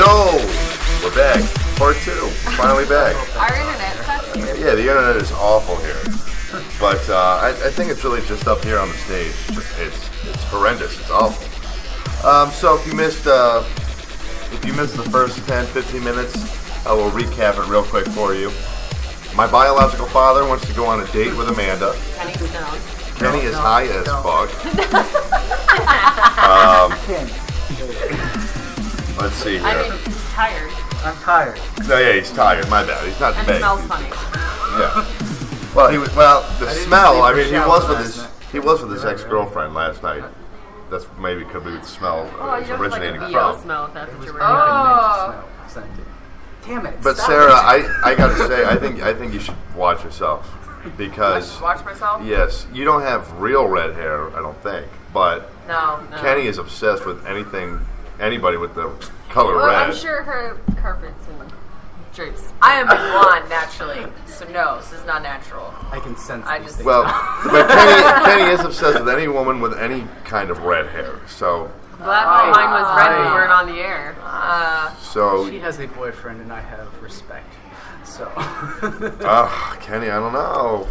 Yo, we're back. Part 2. Finally back. Our internet sucks here. Yeah, the internet is awful here. But I think it's really just up here on the stage. It's horrendous. It's awful. So if you missed the first 10, 15 minutes, I will recap it real quick for you. My biological father wants to go on a date with Amanda. Kenny Stone. Kenny is high as fuck. Let's see here. I mean, he's tired. I'm tired. No, yeah, he's tired. My bad. He's not And bad. smells funny. Yeah. Well, the smell. I mean, he was with his Yeah, ex-girlfriend last night. That's maybe could be the smell Oh, you have like originating a BO from. smell if that's what you're wearing. Oh. Damn it. But stop Sarah, it. I gotta say, I think you should watch yourself because Watch myself? yes, you don't have real red hair. I don't think, but No. Kenny is obsessed with anybody with the color Well, red. I'm sure her carpets and drapes. I am a blonde naturally, so no, this is not natural. I can sense I these just- things. Well, but Kenny is obsessed with any woman with any kind of red hair. So Glad mine was red when we weren't on the air. She has a boyfriend and I have respect. So. Kenny, I don't know.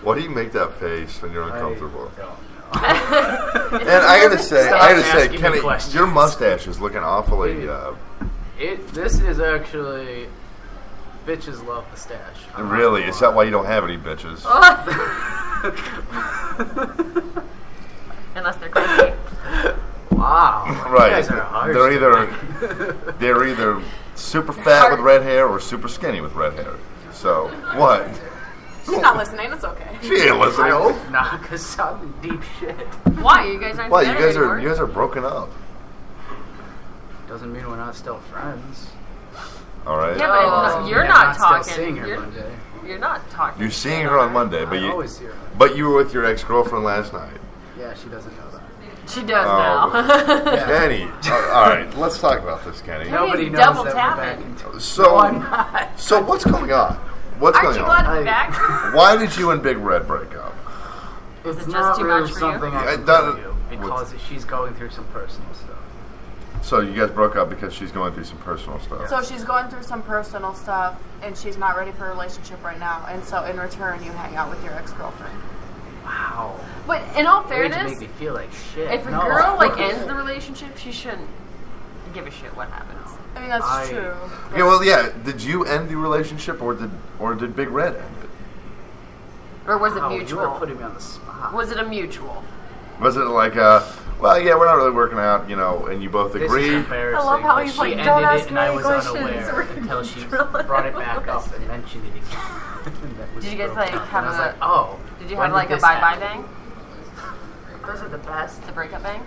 Why do you make that face when you're uncomfortable? I don't know. And I gotta say, asking me Kenny, questions. your mustache is looking awfully. This is actually bitches love the stash. Really, is that why you don't have any bitches? Unless they're crazy. Wow. Right. You guys are harsh. They're either super fat with red hair or super skinny with red hair. So what? She's not listening, it's okay. She ain't listening. I hope not, because I'm deep shit. Why? You guys aren't Why together anymore? you guys are broken up. Doesn't mean we're not still friends. All right. Yeah, but it's not, you're And not I'm still talking. seeing her Monday. You're not talking. You're seeing her on Monday, but I always see her. but you were with your ex-girlfriend last night. Yeah, she doesn't know that. She does Oh. now. Yeah. Kenny, all right, let's talk about this, Kenny. Nobody knows double that tapping. we're back in So, No, I'm not. so what's going on? What's Aren't going you glad on? to be back? Why did you and Big Red break up? It's it just not too really much for you? something Yeah, I it can doesn't- tell you because she's going through some personal stuff. So you guys broke up because she's going through some personal stuff. So she's going through some personal stuff, and she's not ready for a relationship right now. And so in return, you hang out with your ex-girlfriend. Wow. But in all Way to fairness, make me feel like shit. if a No. girl ends the relationship, she shouldn't give a shit what happens. I mean, that's true. Okay, well, yeah. Did you end the relationship, or did Big Red end it? Or was it Wow, you mutual? are putting me on the spot. Was it a mutual? Was it like, well, yeah, we're not really working out, and you both This agree? is embarrassing. I love how but he's she like, ended "Don't it ask and me I any was questions." unaware We're until she drilling brought it back up and mentioned it again. That was Did you guys, broken like, up. have And I was a- like, oh. Did you when have like a this bye-bye happen? bang? Those are the best. The breakup bang?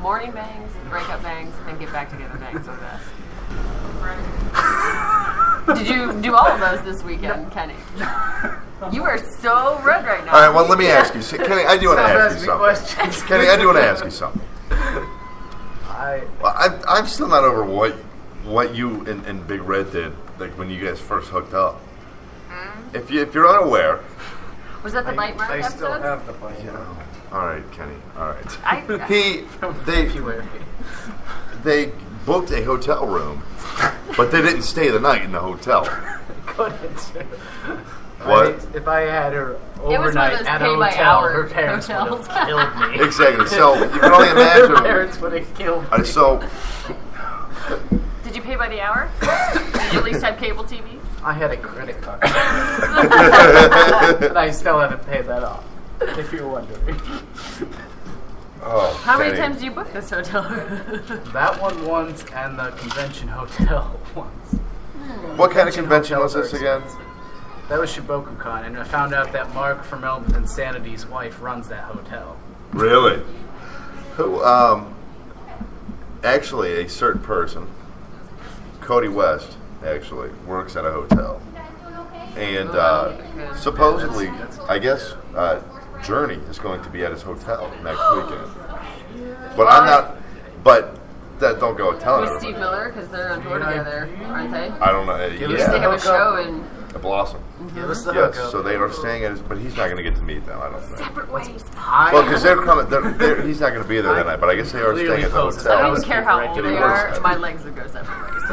Morning bangs, breakup bangs, and get back together bangs are the best. Did you do all of those this weekend, Kenny? You are so red right now. All right, well, let me ask you. Kenny, I do want to Stop ask you asking me something. questions. Kenny, I do want to ask you something. I I'm still not over what you and Big Red did, like when you guys first hooked up. If you're unaware, Was that the night mark I still episode? have the bike. all right, Kenny, all right. February. They booked a hotel room, but they didn't stay the night in the hotel. Couldn't. What? If I had her It was one of overnight those at a pay by hotel, hour her parents hotels. would have killed me. Exactly. So you can only Her imagine. parents would have killed me. So Did you pay by the hour? Did you at least have cable TV? I had a credit card. But I still haven't paid that off, if you're wondering. oh, How many Kenny. times do you book this hotel room? That one once and the convention hotel once. What kind of convention hotels was this are again? expensive. That was ShibokuCon, and I found out that Mark from Element Insanity's wife runs that hotel. Really? Who? Actually, a certain person, Cody West, actually works at a hotel, and supposedly, I guess, Journey is going to be at his hotel next weekend. But I'm not. But that don't go telling With everybody. Steve Miller, because they're on tour together, aren't they? I don't know. They have a show in A Blossom. Give us the Yes, hookup. so they are staying at his, but he's not going to get to meet them, I don't think. Separate ways. Well, because they're coming, he's not going to be there that night, but I guess they are staying at the Clearly I hotel. don't even care how old they are. Works. My legs would go separate ways.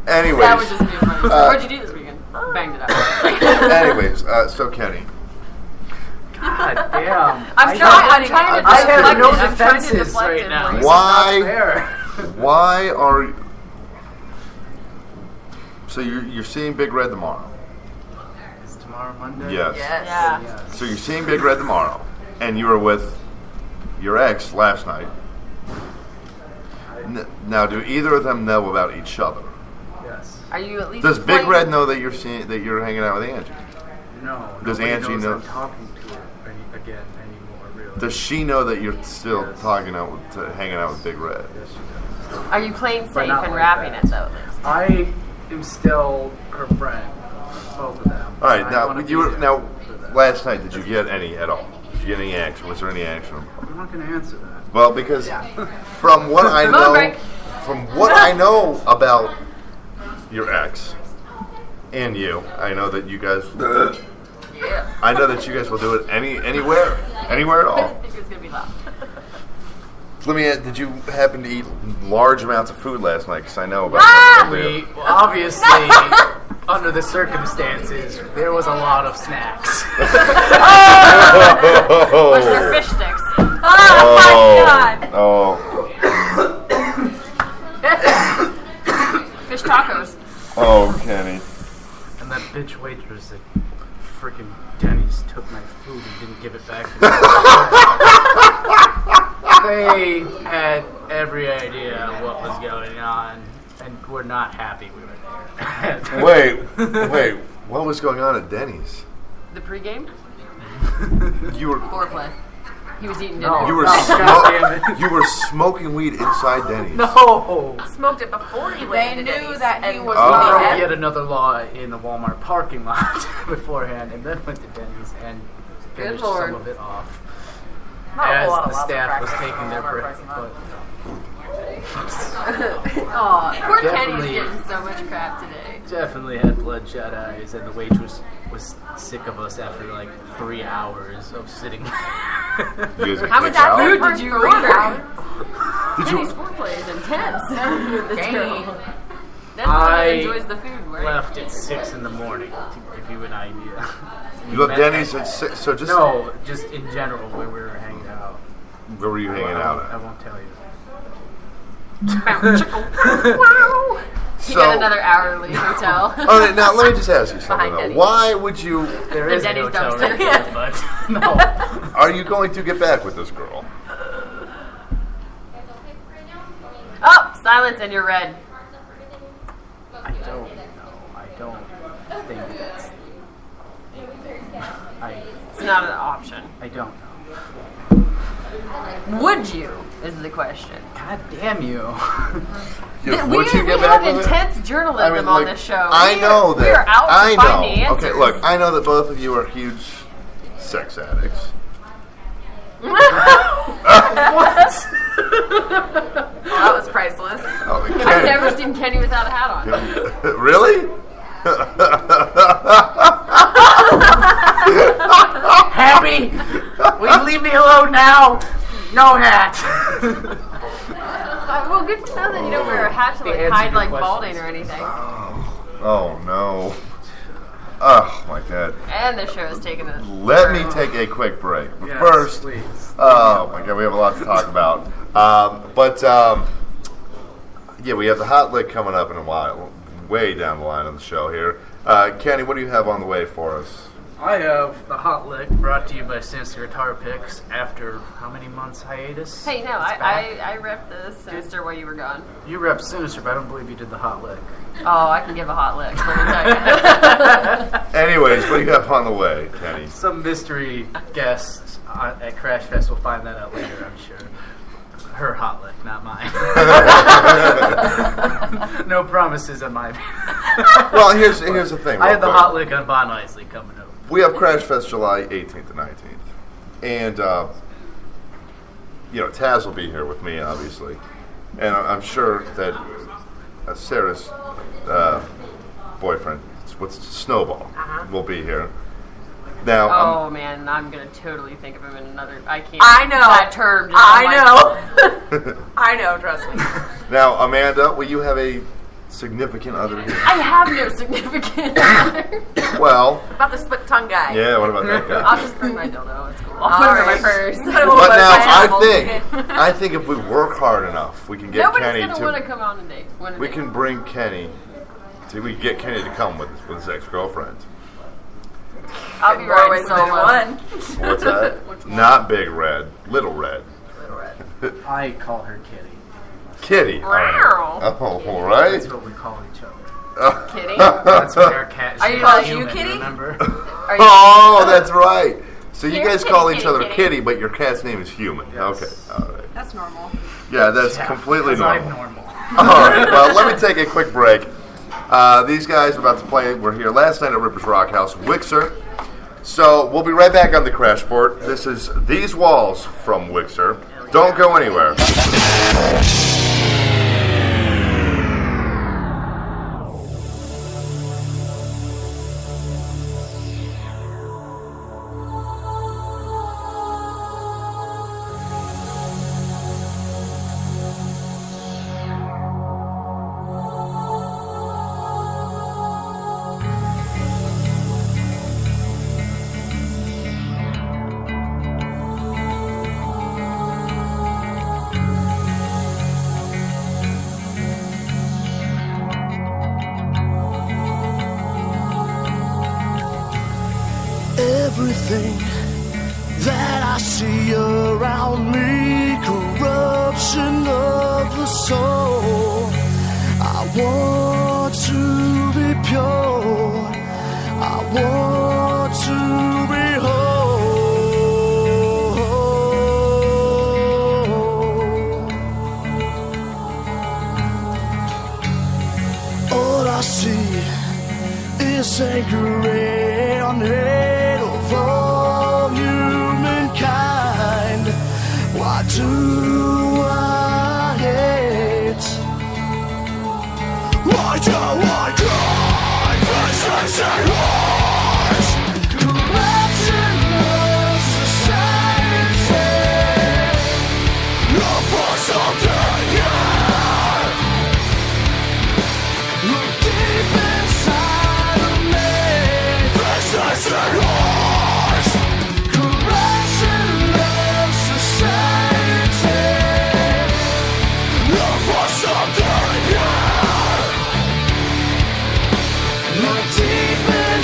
Anyways, That was just me. What'd you do this weekend? Banged it out. anyways, so Kenny, God damn. I'm trying to I have deflect no it. I'm trying to defenses deflect right it. now. Like, This is Why? not fair. why are so you're seeing Big Red tomorrow? Is tomorrow Monday? Yes. Yes. Yeah. Yes. So you're seeing Big Red tomorrow, and you were with your ex last night. Now, do either of them know about each other? Yes. Are you at least? Does Big playing- Red know that you're hanging out with Angie? No. Does nobody Angie knows know- I'm talking to her again anymore, really. Does she know that you're still Yes. hanging out with Big Red? Yes, she does. Are you playing But safe not and like wrapping that. it though? I am still her friend. Both of them. All right. I Now, wanna you be were, there now for them. last night, did you get any at all? Did you get any action? Was there any action? I'm not going to answer that. Well, because from what I Moon know, break. from what I know about your ex and you, I know that you guys. Yeah. I know that you guys will do it anywhere at I all. didn't think it was gonna be loud. Let me. Did you happen to eat large amounts of food last night? Because I know about. We, obviously, under the circumstances, there was a lot of snacks. Was there fish sticks? Oh, my god! Oh. Fish tacos. Oh, Kenny. And that bitch waitress at freaking Denny's took my food and didn't give it back to me. They had every idea what was going on and were not happy we were there. Wait. What was going on at Denny's? The pregame? You were. Foreplay. He was eating No. dinner. You were, Oh, God damn it. you were smoking weed inside Denny's. No! Smoked it before he They went into knew Denny's that he and was Oh. really Broke heavy. yet another law in the Walmart parking lot beforehand, and then went to Denny's and finished Lord. some of it off. Not a As whole lot the of lots of staff was practice taking in their Walmart break. parking lot. Aw, poor Kenny's Definitely. getting so much crap today. Definitely had bloodshot eyes, and the waitress was sick of us after like 3 hours of sitting. You guys How much kicked out? food did you order? Did Kenny's you? foreplay is intense with this Dang. girl. That's the one I that enjoys the food, right? Left at 6 in the morning to give you an idea. You left Denny's at 6. So just. No, just in general when we were hanging out. Where were you hanging out I at? won't tell you. Wow. You So- got another hourly hotel. All right, now let me just ask you something Behind though. Denny's. Why would you? There The is a Denny's hotel dumpster. right there, but no. Are you going to get back with this girl? Oh, silence and you're red. I don't know. I don't think that's. It's not an option. I don't know. Would you? Is the question. God damn you. Yeah, we would you get we back have with intense her? journalism on this show. I know that. We are out to I find know. the answers. Okay, look, I know that both of you are huge sex addicts. That was priceless. Oh, I've Kenny. never seen Kenny without a hat on. Really? Happy? Will you leave me alone now? No hat. Well, good to know that you don't wear a hat to They like answered hide your like questions. balding or anything. Oh no. Oh my god. And the show is taking a. Let me take a quick break. But Yes, first, please. oh my god, we have a lot to talk about. Yeah, we have the hot lick coming up in a while, way down the line on the show here. Kenny, what do you have on the way for us? I have the Hot Lick brought to you by Sinister Guitar Picks after how many months hiatus? Hey, no, It's back. I repped the Sinister while you were gone. You rep Sinister, but I don't believe you did the Hot Lick. Oh, I can give a hot lick. Let me tell you. Anyways, what do you have on the way, Kenny? Some mystery guest at Crash Fest will find that out later, I'm sure. Her Hot Lick, not mine. No promises on my Well, here's the thing. I real had the quick. Hot Lick on Bon Isley coming up. We have Crash Fest July 18th and 19th. And, Taz will be here with me, obviously. And I'm sure that Sarah's boyfriend, what's Snowball, will be here. Now, Oh man, I'm gonna totally think of him in another. I can't. I know. That term. Just I know. I know, trust me. now, Amanda, will you have a significant other here? I have no significant other. Well, About the split tongue guy. yeah. What about that guy? I'll just bring my dildo. It's cool. I'll put it in my purse. But now, I think if we work hard enough, we can get Nobody's Kenny gonna want to come on a date. We can bring Kenny. We can get Kenny to come with his ex-girlfriend. I'll be More riding ways than solo. one. What's that? Not Big Red, Little Red. I call her Kitty. Kitty. Wow. Oh, all right. That's what we call each other. Kitty? That's what our cat. Are you she's like you, human, Kitty? Remember? Are you- Oh, that's right. So you Here, guys kitty, call each kitty, other kitty. Kitty, but your cat's name is Human. Yes. Okay, all right. That's normal. Yeah, that's Yeah, completely 'cause I'm normal. normal. All right, well, let me take a quick break. These guys are about to play. We're here last night at Ripper's Rock House, Wixer. So we'll be right back on the Crashport. This is These Walls from Wixer. Don't go anywhere. Everything that I see around me, corruption of the soul. I want to be pure. I want to be whole. All I see is anger and hate of all humankind. Why do I hate? Why do I cry? Faces and wars. Corruption of society. No force of the God. Look deep inside of me. Faces and wars. Corruption of society. No force of the God. Look deep inside.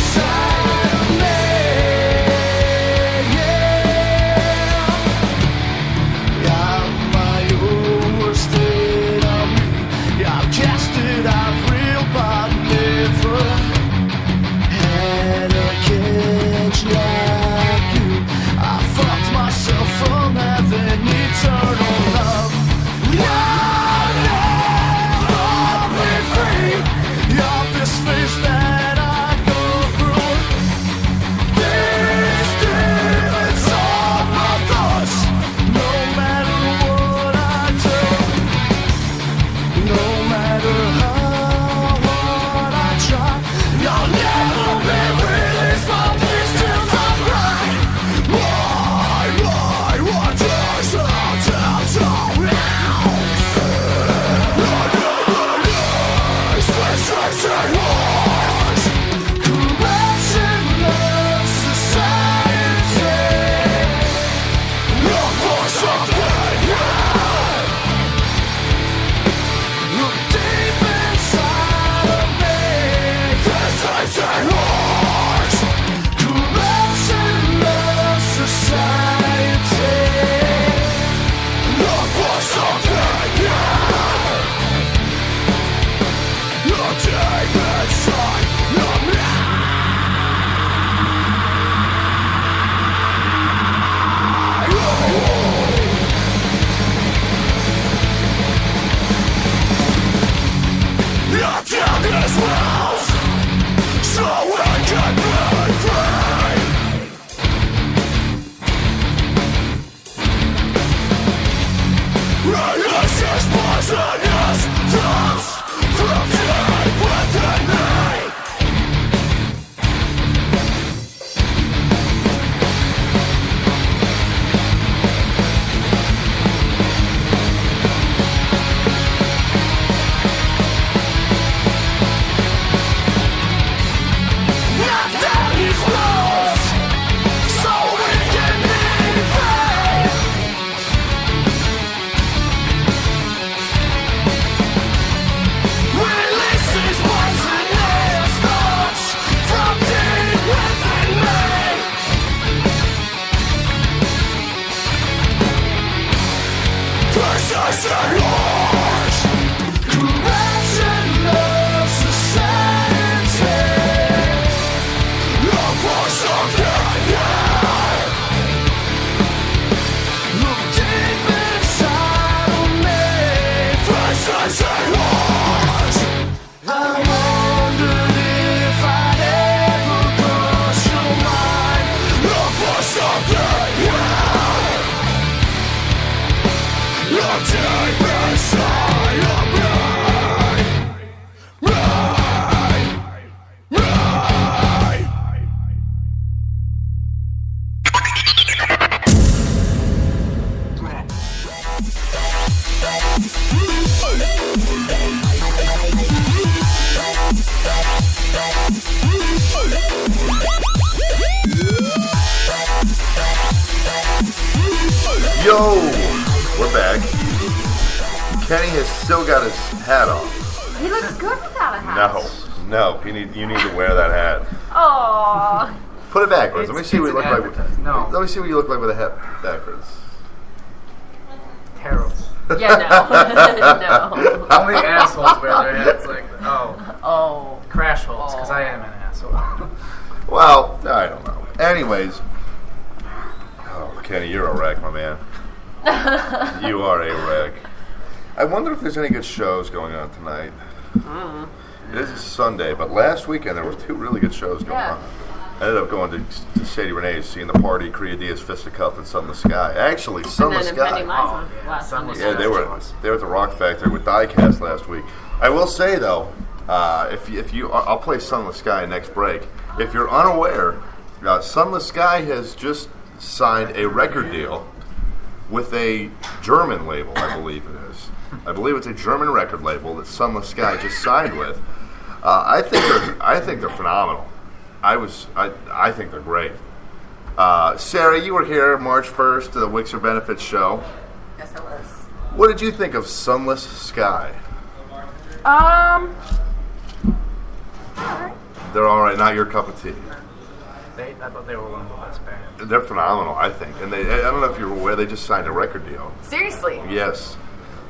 Yo, we're back. Kenny has still got his hat on. He looks good without a hat. No, you need to wear that hat. Oh. Put it backwards. Let me see what you look like. No. Let me see what you look like with a hat backwards. Terrible. Yeah, no. Only assholes wear their hats like, Oh. crash holes, because I am an asshole. Well, I don't know. Anyways, oh, Kenny, you're a wreck, my man. You are a wreck. I wonder if there's any good shows going on tonight. It is Sunday, but last weekend there were 2 really good shows going on. I ended up going to Sadie Renee's, seeing the party, Creadia's Fisticuff, and Sun in the Sky. Actually, Sun in the Sky. Yeah, they were at the Rock Factory with Diecast last week. I will say though, if you, I'll play Sun in the Sky next break. If you're unaware, Sun in the Sky has just signed a record deal with a German label, I believe it is. I believe it's a German record label that Sun in the Sky just signed with. I think they're phenomenal. I think they're great. Sarah, you were here March 1st to the Wixer Benefits show. Yes, I was. What did you think of Sunless Sky? Alright. They're all right, not your cup of tea. I thought they were one of the best bands. They're phenomenal, I think. And I don't know if you're aware, they just signed a record deal. Seriously. Yes,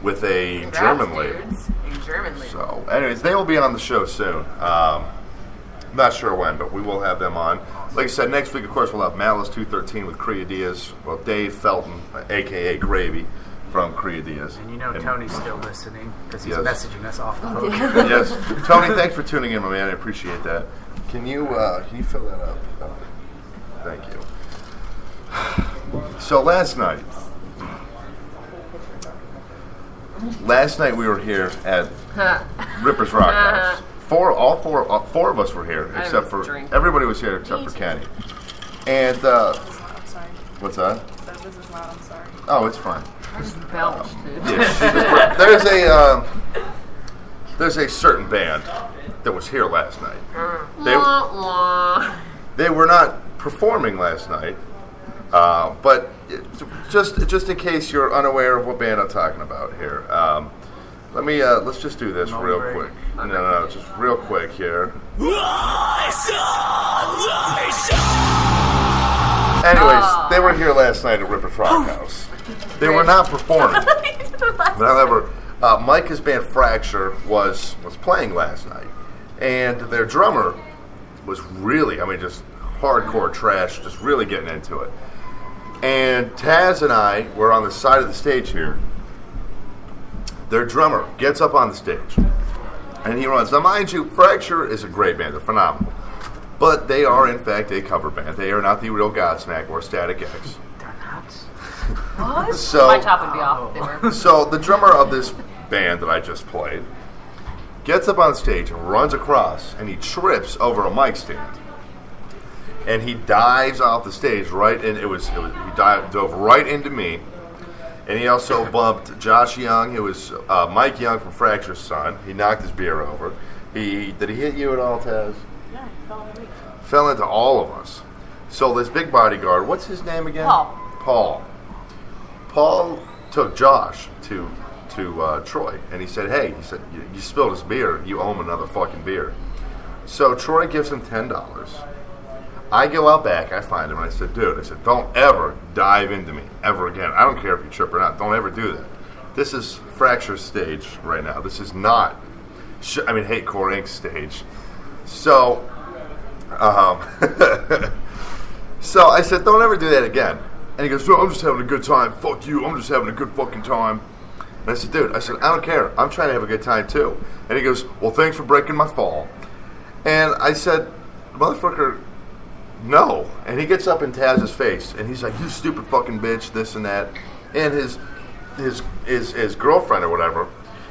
with a Congrats, German label. dudes. A German label. So, anyways, they will be on the show soon. Not sure when, but we will have them on. Like I said, next week, of course, we'll have Malice 213 with Creadias. Well, Dave Felton, a.k.a. Gravy, from Creadias. And you know Tony's still listening, because he's Yes. messaging us off the hook. Yes. Tony, thanks for tuning in, my man. I appreciate that. Can you fill that up? Oh, thank you. So last night we were here at Ripper's Rock House. Four of us were here, except for everybody was here except for Kenny. And I'm sorry. what's that? So this is loud, I'm sorry. Oh, it's fine. I just belched, dude. Yeah, there's a certain band that was here last night. They were not performing last night, but just in case you're unaware of what band I'm talking about here, let's just do this real quick. No, just real quick here. Anyways, they were here last night at Ripper's Rock House. They were not performing. However, Micah's band Fracture was playing last night, and their drummer was really, just hardcore trash, just really getting into it. And Taz and I were on the side of the stage here. Their drummer gets up on the stage, and he runs. Now, mind you, Fracture is a great band. They're phenomenal. But they are, in fact, a cover band. They are not the real Godsmack or Static X. They're not. What? So, my top would be off if they were. So the drummer of this band that I just played gets up on stage and runs across, and he trips over a mic stand, and he dives off the stage right in. He dove right into me, and he also bumped Josh Young, who was Mike Young from Fracture's son. He knocked his beer over. Did he hit you at all, Taz? Yeah, he fell on me. Fell into all of us. So this big bodyguard, what's his name again? Paul took Josh to Troy, and he said, "Hey," he said, "you spilled his beer. You owe him another fucking beer." So Troy gives him $10. I go out back, I find him, and I said, "Dude," "don't ever dive into me ever again. I don't care if you trip or not. Don't ever do that. This is Fracture's stage right now. This is not, Hate Core Inc. stage." So, so I said, "Don't ever do that again." And he goes, "No, I'm just having a good time. Fuck you. I'm just having a good fucking time." And I said, "Dude," I don't care. I'm trying to have a good time too." And he goes, "Well, thanks for breaking my fall." And I said, "Motherfucker, no." And he gets up in Taz's face, and he's like, "You stupid fucking bitch," this and that. And his girlfriend or whatever,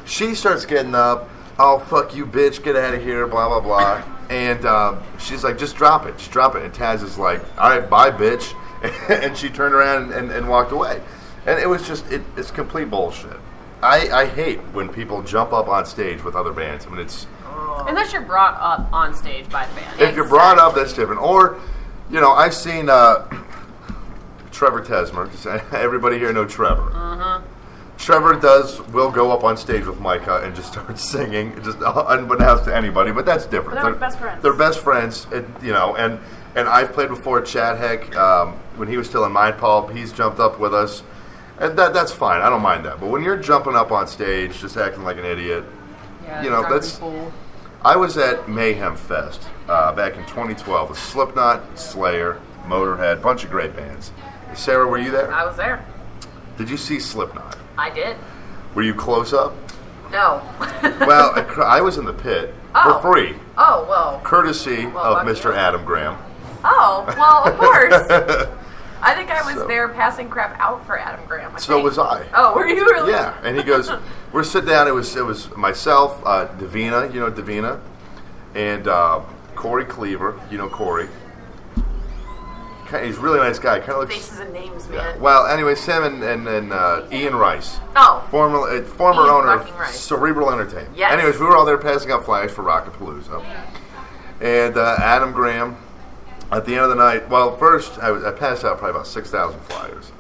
she starts getting up. "Oh, fuck you, bitch. Get out of here, blah, blah, blah." And she's like, "Just drop it. Just drop it." And Taz is like, "All right, bye, bitch." And she turned around and walked away. And it was just, it's complete bullshit. I hate when people jump up on stage with other bands. It's... Unless you're brought up on stage by the band. If you're brought up, that's different. Or, I've seen Trevor Tesmer. Does everybody here know Trevor? Trevor will go up on stage with Micah and just start singing, just unbeknownst to anybody. But that's different. But they're best friends. They're best friends, and I've played before. Chad Heck, when he was still in Mind Pulp, he's jumped up with us, and that's fine. I don't mind that. But when you're jumping up on stage, just acting like an idiot, that's. Fool. I was at Mayhem Fest back in 2012 with Slipknot, Slayer, Motorhead, bunch of great bands. Sarah, were you there? I was there. Did you see Slipknot? I did. Were you close up? No. Well, I was in the pit Oh. for free, Oh, well. courtesy Well, of lucky Mr. you. Adam Graham. Oh, well, of course. I think I was there passing crap out for Adam Graham. I So think. was I. Oh, were you really? Yeah, and he goes, we're sitting down. It was myself, Davina, you know Davina, and Corey Cleaver, you know Corey. He's a really nice guy. Kind of looks. Faces and names, Yeah. man. Well, anyway, Sam and Ian Rice, Oh. former Ian owner fucking of Rice. Cerebral Entertainment. Yes. Anyways, we were all there passing out flyers for Rockapalooza, and Adam Graham. At the end of the night, well, first I passed out probably about 6,000 flyers,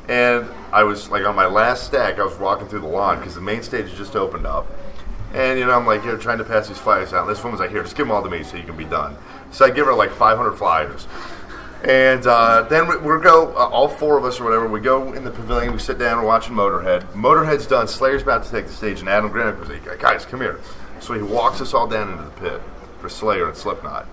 and I was like on my last stack. I was walking through the lawn because the main stage had just opened up, and I'm like here trying to pass these flyers out. And this woman's like, "Here, just give them all to me so you can be done." So I give her like 500 flyers, and then we go all four of us or whatever. We go in the pavilion. We sit down. We're watching Motorhead. Motorhead's done. Slayer's about to take the stage, and Adam Graham goes, "Hey, guys, come here." So he walks us all down into the pit for Slayer and Slipknot.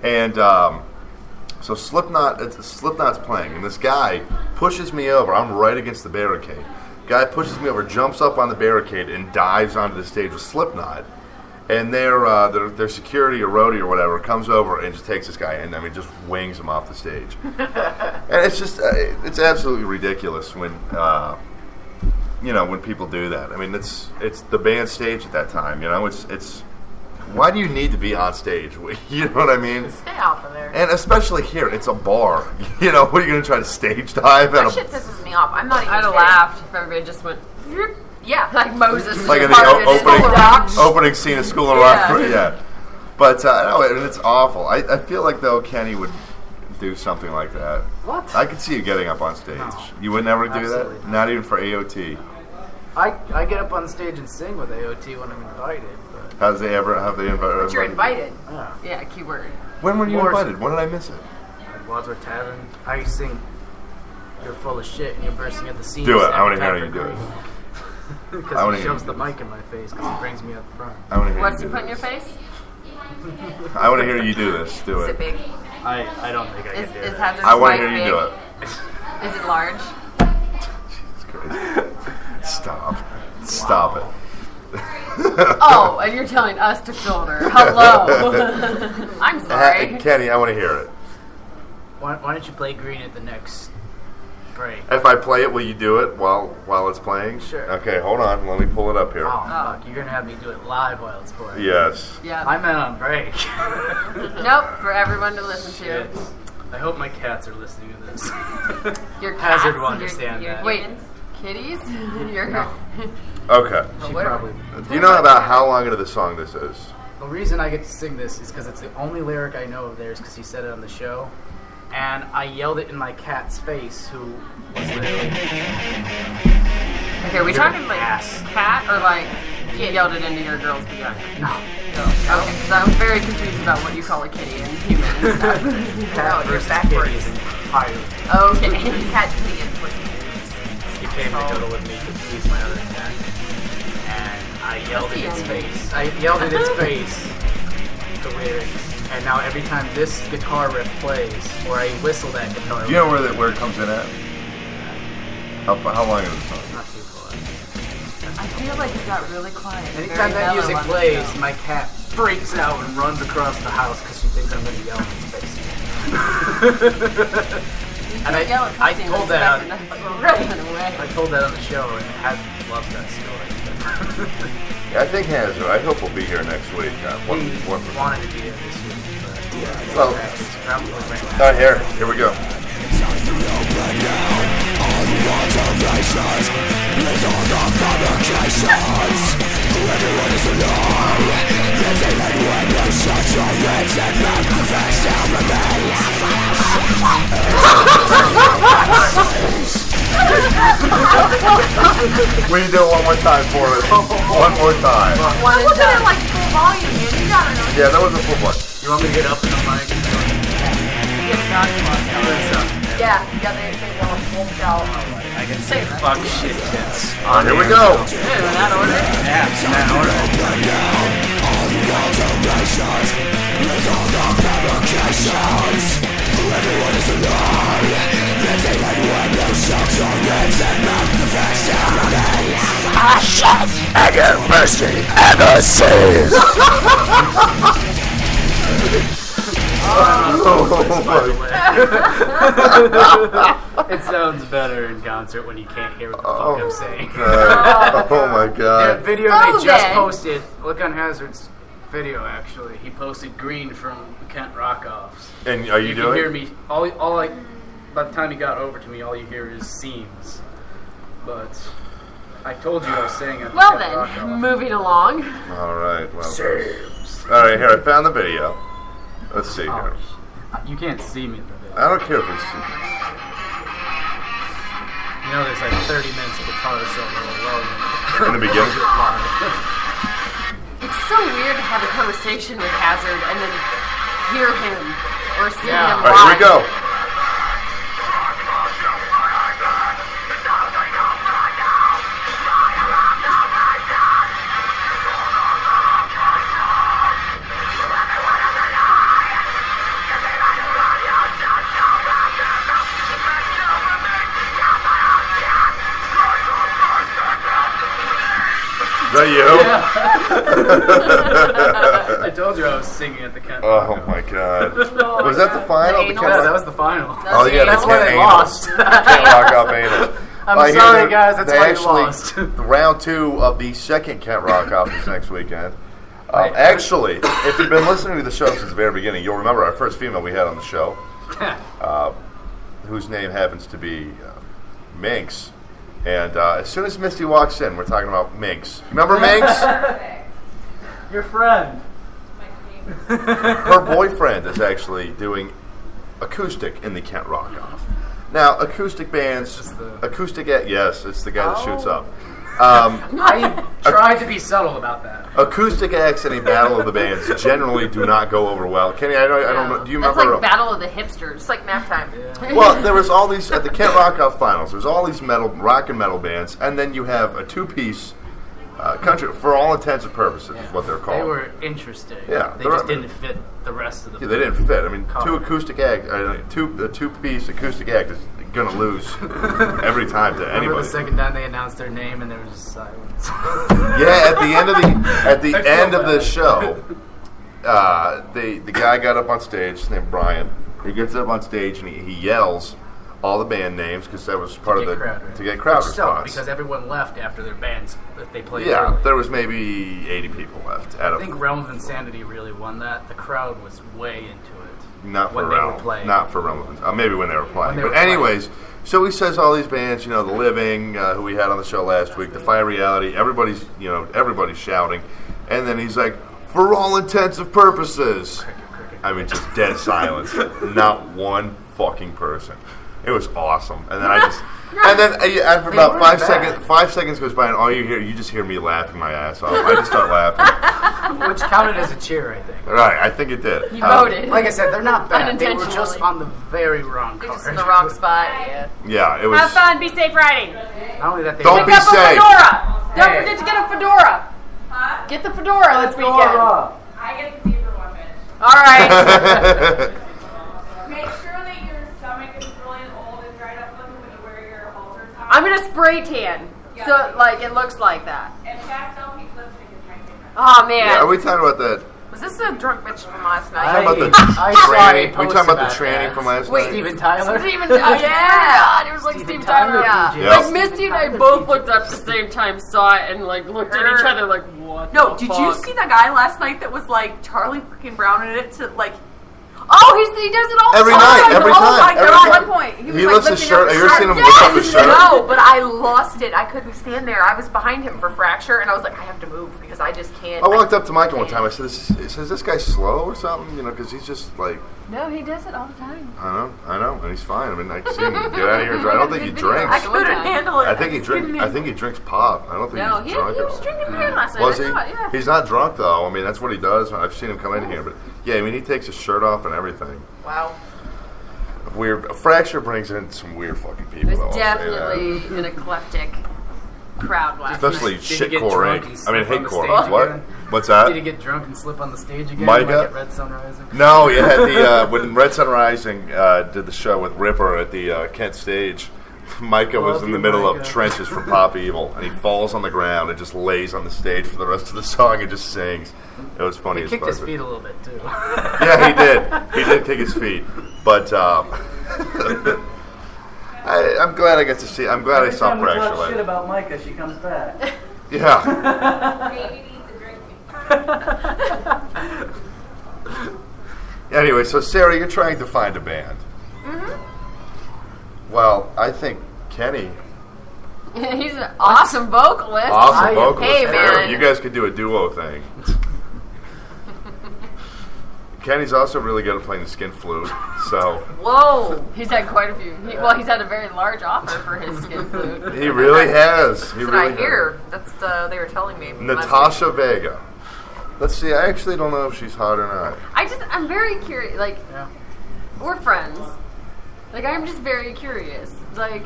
And so Slipknot's playing, and this guy pushes me over. I'm right against the barricade. Guy pushes me over, jumps up on the barricade, and dives onto the stage with Slipknot. And their security or roadie or whatever comes over and just takes this guy, and just wings him off the stage. And it's just it's absolutely ridiculous when when people do that. I mean, it's the band stage at that time. It's why do you need to be on stage? You know what I mean? Stay off of there. And especially here, it's a bar. What are you going to try to stage dive? That shit pisses me off. I'm not even I'd have kidding. laughed if everybody just went, Yeah. like Moses. Like in parted the his opening scene of School of Yeah. Rock. Yeah. But no, it's awful. I feel like, though, Kenny would do something like that. What? I could see you getting up on stage. No. You would never do Absolutely that? not. Not even for AOT. I get up on stage and sing with AOT when I'm invited, but Have they invited? But you're invited. yeah. Yeah, keyword. When were you More- invited? When did I miss it? Like Wadsworth Tavern, I sing "You're Full of Shit" and you're bursting at the seams. Do it. I every want to hear time you do for it. grief. I wanna Because he hear shoves you the do it. mic in my face because he brings me up front. I want to hear What's he you do put in your this. face? I want to hear you do this. Do Is it. it big? I don't think I Is, can do is it. Hazard's I want mic to hear you big? do it. Is it large? Jesus Christ. Stop it. Oh, and you're telling us to filter. Hello. I'm sorry. Kenny, I want to hear it. Why don't you play Green at the next break? If I play it, will you do it while it's playing? Sure. Okay, hold on. Let me pull it up here. Oh, fuck. You're going to have me do it live while it's playing. Yes. Yeah. I meant on break. Nope, for everyone to listen to. Shit. I hope my cats are listening to this. Your Hazard cats, will understand your that. Wait, kitties? Your Okay. She what are- probably. Do you know about how long into the song this is? The reason I get to sing this is because it's the only lyric I know of theirs because he said it on the show. And I yelled it in my cat's face, who was literally. Okay, are we You're talking an like ass. cat or like you yelled it into your girl's vagina? No. Okay, because I'm very confused about what you call a kitty and human and stuff. Cat you're versus backwards. kitty is entirely. Okay. Cat kitty and pussy. He came to cuddle with me to please my other cat. And I yelled at its face. I yelled at its face the lyrics. And now every time this guitar riff plays, or I whistle that guitar Do you know riff, where it comes in at? How long is the song? not too far. I feel like it got really quiet. Anytime very that mellow music on the plays, show. my cat freaks out and runs across the house because she thinks I'm going to yell in its face. And I told that on, I told that on the show, and Had loves that story. Yeah, I think Hazard. I hope we'll be here next week. One He percent. wanted to be here this week, but Well, it's probably right now. all right, here we go. We can do it one more time for us. One more time. I wasn't at like full volume, man. You gotta know. Yeah, that was a full one. You want me to get up in the mic? Yeah, they all wolfed out. I can say fuck shit tits. Here we go. Hey, in that order. Yeah, in that order. It sounds better in concert when you can't hear what the fuck I'm saying. Oh my god. That video So they just then- posted. Look on Hazard's video. Actually, he posted Green from the Kent Rockoffs. And are you can doing hear it? me. By the time he got over to me, all you hear is seams. But I told you I was saying it. Well then, moving along. Alright, well. Seams. Alright, here, I found the video. Let's see here. You can't see me in the video. I don't care if it's. You know, there's like 30 minutes of guitar solo alone. In the beginning? It's so weird to have a conversation with Hazard and then hear him or see him Alright, here we go. Is that you? I told you I was singing at the Kent. Oh my god. Was that the final? The The anal? Yeah, Kent that Rock- was the final. Oh yeah, That's the why Kent they Anal. lost. Can't rock off anal. I'm I hear sorry, that guys. That's they why you actually, lost. Round 2 of the second Kent Rock Off is next weekend. Wait. Actually, if you've been listening to the show since the very beginning, you'll remember our first female we had on the show, whose name happens to be Minx. And as soon as Misty walks in, we're talking about Minx. Remember Minx? Your friend. Her boyfriend is actually doing acoustic in the Kent Rock Off. Now, acoustic bands, yes, it's the guy that shoots up. I tried to be subtle about that. Acoustic acts in a battle of the bands generally do not go over well. Kenny, I don't know. Do you That's remember? like Battle of the Hipsters. It's like nap time. Well, there was all these at the Kent Rock Off finals. There's all these rock and metal bands, and then you have a two-piece country. For all intents and purposes, is what they're called. They were interesting. Yeah, They they're- just didn't fit the rest of the. Yeah, they didn't fit. I mean, Car. a two-piece acoustic act is gonna lose every time to Remember anybody. the second time they announced their name and there was just silence. Yeah, at the end of the show, the guy got up on stage. His name Brian. He gets up on stage and he yells all the band names because that was part of the to get crowd Which sucked, response. because everyone left after their bands if they played. Yeah, early. there was maybe 80 people left out I of think Realm of Insanity really won that. The crowd was way into it. not for when they were Realm, playing. not for Realm. Maybe when they were playing. When they But were playing. anyways, so he says all these bands, The Living, who we had on the show last week, Defy Reality. Everybody's shouting, and then he's like, for all intents and purposes. I mean, just dead silence. Not one fucking person. It was awesome. And then after about weren't 5 bad. seconds, 5 seconds goes by, and all you just hear me laughing my ass off. I just start laughing. Which counted as a cheer, I think. Right, I think it did. You voted. Like I said, they're not bad. They were just Unintentionally. on the very wrong They're card. just in the wrong spot. Yeah. Yeah, it was. Have fun. Be safe riding. Not only that, they Don't were be Pick up a safe. fedora. Don't Hey. forget to get a fedora. Get the fedora this weekend. I get the zebra one, bitch. All right. Make sure that your stomach is really old and dried up looking when you wear your halter top. I'm gonna spray tan, so like it looks like that. And pastel pink lipstick is my favorite. Oh man. Yeah, are we talking about that? Was this a drunk bitch from last night? Talking about the I saw a tranny? We post talking about the about tranny that. from last Wait, night? Steven Tyler. Steven, yeah. it was like Steven Steven Tyler. Yeah. Yeah. Like Misty and I both looked up at the same time, saw it, and like looked at each other like, what? No, the did you fuck? see that guy last night that was like Charlie freaking Brown in it to like? Oh, he does it all Every the time. night, every oh time, my every god! time. At one point, he was He like lifts his lifting shirt. up Have you ever seen him lift up his shirt? No, but I lost it. I couldn't stand there. I was behind him for fracture, and I was like, I have to move because I just can't. I walked up to Michael one time. I said, "Is this guy slow or something?" You know, because he's just like, No, he does it all the time. I know, and he's fine. I mean, I can see him get out of here and drive. I don't think he I drinks. couldn't handle it. I think he drinks pop. I don't think No, he's he drunk at was all. drinking beer last night. Was I he? saw it, yeah. He's not drunk though. I mean, that's what he does. I've seen him come in here, but yeah, I mean, he takes his shirt off and everything. Wow. Weird. A fracture brings in some weird fucking people. It though, was I'll say that. definitely an eclectic crowd last Especially night. Did he get shitcore drunk Inc. and I mean, slip on the hatecore. stage What? again? What's that? Did he get drunk and slip on the stage again? Micah? Like at Red Sun Rising? No, you had the when Red Sun Rising did the show with Ripper at the Kent stage. Micah was Love in the you, middle of Micah. trenches from Pop Evil, and he falls on the ground and just lays on the stage for the rest of the song and just sings. It was funny He as kicked fuck. his feet a little bit too. Yeah, he did. He did kick his feet, but I'm glad I got to see. I'm glad I saw Every time we Fracture talk shit Live. about Micah, she comes back. Yeah. Anyway, so Sarah, you're trying to find a band. Mm-hmm. Well, I think Kenny, He's an awesome vocalist. awesome vocalist. Hey, there. man. You guys could do a duo thing. Kenny's also really good at playing the skin flute, so Whoa! He's had quite a few. He's had a very large offer for his skin flute. he really has. He That's what really I hear. That's they were telling me. has. Natasha Vega. Let's see. I actually don't know if she's hot or not. I'm very curious. Like, Yeah. we're friends. Like, I'm just very curious. Like,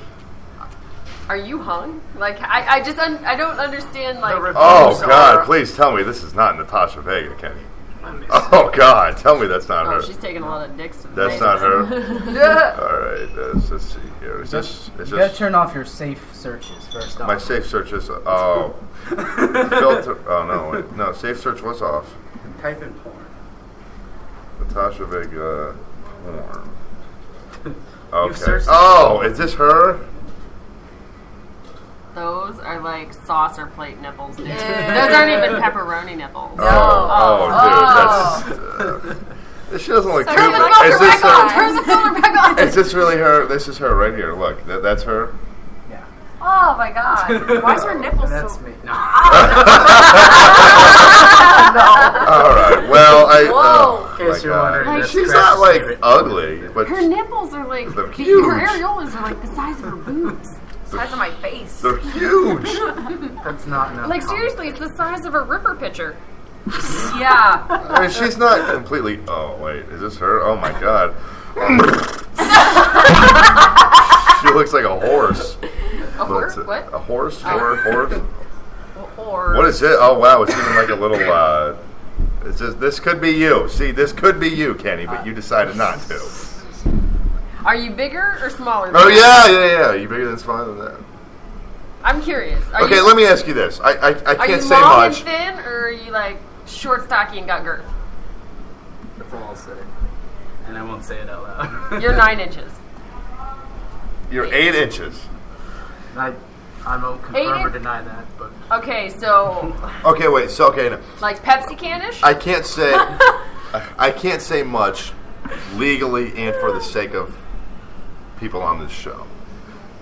are you hung? Like, I don't understand. Like, Oh God! Please tell me this is not Natasha Vega, Kenny. Oh God! Tell me that's not oh, her. she's taking a lot of dicks. To the That's face. not her. All right, let's see here. Is this You gotta turn off your safe searches first off. my safe search is filter? Oh no, wait, no, safe search was off. Type in porn. Natasha Vega porn. Okay. searched it. Oh, is this her? Those are like saucer plate nipples, dude. Those aren't even pepperoni nipples. Oh, dude, that's. She doesn't look too. Turn the Is filter this back on. her? Turn the filter back on. Is this really her? This is her right here. Look, that's her. Yeah. Oh my god! Why is her nipples That's so? me. No. All right. Well, Whoa. oh, In case my you're God. wondering, Like, that's She's Crash's not like favorite. ugly, but Her nipples are like They're her huge. areolas are like the size of her boobs. Size of my face. they're huge. That's not enough. Like seriously, it's the size of a Ripper pitcher. Yeah. I mean, she's not completely. Oh wait, is this her? Oh my God. She looks like a horse. A horse? What's it? What? A horse or a horse? Or What is it? Oh wow, it's even like a little. It says this could be you. See, this could be you, Kenny, but you decided not to. Are you bigger or smaller? Than Oh that? yeah. You bigger than smaller than that? I'm curious. Are Okay, you, let me ask you this. I Are can't you say long much. and thin, or are you like short, stocky, and got girth? That's all I'll say. And I won't say it out loud. You're 9 inches. You're 8 inches. I won't confirm or deny that, but Okay, so Okay, wait. So okay, no. like Pepsi can-ish? I can't say. I can't say much legally and for the sake of people on this show.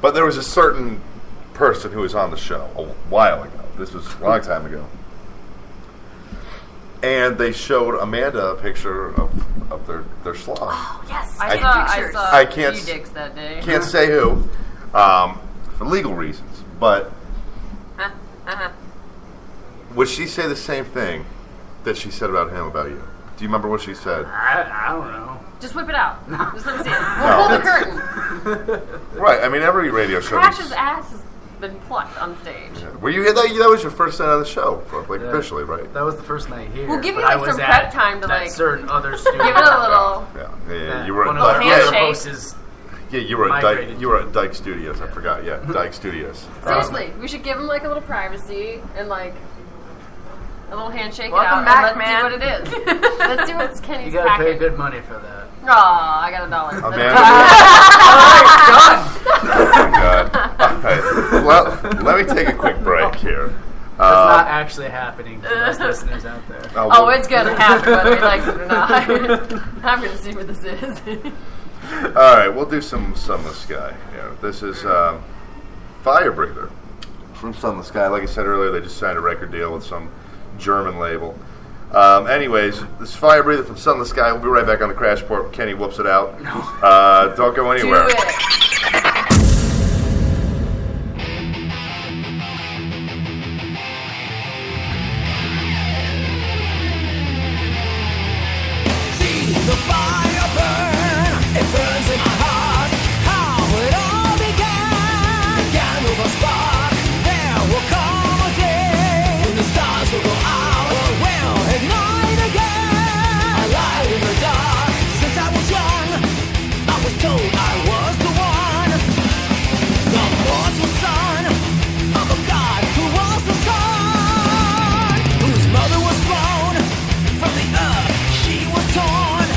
But there was a certain person who was on the show a while ago. This was a long time ago. And they showed Amanda a picture of their slog. oh yes, I take saw pictures. I a can't few dicks that day. Can't say who, for legal reasons. But would she say the same thing that she said about him about you? Do you remember what she said? I don't know. Just whip it out. Just let me see it. No, We'll pull the that's- curtain. Right. I mean, every radio show. Crash's ass has been plucked on stage. Were you here? That was your first night on the show, like Yeah. officially, right? That was the first night here. We'll give you, but I like, was some at prep time to, that like, certain other studio. Give it a little. Yeah. You were One at of the Dyke. handshake. other hosts is Yeah, you were at Dyke. migrated You were at Dyke Studios. I forgot. Yeah, Dyke Studios. Seriously, we should give him like a little privacy and like a little handshake Welcome out back, and man. let's see what it is. Let's see what's You Kenny's gotta pay packet. good money for that. Aw, I got $1. Amanda. Oh, God. All right. Well, let me take a quick break here. That's not actually happening for those listeners out there. Oh, it's gonna happen whether he likes it or not. I'm gonna see what this is. All right, we'll do some Sunless Sky. Yeah, this is Fire Breather from Sunless Sky. Like I said earlier, they just signed a record deal with some German label. Anyways, this is Fire Breather from Sunless Sky. We'll be right back on the Crash Report. Kenny whoops it out. Don't go anywhere. Do it. See the fire burn, it burns in my heart. How it all began with a spark. There will come a day when the stars will go out, or will ignite again. I lied in the dark since I was young. I was told I was the one, the mortal son of a god who was the sun, whose mother was thrown from the earth. She was torn,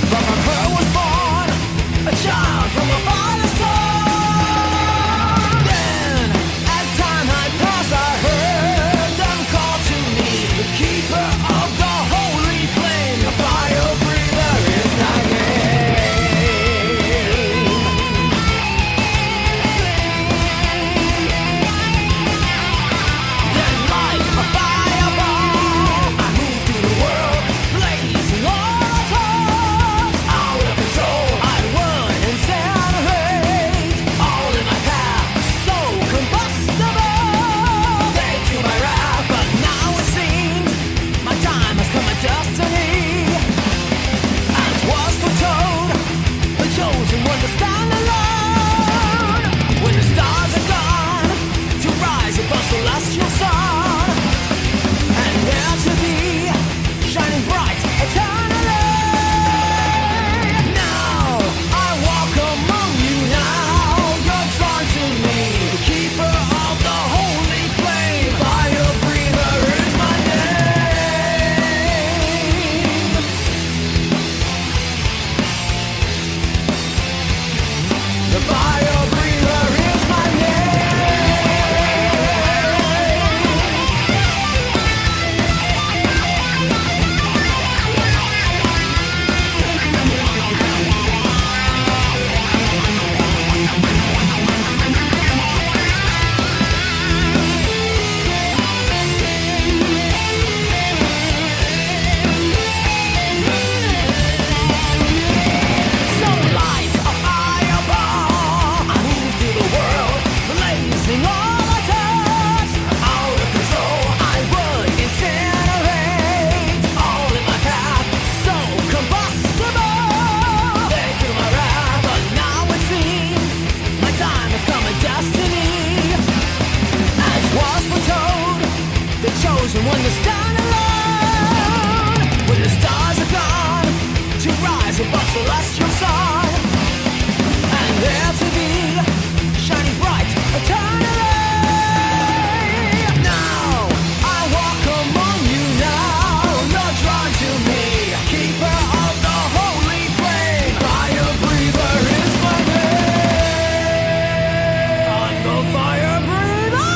but from her was born a child from a father's son. Then, as time had passed, I heard them call to me, the keeper of the holy flame. The fire breather is thy name. Then, like a fireball, I moved through the world, blazing all I touched. Out of control, I would incinerate all in my path, so combustible. They drew my wrath, but now it seems my time has come, a destiny. As was foretold, the chosen one to stand alone. When the stars are gone, to rise above celestial sun, and there to be, shining bright eternally. Now I walk among you now. You're drawn to me, the keeper of the holy flame. Fire breather is my name. The fire breather is my name. So like a fireball, I move through the world, blazing all I touch. Out of control, I would incinerate all in my path, so combustible. They threw my wrath, but now it seems my time has come, a destiny. As was foretold, the chosen one to stand alone. When the stars are gone, to rise above celestial sun, and there to be, shining bright eternally. Now I walk among you now. You're drawn to me, keeper of the holy flame. Fire breather is my name. I'm the fire breather.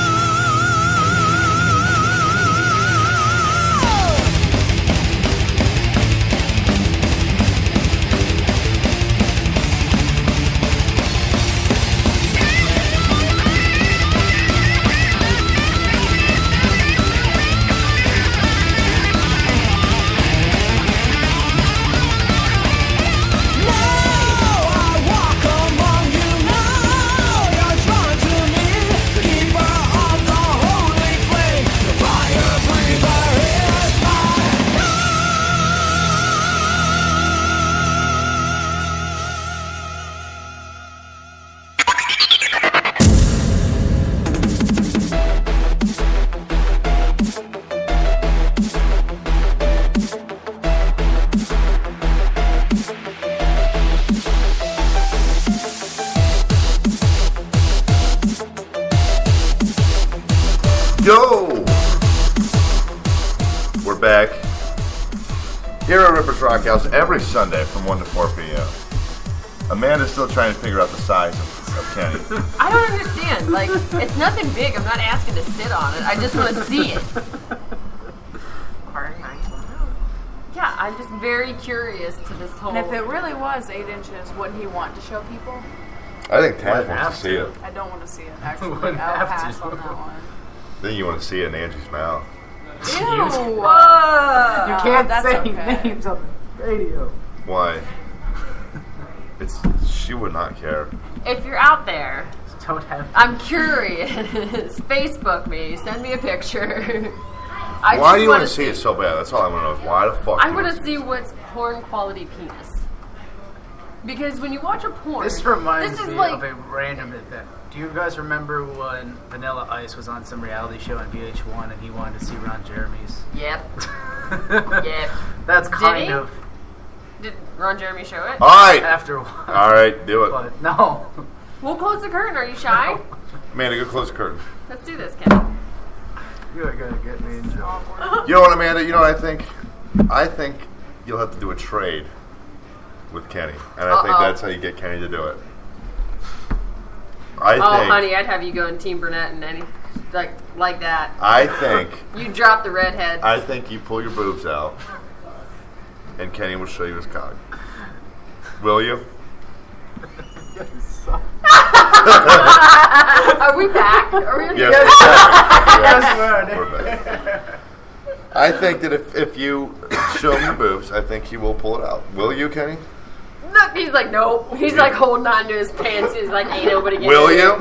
Yo! We're back. Here at Ripper's Rock House every Sunday from 1 to 4 p.m. Amanda's still trying to figure out the size of Kenny. I don't understand. Like, it's nothing big. I'm not asking to sit on it. I just want to see it. Pardon, I don't know. Yeah, I'm just very curious to this whole. And if it really was 8 inches, wouldn't he want to show people? I think Taz Wouldn't wants have to see it. I don't want to see it, actually. Wouldn't I'll have pass to. on that one. Then you want to see it in Angie's mouth. Ew! You can't that's say okay. names on the radio. Why? She would not care. If you're out there, Don't have. I'm curious. Facebook me. Send me a picture. Why do you want to see it so bad? That's all I want to know. Is why the fuck? I do you want wanna to see what's porn quality penis. Because when you watch a porn, This reminds this is me like, of a random event. Do you guys remember when Vanilla Ice was on some reality show on VH1 and he wanted to see Ron Jeremy's? Yep. Yep. That's Did kind he? of Did Ron Jeremy show it? All right. after a while. All right, do it. But no. We'll close the curtain. Are you shy? Amanda, go close the curtain. Let's do this, Kenny. You are going to get me in trouble. You know what, Amanda? You know what I think? I think you'll have to do a trade with Kenny. And I think Uh-oh. that's how you get Kenny to do it. I Oh, think, honey, I'd have you go in Team Burnett and any like that. I think You drop the redhead. I think you pull your boobs out and Kenny will show you his cock. Will you? Are we back? Are we? Yes, Yes, we're back. I think that if you show him your boobs, I think he will pull it out. Will you, Kenny? Look, he's like, nope. He's like holding on to his pants. He's like, ain't nobody getting Will it. you?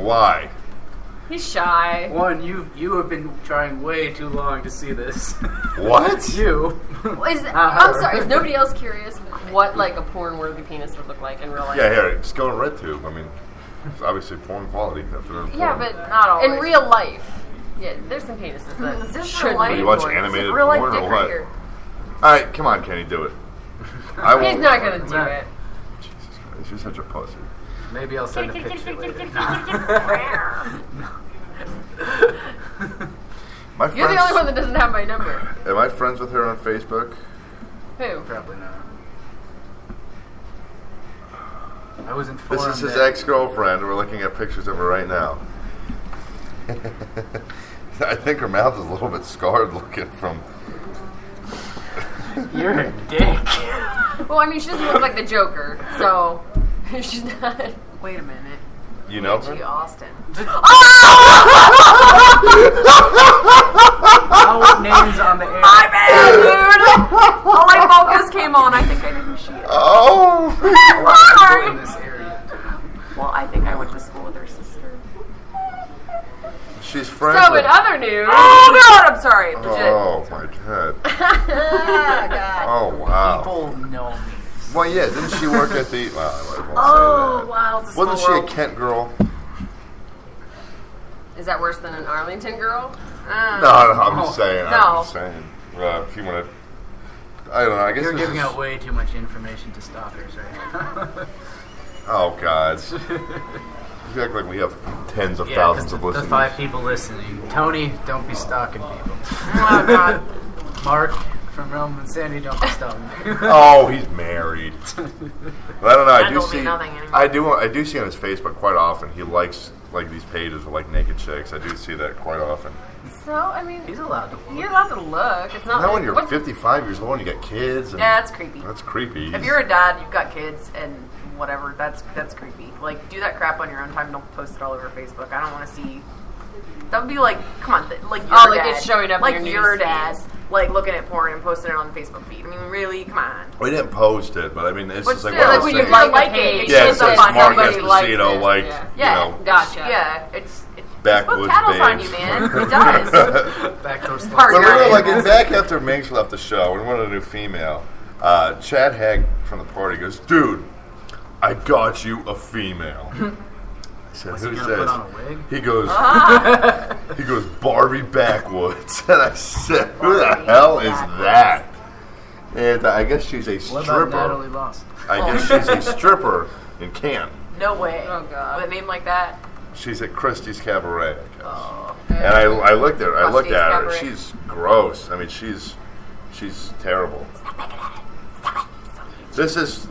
Why? He's shy. One, you have been trying way too long to see this. What? You. I'm sorry. Is nobody else curious what like a porn-worthy penis would look like in real life? Yeah, here, just go in RedTube. I mean, it's obviously porn quality. If they're in Yeah, porn. but Not always. in real life, yeah, there's some penises that Is this should real life? be. You watch porn? animated Is it real life porn or dick what? here? All right, come on, Kenny, do it. I won't. He's not gonna do No. it. Jesus Christ, you're such a pussy. Maybe I'll send a picture later. My You're the friends- only one that doesn't have my number. Am I friends with her on Facebook? Who? Probably not. I was informed. This is his that- ex-girlfriend. We're looking at pictures of her right now. I think her mouth is a little bit scarred looking from... You're a dick. Well, I mean, she doesn't look like the Joker, so she's not. Wait a minute. You know Angie her? Austin. All names on the air. My bad, dude! All my focus came on. I think I knew who she is. Oh! A lot of people in this area. Well, I think I went to school with her sister. She's friends So, with... in other news. Oh, God! I'm sorry. Legit. Oh, my God. God. Oh, wow. People know me. Well, yeah, didn't she work at the... Well, I won't Oh, say that. wow. It's a small Wasn't she a world. Kent girl? Is that worse than an Arlington girl? No, I'm just saying. No. I'm just saying. If you want to... I don't know, I guess You're this giving is- out way too much information to stalkers right now. Oh, God. You act like we have tens of Yeah, thousands of the listeners. 5 people listening. Tony, don't be stalking people. Oh, God. Mark from Realm and Sandy, don't be stalking people. Oh, he's married. But I don't know. I That do don't see. mean nothing anymore. I do see on his Facebook quite often. He likes like these pages with like naked chicks. I do see that quite often. So, I mean, He's allowed to look. you're allowed to look. It's not Not like, when you're what- 55 years old and you got kids. And Yeah, that's creepy. That's creepy. If you're a dad, you've got kids, and whatever, that's creepy. Like, do that crap on your own time. Don't post it all over Facebook. I don't want to see. That would be like, come on, like your Oh, like dad, it's showing up in like your news your dad, feeds. like looking at porn and posting it on the Facebook feed. I mean, really, come on. We didn't post it, but I mean, it's But just like still, what I like was when you saying. like a it, page, it Yeah, it shows says up on Mark somebody like Esposito, this, like, yeah. Yeah, you know, Gotcha. Yeah, it's Backwoods Facebook tattles on babes. you, man. It does. Backdoor Part When we were Right. like in back after Minx left the show, and we wanted a new female. Chad Hag from the party goes, "Dude, I got you a female." I said, Was he "Who's gonna put this?" on a wig? He goes, he goes, "Barbie Backwoods," and I said, "Who the hell is that?" And I guess she's a What about Natalie stripper. Lost? I guess she's a stripper in Canton. No way. Oh, God. With a name like that. She's at Christie's Cabaret, I guess. Oh. And I looked at her. I looked Christie's at her. Cabaret. She's gross. I mean, she's terrible. This is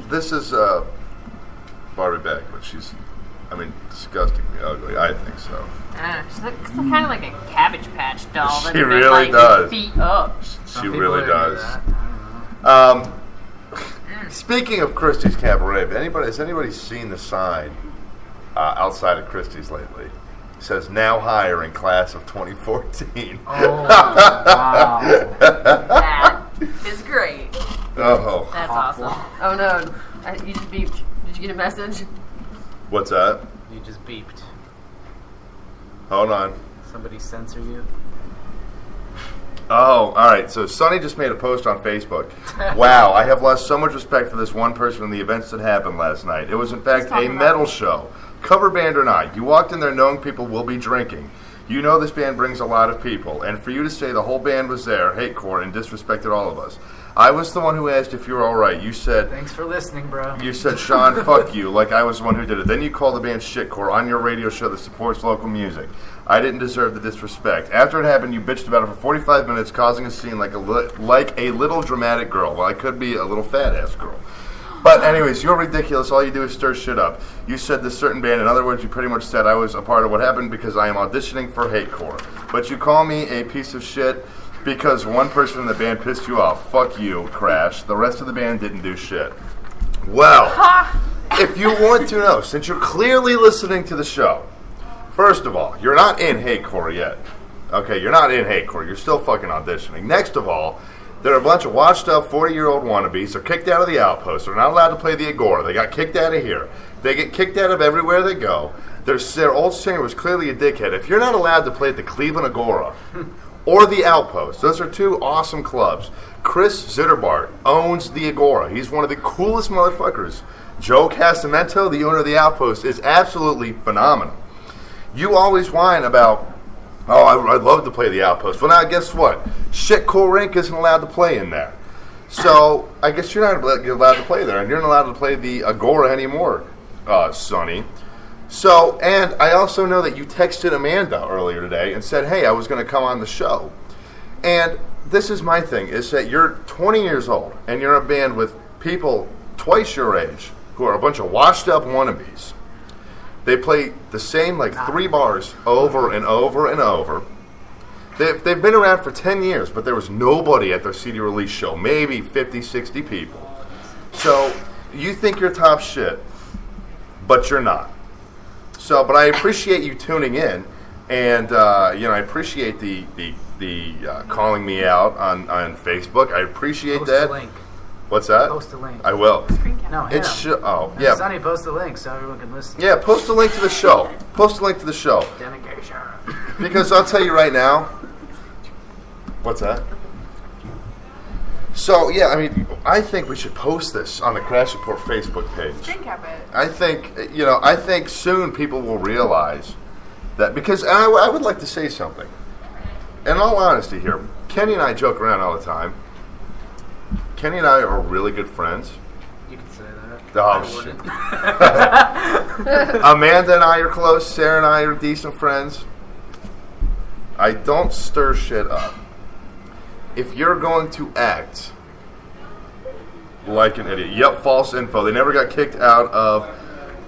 Barbie Backwoods. She's, I mean, disgustingly ugly. I think so. She looks kind of like a Cabbage Patch doll. that's She been, really like, does. Beat up. She Some people really are into does. that. Speaking of Christie's Cabaret, has anybody seen the sign outside of Christie's lately? It says, now hiring class of 2014. Oh, wow. That is great. Oh. That's awesome. Oh no, you just beeped. Did you get a message? What's that? You just beeped. Hold on. Somebody censor you? Oh, all right. So Sonny just made a post on Facebook. Wow, I have lost so much respect for this one person and the events that happened last night. It was in fact a metal show. Cover band or not, you walked in there knowing people will be drinking. You know this band brings a lot of people. And for you to say the whole band was there, hatecore, and disrespected all of us. I was the one who asked if you were all right. You said... Thanks for listening, bro. You said, Sean, fuck you, like I was the one who did it. Then you called the band shitcore on your radio show that supports local music. I didn't deserve the disrespect. After it happened, you bitched about it for 45 minutes, causing a scene like a little dramatic girl. Well, I could be a little fat-ass girl. But anyways, you're ridiculous. All you do is stir shit up. You said this certain band. In other words, you pretty much said I was a part of what happened because I am auditioning for hatecore. But you call me a piece of shit because one person in the band pissed you off. Fuck you, Crash. The rest of the band didn't do shit. Well, if you want to know, since you're clearly listening to the show, first of all, you're not in hatecore yet. Okay, you're not in hatecore. You're still fucking auditioning. Next of all, there are a bunch of washed up 40-year-old wannabes. They're kicked out of the Outpost. They're not allowed to play the Agora. They got kicked out of here. They get kicked out of everywhere they go. Their old singer was clearly a dickhead. If you're not allowed to play at the Cleveland Agora or the Outpost, those are two awesome clubs. Chris Zitterbart owns the Agora. He's one of the coolest motherfuckers. Joe Casamento, the owner of the Outpost, is absolutely phenomenal. You always whine about, oh, I'd love to play the Outpost. Well, now, guess what? Shitcore Rink isn't allowed to play in there. So, I guess you're not allowed to play there, and you're not allowed to play the Agora anymore, Sonny. So, and I also know that you texted Amanda earlier today and said, hey, I was going to come on the show. And this is my thing, is that you're 20 years old, and you're a band with people twice your age who are a bunch of washed-up wannabes. They play the same, 3 bars over and over and over. They've been around for 10 years, but there was nobody at their CD release show. Maybe 50, 60 people. So, you think you're top shit, but you're not. So, but I appreciate you tuning in, and, I appreciate the calling me out on Facebook. I appreciate Post that. a link. What's that? Post a link. I will. No, It's him. yeah. Sonny, post a link so everyone can listen. Yeah, post a link to the show. Post a link to the show. Dedication. Because I'll tell you right now. What's that? So, yeah, I mean, I think we should post this on the Crash Report Facebook page. Screen cap it. I think soon people will realize that, because I would like to say something. In all honesty here, Kenny and I joke around all the time. Kenny and I are really good friends. You can say that. Oh, shit. Amanda and I are close. Sarah and I are decent friends. I don't stir shit up. If you're going to act like an idiot. Yep, false info. They never got kicked out of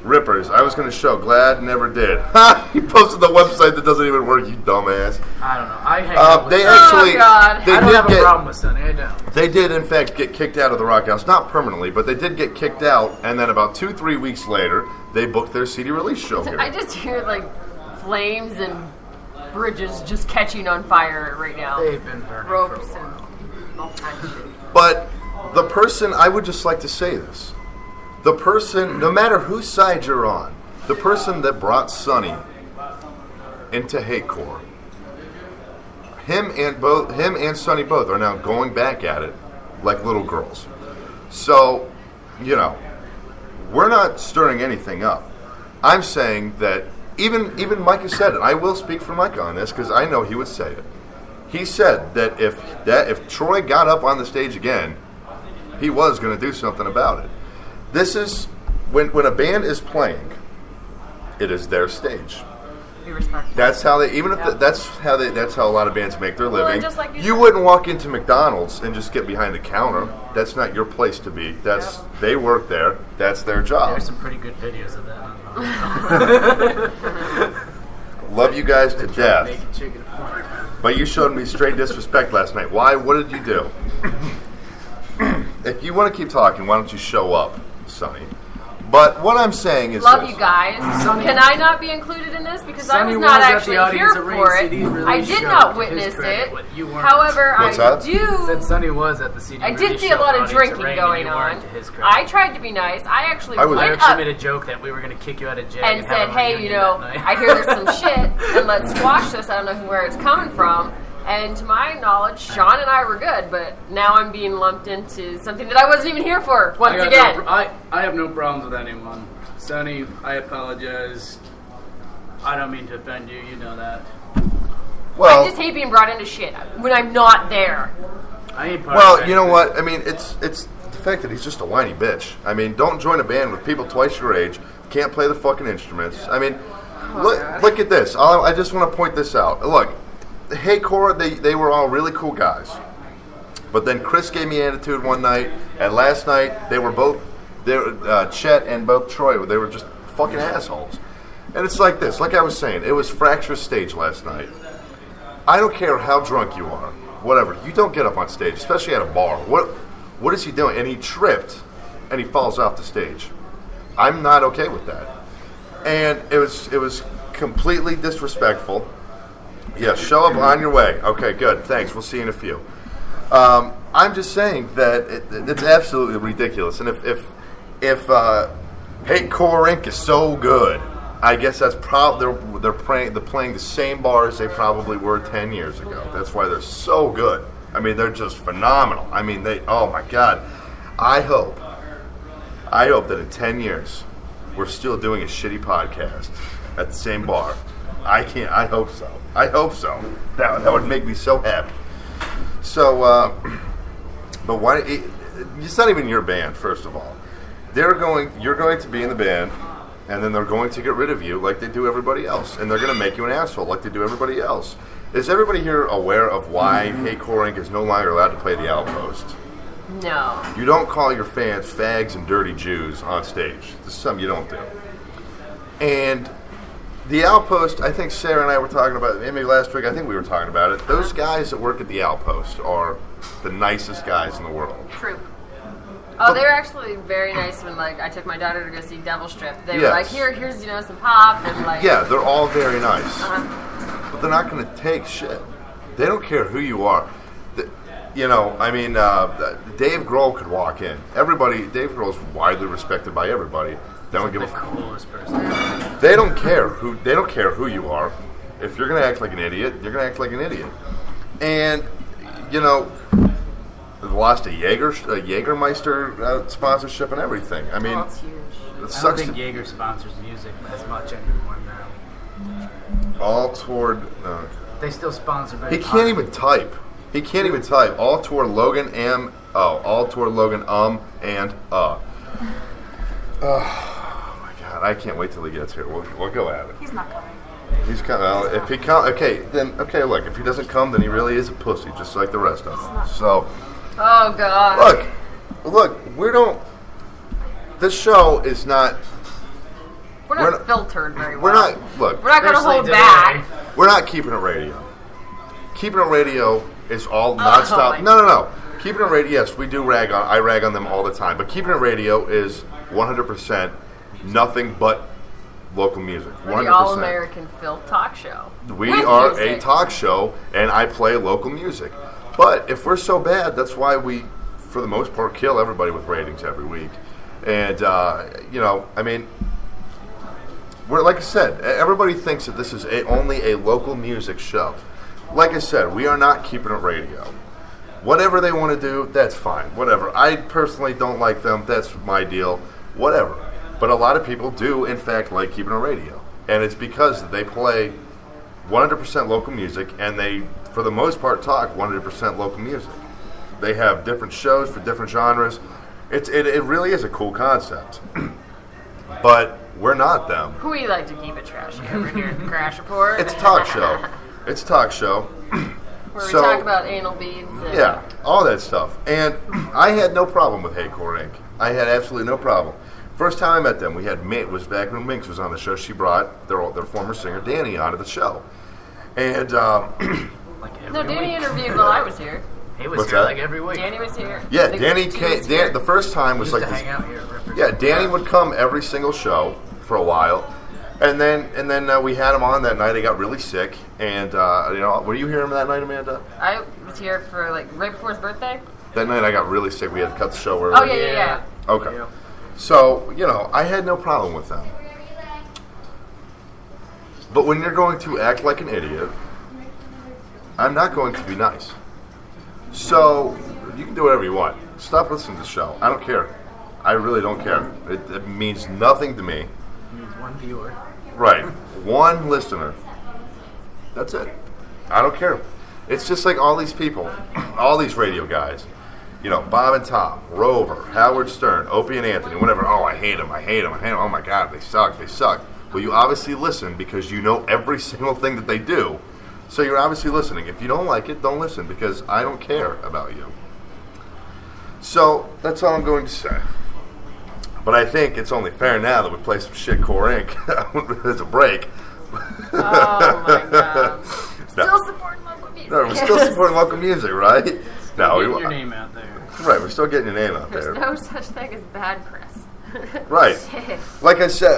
Rippers. I was going to show. Glad never did. Ha! You posted the website that doesn't even work, you dumbass. I don't know. I hang out with They Sonny. actually... Oh, God. They I don't did have a get, problem with Sonny. I don't. They did, in fact, get kicked out of the Rock House. Not permanently, but they did get kicked out, and then about 2-3 weeks later, they booked their CD release show here. I just hear flames and bridges just catching on fire right now. They've been burning Ropes for a while. and all kinds of shit. But the person, I would just like to say this. The person, no matter whose side you're on, the person that brought Sonny into hatecore, him and Sonny both are now going back at it like little girls. So, we're not stirring anything up. I'm saying that even Micah said it. I will speak for Micah on this because I know he would say it. He said that if Troy got up on the stage again, he was going to do something about it. This is when a band is playing, it is their stage. Be respectful. That's how they. Even if Yeah. that's how a lot of bands make their Well, living. just like you You said. wouldn't walk into McDonald's and just get behind the counter. That's not your place to be. That's They work there. That's their job. There's some pretty good videos of that online. Love you guys to death. Making chicken pork. But you showed me straight disrespect last night. Why? What did you do? if you want to keep talking, why don't you show up, Sonny? But what I'm saying is Love this. you guys. Sonny- Can I not be included in this? Because I Sonny was not was at the actually audience here at for Rain it. CD release I did show, not to witness his credit, it. but you weren't. However, What's I that? do. Said Sonny was at the CD I did release see a show lot for of Audience at drinking Rain, going and you on. weren't, to his credit. I tried to be nice. I actually I was- I went actually up made a joke that we were going to kick you out of jail and have said, a "Hey, reunion you know, that night." I hear there's some shit, and let's squash this. I don't know where it's coming from." And to my knowledge, Sean and I were good, but now I'm being lumped into something that I wasn't even here for once again. I have no problems with anyone. Sonny, I apologize. I don't mean to offend you. You know that. Well, I just hate being brought into shit when I'm not there. I ain't part of well, that. you know what? I mean, it's the fact that he's just a whiny bitch. I mean, don't join a band with people twice your age, can't play the fucking instruments. I mean, look at this. I just want to point this out. Look, Hey Cora, they were all really cool guys. But then Chris gave me attitude one night, and last night they were both, Chet and both Troy, they were just fucking assholes. And it's like this, like I was saying, it was fractious stage last night. I don't care how drunk you are, whatever, you don't get up on stage, especially at a bar. What is he doing? And he tripped, and he falls off the stage. I'm not okay with that. And it was completely disrespectful. Yeah, show up on your way. Okay, good. Thanks. We'll see you in a few. I'm just saying that it's absolutely ridiculous. And if Hate Core Inc. is so good, I guess that's probably they're playing the same bars they probably were 10 years ago. That's why they're so good. I mean, they're just phenomenal. I mean, oh my God. I hope that in 10 years we're still doing a shitty podcast at the same bar. I hope so. I hope so. That would make me so happy. So, but why? It's not even your band, first of all. You're going to be in the band, and then they're going to get rid of you like they do everybody else, and they're going to make you an asshole like they do everybody else. Is everybody here aware of why Hey Core Inc. is no longer allowed to play the Outpost? No. You don't call your fans fags and dirty Jews on stage. This is something you don't do. And the Outpost, I think Sarah and I were talking about, maybe last week, I think we were talking about it. Those guys that work at the Outpost are the nicest guys in the world. True. Oh, they were actually very nice when, like, I took my daughter to go see Devil Strip. They were like, here's, you know, some pop, and like... Yeah, they're all very nice. But they're not going to take shit. They don't care who you are. You know, I mean, Dave Grohl could walk in. Dave Grohl's widely respected by everybody. They don't give a coolest person. They don't care who you are. If you're gonna act like an idiot, you're gonna act like an idiot. And you know, they lost a Jägermeister sponsorship and everything. I mean, that's huge. It I sucks. don't think Jaeger sponsors music as much anymore now. All toward. They still sponsor. He can't even type. He can't even type. All toward Logan all toward Logan and Oh my God! I can't wait till he gets here. We'll go at it. He's not coming. He's coming. Well, if he come, okay. Look, if he doesn't come, then he really is a pussy, just like the rest of them. So, Oh, God. look. We don't. This show is not. We're not filtered very well. We're not. Look, We're not going to Especially hold today. back. we're not keeping it radio. Keeping it radio is all nonstop. my- No. Keeping it radio. Yes, we do rag on. I rag on them all the time. But keeping it radio is 100% nothing but local music. 100%. The All-American Filth Talk Show. We With are music. a talk show, and I play local music. But if we're so bad, that's why we, for the most part, kill everybody with ratings every week. And, you know, I mean, we're, like I said, everybody thinks that this is only a local music show. Like I said, we are not keeping it radio. Whatever they want to do, that's fine. Whatever. I personally don't like them. That's my deal. Whatever. But a lot of people do, in fact, like keeping it radio. And it's because they play 100% local music, and they, for the most part, talk 100% local music. They have different shows for different genres. It really is a cool concept. But we're not them. Who we like to keep it trashy over here at the Crash Report. It's a talk show. It's a talk show. Where we So- talk about anal beads. And Yeah, all that stuff. And I had no problem with Hey Core Inc. I had absolutely no problem. First time I met them, we had was back when Minx was on the show. She brought their former singer Danny onto the show, and Like every No, Danny week. interviewed while I was here. He was What's here that? like every week. Danny was here. Yeah, I think Danny Gene came. was here. The first time He was used like to this, hang out here. at Ripper's. yeah. Danny would come every single show for a while, and then we had him on that night. He got really sick, and were you here that night, Amanda? I was here for like right before his birthday. That night I got really sick. We had to cut the show early. Oh yeah. Okay. Yeah. So, I had no problem with them. But when you're going to act like an idiot, I'm not going to be nice. So, you can do whatever you want. Stop listening to the show. I don't care. I really don't care. It means nothing to me. He's one viewer. Right. One listener. That's it. I don't care. It's just like all these people, all these radio guys. Bob and Tom, Rover, Howard Stern, Opie and Anthony, whatever. Oh, I hate them. Oh, my God, they suck. Well, you obviously listen because you know every single thing that they do. So you're obviously listening. If you don't like it, don't listen because I don't care about you. So that's all I'm going to say. But I think it's only fair now that we play some shitcore Inc. as a break. Oh my God. No. Still supporting local music. No, we're still supporting local music, right? No, Get your name out there. Right, we're still getting your name out There's there. no such thing as bad press. Right. Shit. Like I said,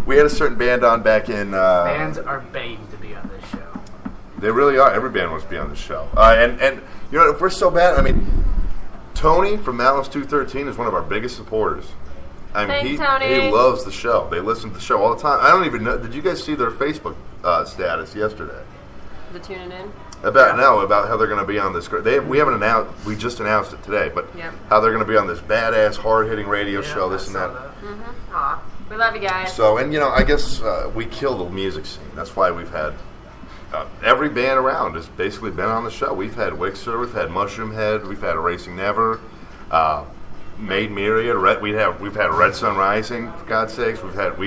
we had a certain band on back in... Bands are begging to be on this show. They really are. Every band wants to be on this show. And if we're so bad, Tony from Malice 213 is one of our biggest supporters. Thanks, Tony. He loves the show. They listen to the show all the time. I don't even know. Did you guys see their Facebook status yesterday? The tuning in. About how they're going to be on this. We haven't announced. We just announced it today, but Yep. how they're going to be on this badass, hard-hitting radio show. This and I that. saw Aw. We love you guys. So, and I guess we kill the music scene. That's why we've had every band around has basically been on the show. We've had Wixer, we've had Mushroom Head, we've had Erasing Never, Maid Myriad. We've had Red Sun Rising. For God's sakes, we've had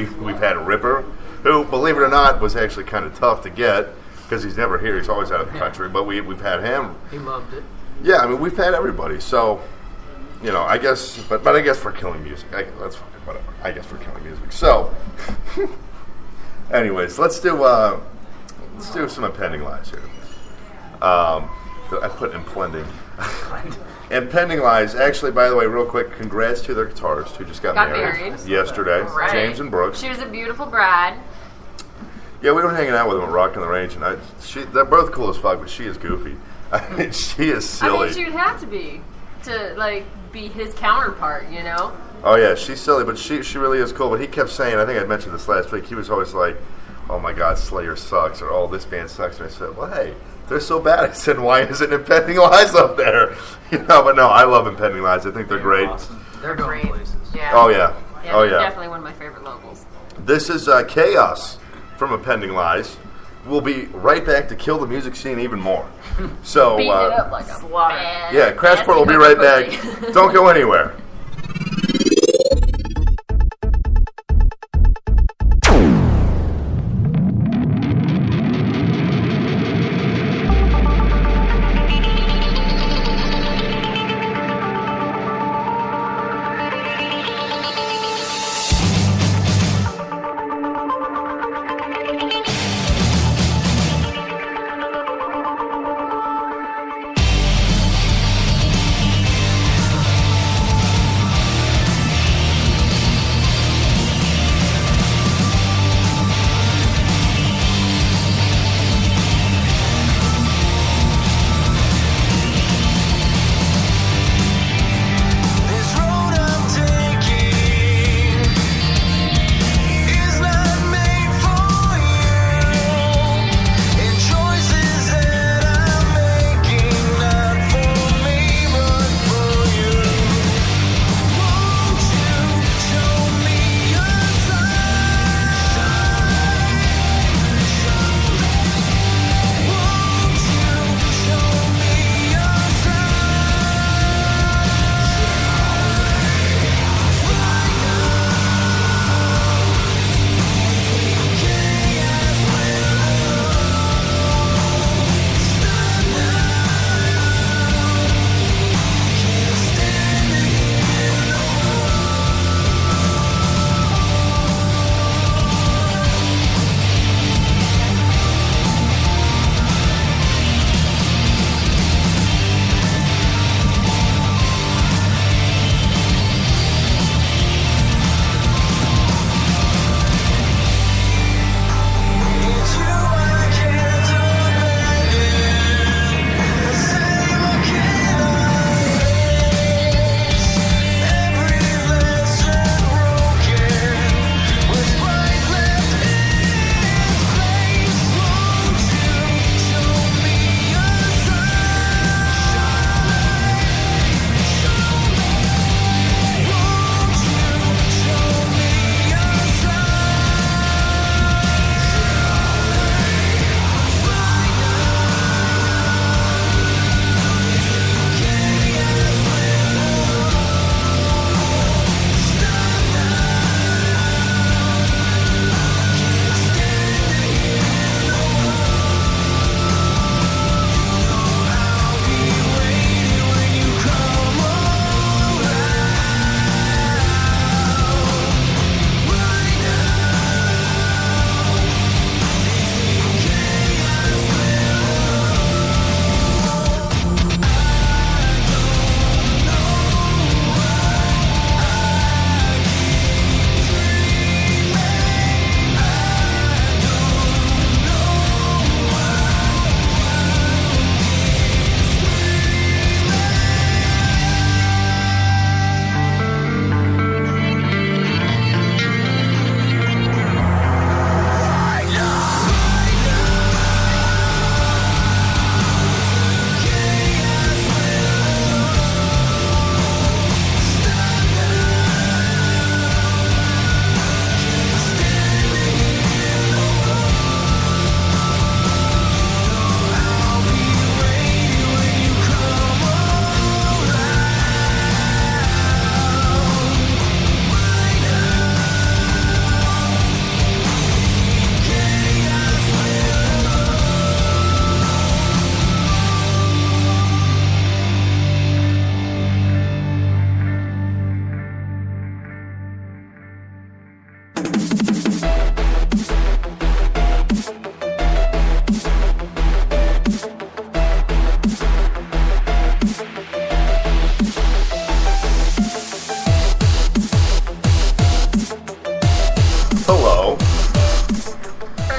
Ripper, who, believe it or not, was actually kind of tough to get because he's never here. He's always out of the country. But we've had him. He loved it. Yeah, we've had everybody. So, I guess, but I guess for killing music, that's fine. Whatever. I guess for killing music. So, anyways, let's do some impending lies here. I put impending. Impending lies. Actually, by the way, real quick, congrats to their guitarists who just got married yesterday, Right. James and Brooks. She was a beautiful bride. Yeah, we were hanging out with them at Rockin' the Range, and they're both cool as fuck, but she is goofy. She is silly. She would have to be be his counterpart, Oh yeah, she's silly, but she really is cool. But he kept saying, I think I mentioned this last week, he was always like, oh my God, Slayer sucks, or oh, this band sucks. And I said, well, hey, they're so bad. I said, why isn't Impending Lies up there? But no, I love Impending Lies. I think they're great. Awesome. They're going Great. places. Yeah. Oh yeah. Yeah, Oh they're yeah. definitely one of my favorite locals. This is Chaos from Impending Lies. We'll be right back to kill the music scene even more. So, Beating it up like a Slaughter. bad, yeah, Crashport will be right back. pussy. Don't go anywhere.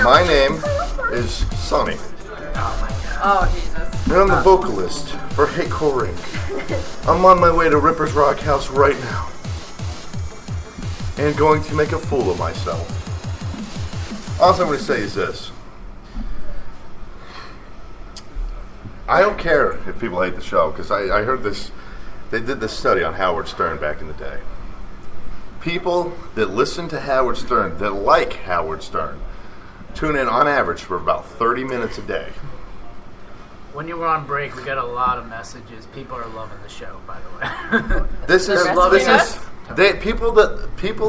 My name is Sonny. Oh, Jesus. And I'm the vocalist for Hey Corinth. I'm on my way to Ripper's Rock House right now. And going to make a fool of myself. All I'm going to say is this. I don't care if people hate the show, because I heard this. They did this study on Howard Stern back in the day. People that listen to Howard Stern, that like Howard Stern, tune in on average for about 30 minutes a day. When you were on break, we got a lot of messages. People are loving the show, by the way. People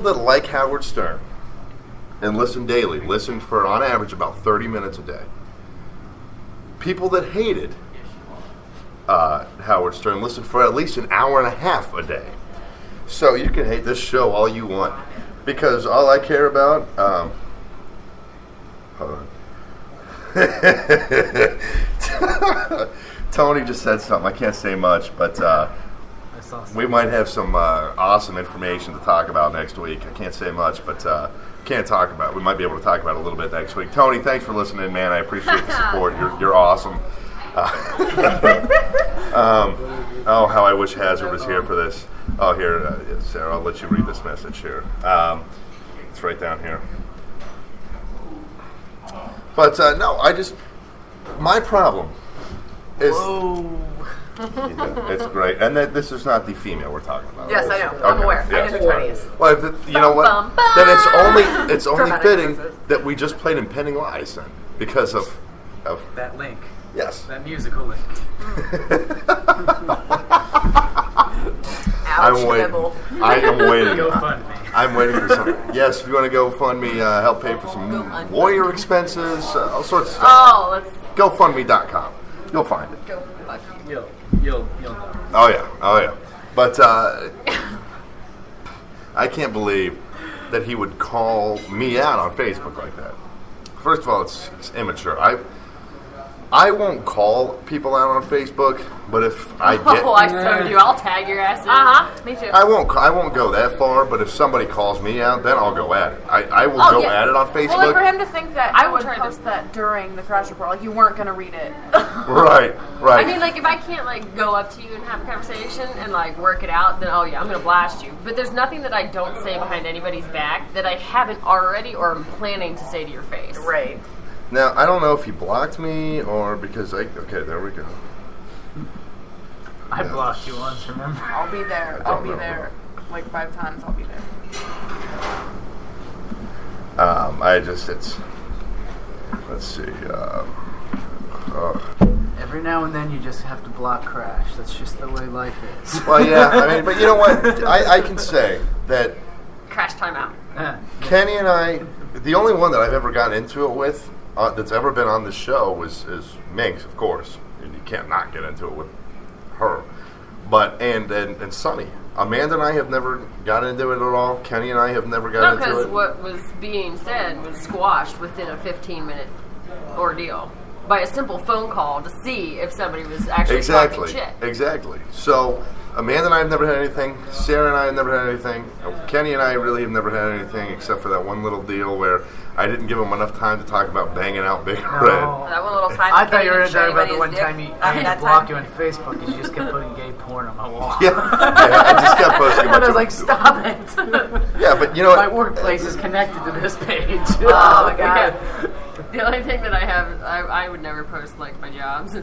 that like Howard Stern and listen daily, listen for on average about 30 minutes a day. People that hated Howard Stern listen for at least an hour and a half a day. So you can hate this show all you want, because all I care about. Hold on. Tony just said something. I can't say much, but we might have some awesome information to talk about next week. I can't say much, but can't talk about it. We might be able to talk about it a little bit next week. Tony, thanks for listening, man. I appreciate the support. You're awesome. Oh, how I wish Hazard was here for this. Oh, here, Sarah, I'll let you read this message here. It's right down here. But no, my problem is. It's great, and this is not the female we're talking about. Yes, I know. I'm aware. Yes. I know who Tony is. Well, you know what? Then it's only fitting that we just played Impending Lies then, because of That link. Yes. That musical link. I'm waiting. I am waiting. GoFundMe. I'm waiting for some. Yes, if you want to GoFundMe, help pay for some lawyer expenses, all sorts of stuff. Oh, let's GoFundMe.com. You'll find it. go. Fuck you. You'll know. Oh yeah. But I can't believe that he would call me out on Facebook like that. First of all, it's immature. I won't call people out on Facebook, but if I get, Oh, I so do. I'll tag your ass in. Me too. I won't go that far. But if somebody calls me out, then I'll go at it. I will go at it on Facebook. Well, and for him to think that I I would would try to- post that during the crash report, like you weren't going to read it. Right. I mean, like, if I can't, like, go up to you and have a conversation and, like, work it out, then, oh, yeah, I'm going to blast you. But there's nothing that I don't say behind anybody's back that I haven't already or am planning to say to your face. Right. Now, I don't know if he blocked me or because okay, there we go. I blocked you once, remember? I'll be there. I'll be there. Like 5 times, I'll be there. Let's see. Every now and then you just have to block Crash. That's just the way life is. Well, yeah, I mean, but you know what? I can say that Crash timeout. Kenny and I, the only one that I've ever gotten into it with, that's ever been on the show is Minx, of course. And you can't not get into it with her. But and Sonny. Amanda and I have never gotten into it at all. Kenny and I have never gotten into because it. what was being said was squashed within a 15-minute ordeal by a simple phone call to see if somebody was actually talking shit. Exactly. So Amanda and I have never had anything. Sarah and I have never had anything. Kenny and I really have never had anything except for that one little deal where I didn't give him enough time to talk about banging out Big Red. That one little time. I thought you were going to talking about the one time I had to block you on Facebook because you just kept putting gay porn on my wall. Yeah, I just kept posting a And bunch I was of. like, stop it. Yeah, but you know My what? workplace is connected to this page. Oh my god. The only thing that I have, I would never post, like, my jobs.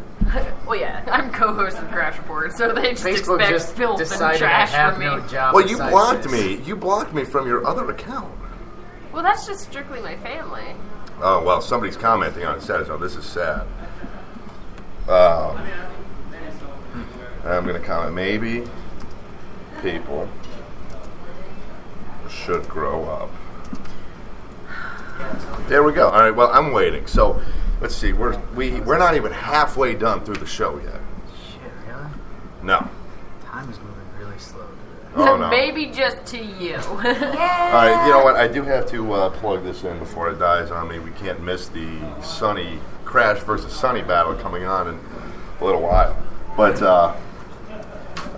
Well, yeah. I'm co-host of Crash Report, so they just Facebook expect just filth and decided I trash have from me. no job. Well, you besides blocked this. me. You blocked me from your other account. Well, that's just strictly my family. Oh, well, somebody's commenting on it. Says, oh, this is sad. I'm going to comment. Maybe people should grow up. There we go. All right, well, I'm waiting. So, let's see. We're not even halfway done through the show yet. Shit, really? No. Time is moving really slow today. Oh, no. Maybe just to you. All right, you know what? I do have to plug this in before it dies on me. We can't miss the Sunny Crash versus Sunny battle coming on in a little while. But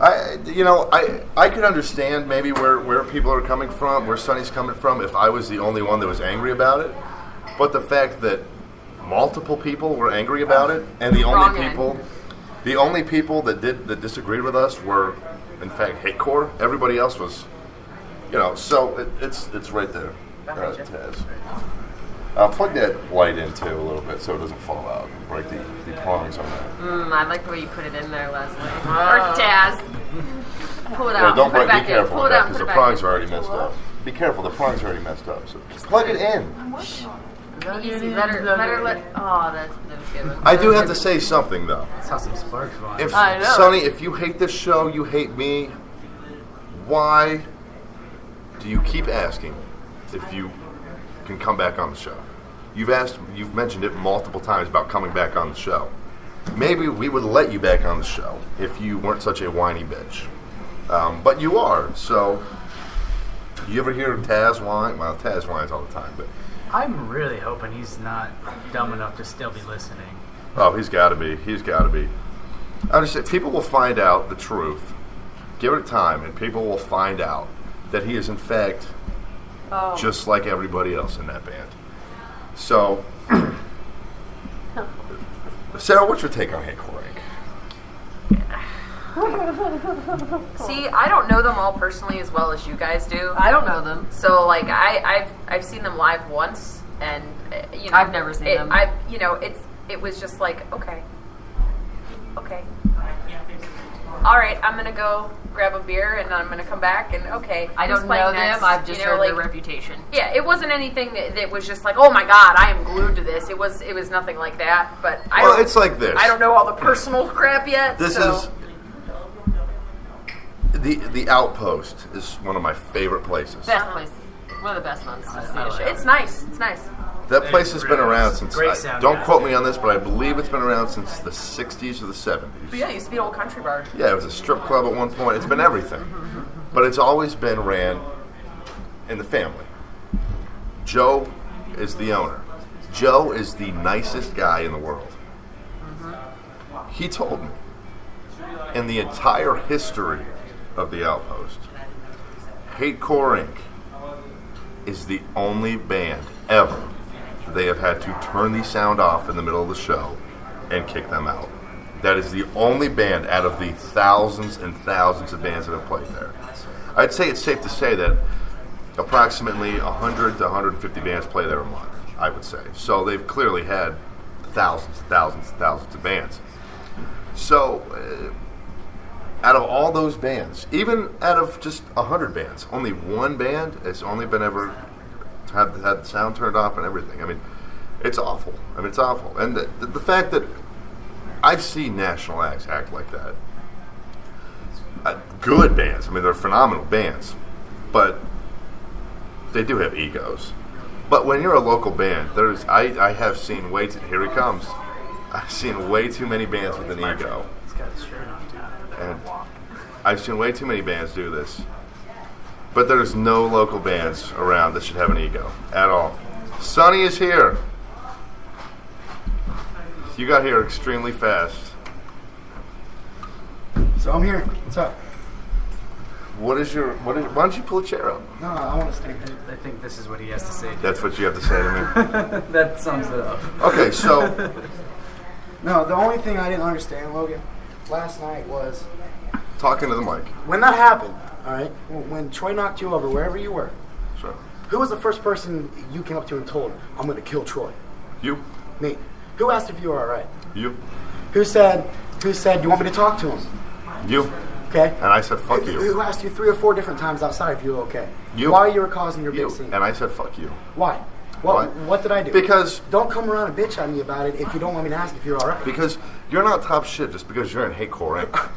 I could understand maybe where people are coming from, where Sunny's coming from, if I was the only one that was angry about it. But the fact that multiple people were angry about it, and the Wrong only people that disagreed with us were, in fact, hatecore. Everybody else was, So it's right there. Taz. Plug that light in too a little bit so it doesn't fall out. Break the prongs on that. I like the way you put it in there, Leslie. Or Taz. Pull it out. Don't put it break. back Be in. careful Pull with it that out. because Put the it back prongs in. are already messed up. Be careful. The prongs are already messed up. So just plug it in. Easy. Let her. Oh, that was good. I do have to say something though. I saw some sparks flying. If I know. Sonny, if you hate this show, you hate me. Why do you keep asking if you can come back on the show? You've mentioned it multiple times about coming back on the show. Maybe we would let you back on the show if you weren't such a whiny bitch. But you are. So, you ever hear Taz whine? Well, Taz whines all the time, but I'm really hoping he's not dumb enough to still be listening. oh, he's got to be. He's got to be. I just say people will find out the truth. Give it time, and people will find out that he is in fact just like everybody else in that band. So, Sarah, what's your take on Hatecore Inc.? See, I don't know them all personally as well as you guys do. I don't know them. So like I've seen them live once, and I've never seen them. It was just like okay, all right, I'm gonna go grab a beer and then I'm gonna come back and okay. I don't who's playing know next? them. I've just heard their like, reputation. Yeah, it wasn't anything that was just like, oh my god, I am glued to this. It was nothing like that. But It's like this. I don't know all the personal crap yet. This is the Outpost is one of my favorite places. Best place. One of the best ones to see a show. It's nice. It's nice. That place has been around since. Great sound Don't guy. quote me on this, but I believe it's been around since the '60s or the '70s. But yeah, it used to be an old country bar. Yeah, it was a strip club at one point. It's been everything. But it's always been ran in the family. Joe is the owner. Joe is the nicest guy in the world. He told me, in the entire history of the Outpost, Hatecore Inc. is the only band ever they have had to turn the sound off in the middle of the show and kick them out. That is the only band out of the thousands and thousands of bands that have played there. I'd say it's safe to say that approximately 100 to 150 bands play there a month, I would say. So they've clearly had thousands and thousands and thousands of bands. So out of all those bands, even out of just 100 bands, only one band has only been ever had the sound turned off and everything. I mean, it's awful. It's awful. And the fact that I've seen national acts act like that. Good bands. They're phenomenal bands. But they do have egos. But when you're a local band, I have seen here he comes. I've seen way too many bands with an ego. He's got his shirt on top. And I've seen way too many bands do this. But there's no local bands around that should have an ego at all. Sonny is here. You got here extremely fast. So I'm here. What's up? Why don't you pull a chair up? No, I want to stay here. I think this is what he has to say. That's what you have to say to me. That sums it up. Okay, so No, the only thing I didn't understand, Logan, last night was talking to the mic. when that happened, all right, when Troy knocked you over, wherever you were, Sure. who was the first person you came up to and told, I'm going to kill Troy? You. Me. Who asked if you were all right? You. Who said, you want me to talk to him? You. Okay? And I said, fuck you. Who asked you 3 or 4 different times outside if you were okay? You. Why you were causing your You. big scene? And I said, fuck you. Why? Why? What did I do? Because Don't come around and bitch at me about it if you don't want me to ask if you're all right. Because you're not top shit just because you're in Hatecore Inc.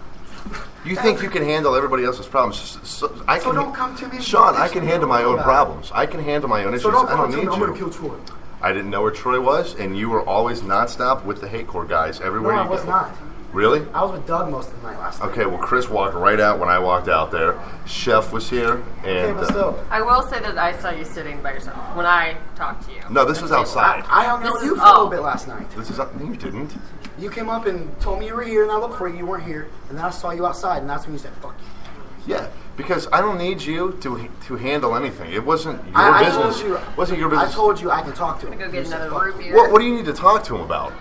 You think you can handle everybody else's problems. So don't come to me. Sean, I can handle my own problems. I can handle my own issues. So don't I come don't to need me. I'm going to you. kill Troy. I didn't know where Troy was, and you were always nonstop with the Hatecore guys everywhere No, you I was go. not. Really? I was with Doug most of the night last night. Okay, well, Chris walked right out when I walked out there. Chef was here, Okay, and but still. I will say that I saw you sitting by yourself when I talked to you. no, this was outside. I hung out with This you is- for a little oh. bit last night. This is no, you didn't. You came up and told me you were here, and I looked for you. You weren't here. And then I saw you outside, and that's when you said, fuck you. Yeah, Because I don't need you to handle anything. It wasn't your I business. told you. It wasn't your business. I told you I can talk to him. Go You get said another fuck root you. beer. What do you need to talk to him about?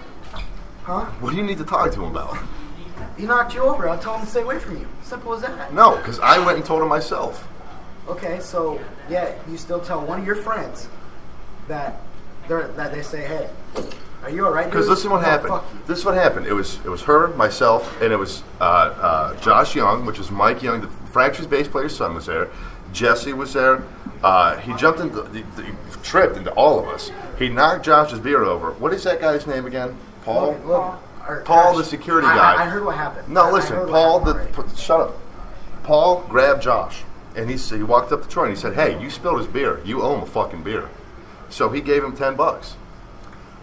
Huh? What do you need to talk to him about? He knocked you over. I told him to stay away from you. Simple as that. No, because I went and told him myself. Okay, so yeah, you still tell one of your friends that they say, hey, are you alright? Because this is what happened. Fuck you. This is what happened. It was her, myself, and it was Josh Young, which is Mike Young, the Fractures bass player's son, was there. Jesse was there. He jumped into, he tripped into all of us. He knocked Josh's beer over. What is that guy's name again? Paul. Paul, the security guy. I heard what happened. No, I listen, heard what Paul. happened already. Shut up. Paul grabbed Josh, and he walked up to Troy and he said, "Hey, you spilled his beer. You owe him a fucking beer." So he gave him $10.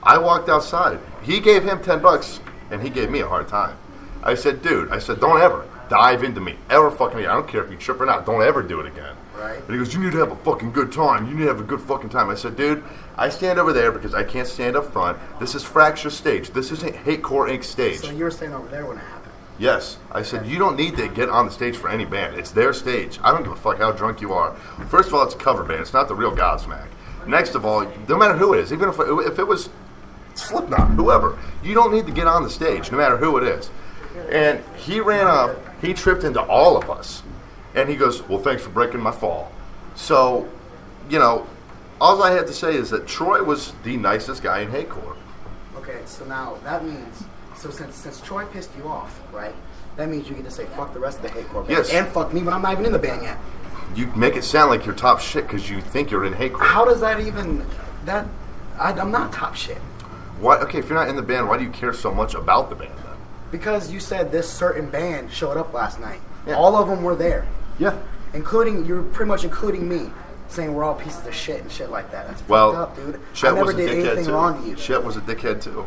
I walked outside. He gave him $10, and he gave me a hard time. I said, "Dude," I said, "don't ever dive into me ever fucking again. I don't care if you trip or not. Don't ever do it again." Right. And he goes, "You need to have a fucking good time. You need to have a good fucking time." I said, "Dude, I stand over there because I can't stand up front. This is Fracture stage. This isn't Hate Core Inc. stage." So you were staying over there when it happened. Yes. I said, you don't need to get on the stage for any band. It's their stage. I don't give a fuck how drunk you are. First of all, it's a cover band. It's not the real Godsmack. Next of all, no matter who it is, even if it was Slipknot, whoever, you don't need to get on the stage, no matter who it is. And he ran up. He tripped into all of us. And he goes, "Well, thanks for breaking my fall." So, all I have to say is that Troy was the nicest guy in Hate Core. Okay, so now that means, so since Troy pissed you off, right? That means you get to say fuck the rest of the Hate Core band. Yes. And fuck me when I'm not even in the band yet. You make it sound like you're top shit because you think you're in Hate Core. How does that even, I'm not top shit. Why? Okay, if you're not in the band, why do you care so much about the band then? Because you said this certain band showed up last night. Yeah. All of them were there. Yeah. You're pretty much including me, saying we're all pieces of shit and shit like that. That's Well, fucked up, dude. Chet I never was a did dickhead anything too. wrong to you. Chet was a dickhead too.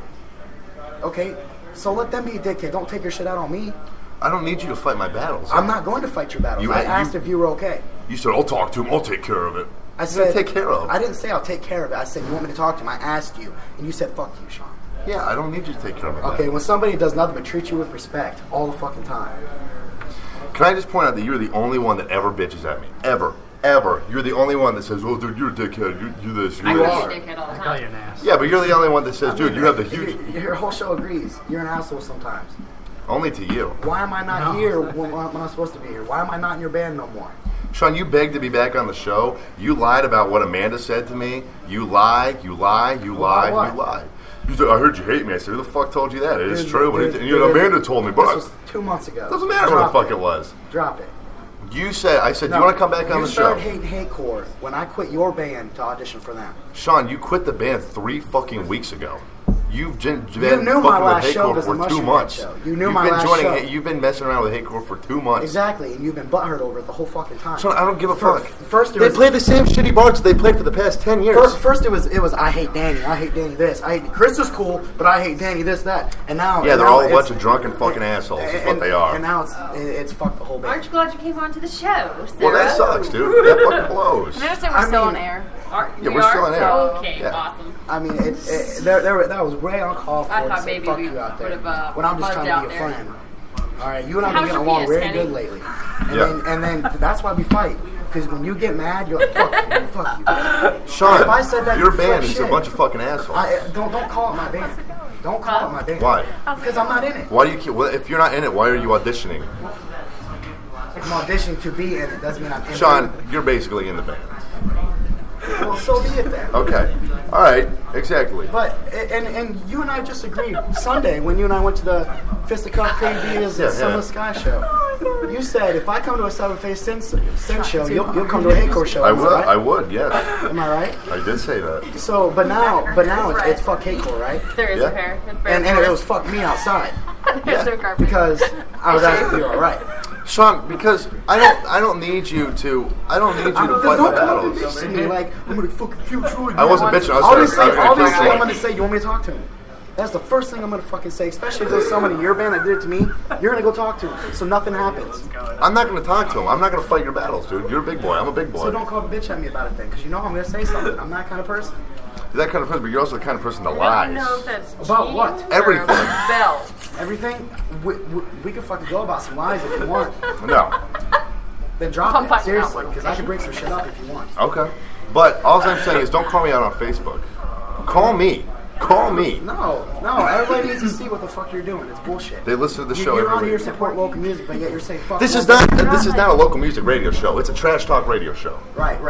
Okay, so let them be a dickhead. Don't take your shit out on me. I don't need you to fight my battles. I'm not going to fight your battles. I asked if you were okay. You said, "I'll talk to him. I'll take care of it." I You're said, gonna take care of. I didn't say I'll take care of it. I said, you want me to talk to him? I asked you, and you said, fuck you, Sean. Yeah, I don't need you to take care of it. Okay, when somebody does nothing but treat you with respect all the fucking time. Can I just point out that you're the only one that ever bitches at me? Ever. You're the only one that says, "Oh, dude, you're a dickhead. You this, I you're call this." you a dickhead all the I call time. you an ass. Yeah, but you're the only one that says, "Dude, you have the huge." Your whole show agrees. You're an asshole sometimes. Only to you. Why am I not here when I'm supposed to be here? Why am I not in your band no more? Sean, you begged to be back on the show. You lied about what Amanda said to me. You lie. What? You said, "I heard you hate me." I said, "Who the fuck told you that?" It is Dude, true. dude, And dude, Amanda told me, This but was 2 months ago. doesn't matter Drop what the fuck it. it was. Drop it. You said, I said, "Do you want to come back on the show?" You started hating Hate Core when I quit your band to audition for them. Sean, you quit the band 3 fucking weeks ago. You've been knew my fucking with last Hate show Core was the for 2 Mushroom months. Head show. You knew You've my been last joining show. You've been messing around with Hate Core for 2 months. Exactly, and you've been butthurt over it the whole fucking time. Sean, I don't give a fuck. First, it They was, play the same shitty bars they played for the past 10 years. First it was I hate Danny. I hate Danny this. I hate Chris is cool, but I hate Danny this that. And now Yeah, they're now all a it's- bunch of drunken fucking assholes is what they are. And now it's fucked the whole band. Aren't you glad you came on to the show, Sarah? Well, that sucks, dude. That fucking blows. Can I just say we're still on mean- air? Yeah, we're still on air. Okay, Yeah. awesome. I mean, that was way uncalled for I to thought say maybe fuck we you out there. would've, When I'm just buzzed trying out to be a there. friend. All right, you and I How's been getting your along penis, very Kenny? good lately. Yeah. And then that's why we fight. Because when you get mad, you're like, fuck you, fuck you. Sean, If I said that, your you band fuck is a shit. bunch of fucking assholes. Don't call it my band. Don't call it my band. Why? Because I'm not in it. Why do you? Well, if you're not in it, why are you auditioning? I'm auditioning to be in it. Doesn't mean I'm in Sean, it. you're basically in the band. Well, so be it then. Okay. All right. Exactly. But and you and I just agreed Sunday when you and I went to the Fisticuff Creative Yeah, Summer yeah. Sky show. You said if I come to a Seven Face Sin show, you'll come to a Hate Core show. I would. Right? I would. Yes. Am I right? I did say that. So, but now it's fuck Hate Core, right? There is Yeah. a pair. It's very And it was fuck me outside There's no carpet. because I was asking if you were all right. Sean, because I don't need you to fight my Don't come up battles. and bitch to me like I'm gonna fucking kill Troy. I wasn't bitching. I was Obviously, gonna I'm kill gonna say you want me to talk to him. That's the first thing I'm gonna fucking say. Especially if there's someone in your band that did it to me, you're gonna go talk to him, so nothing happens. I'm not going to talk to him. I'm not going to fight your battles, dude. You're a big boy. I'm a big boy. So don't call a bitch at me about it then, because you know I'm gonna say something. I'm that kind of person. You're that kind of person, but you're also the kind of person that I don't lies. know if that's About jeans what? or Everything. Belts. Everything we can fucking go about some lies if you want. No. then drop I'm it. finding Seriously, out one. because I can bring some shit up if you want. Okay. But all I'm saying is don't call me out on Facebook. Call me. Call me. No, everybody needs to see what the fuck you're doing. It's bullshit. They listen to the show You're every on here week. to support local music, but yet you're saying fuck. This is local not music. a local music radio show. It's a trash talk radio show. Right.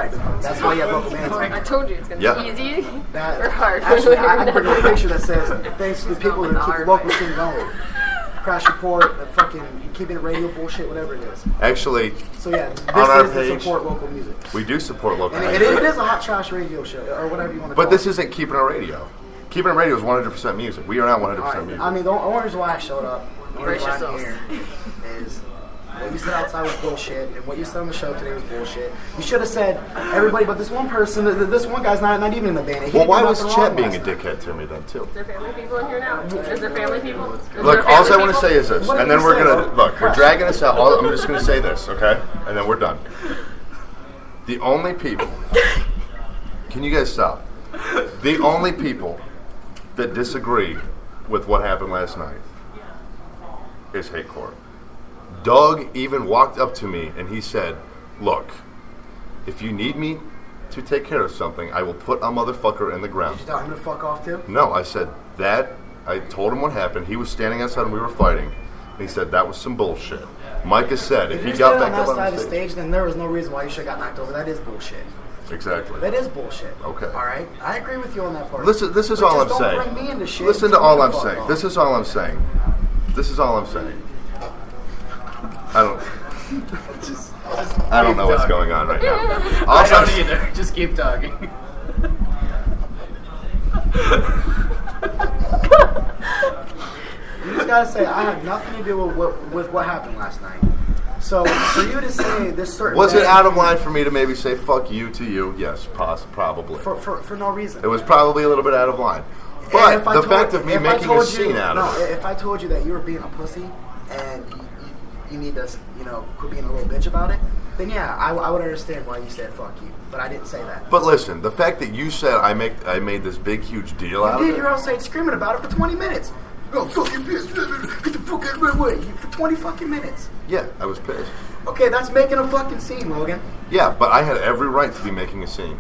That's why you have local bands. I told you it's going to Yeah. be easy That, or hard. actually, I can bring a picture that says, thanks to the people who keep the local scene going. Crash report, fucking keeping it radio bullshit, whatever it is. Actually, So yeah, this on our is to page, support local music. we do support local And music. it is a hot trash radio show, or whatever you want to call But this it. isn't Keeping It Radio. Keeping It Radio is 100% music. We are not 100% Alright, music. I mean, the only reason why I showed up, the only Brace reason why I'm yourselves. here is what you said outside was bullshit, and what you said on the show today was bullshit. You should have said everybody but this one person, this one guy's not even in the band. He Well, didn't why do was nothing Chet wrong being a last night. dickhead to me then, too? Is there family people in here now? Is there family people? Is Look, there all I family want to people? say is this, What and did then you we're say, going to, bro? look, we're dragging this out. I'm just going to say this, okay? And then we're done. The only people, can you guys stop? The only people that disagree with what happened last night is Hate Court. Doug even walked up to me and he said, look, if you need me to take care of something, I will put a motherfucker in the ground. Did you tell him to fuck off too? No, I said that. I told him what happened. He was standing outside and we were fighting. And he said that was some bullshit. Micah said if If he you're got standing back on up that on side of the the stage. stage, then there was no reason why you should have got knocked over. That is bullshit. Exactly. That is bullshit. Okay. All right, I agree with you on that part. Listen, this is But all I'm just saying. Don't bring me into shit. Listen to Tell me all I'm fuck saying. off. This is all I'm saying. This is all I'm saying. I don't know what's going on right now. I Also, don't either. Just keep talking. You just gotta say I had nothing to do with what happened last night. So for you to say this certain was it band- out of line for me to maybe say "fuck you" to you? Yes, probably. for no reason? It was probably a little bit out of line. And But if I the told- fact of me if I making a told scene you, out of it. if I told you that you were being a pussy and you need to, quit being a little bitch about it, then yeah, I would understand why you said fuck you. But I didn't say that. But listen, the fact that you said I made this big huge deal out of Dude, it. you're outside screaming about it for 20 minutes. Oh, fucking pissed. Get the fuck out of my way. For 20 fucking minutes. Yeah, I was pissed. Okay, that's making a fucking scene, Logan. Yeah, but I had every right to be making a scene.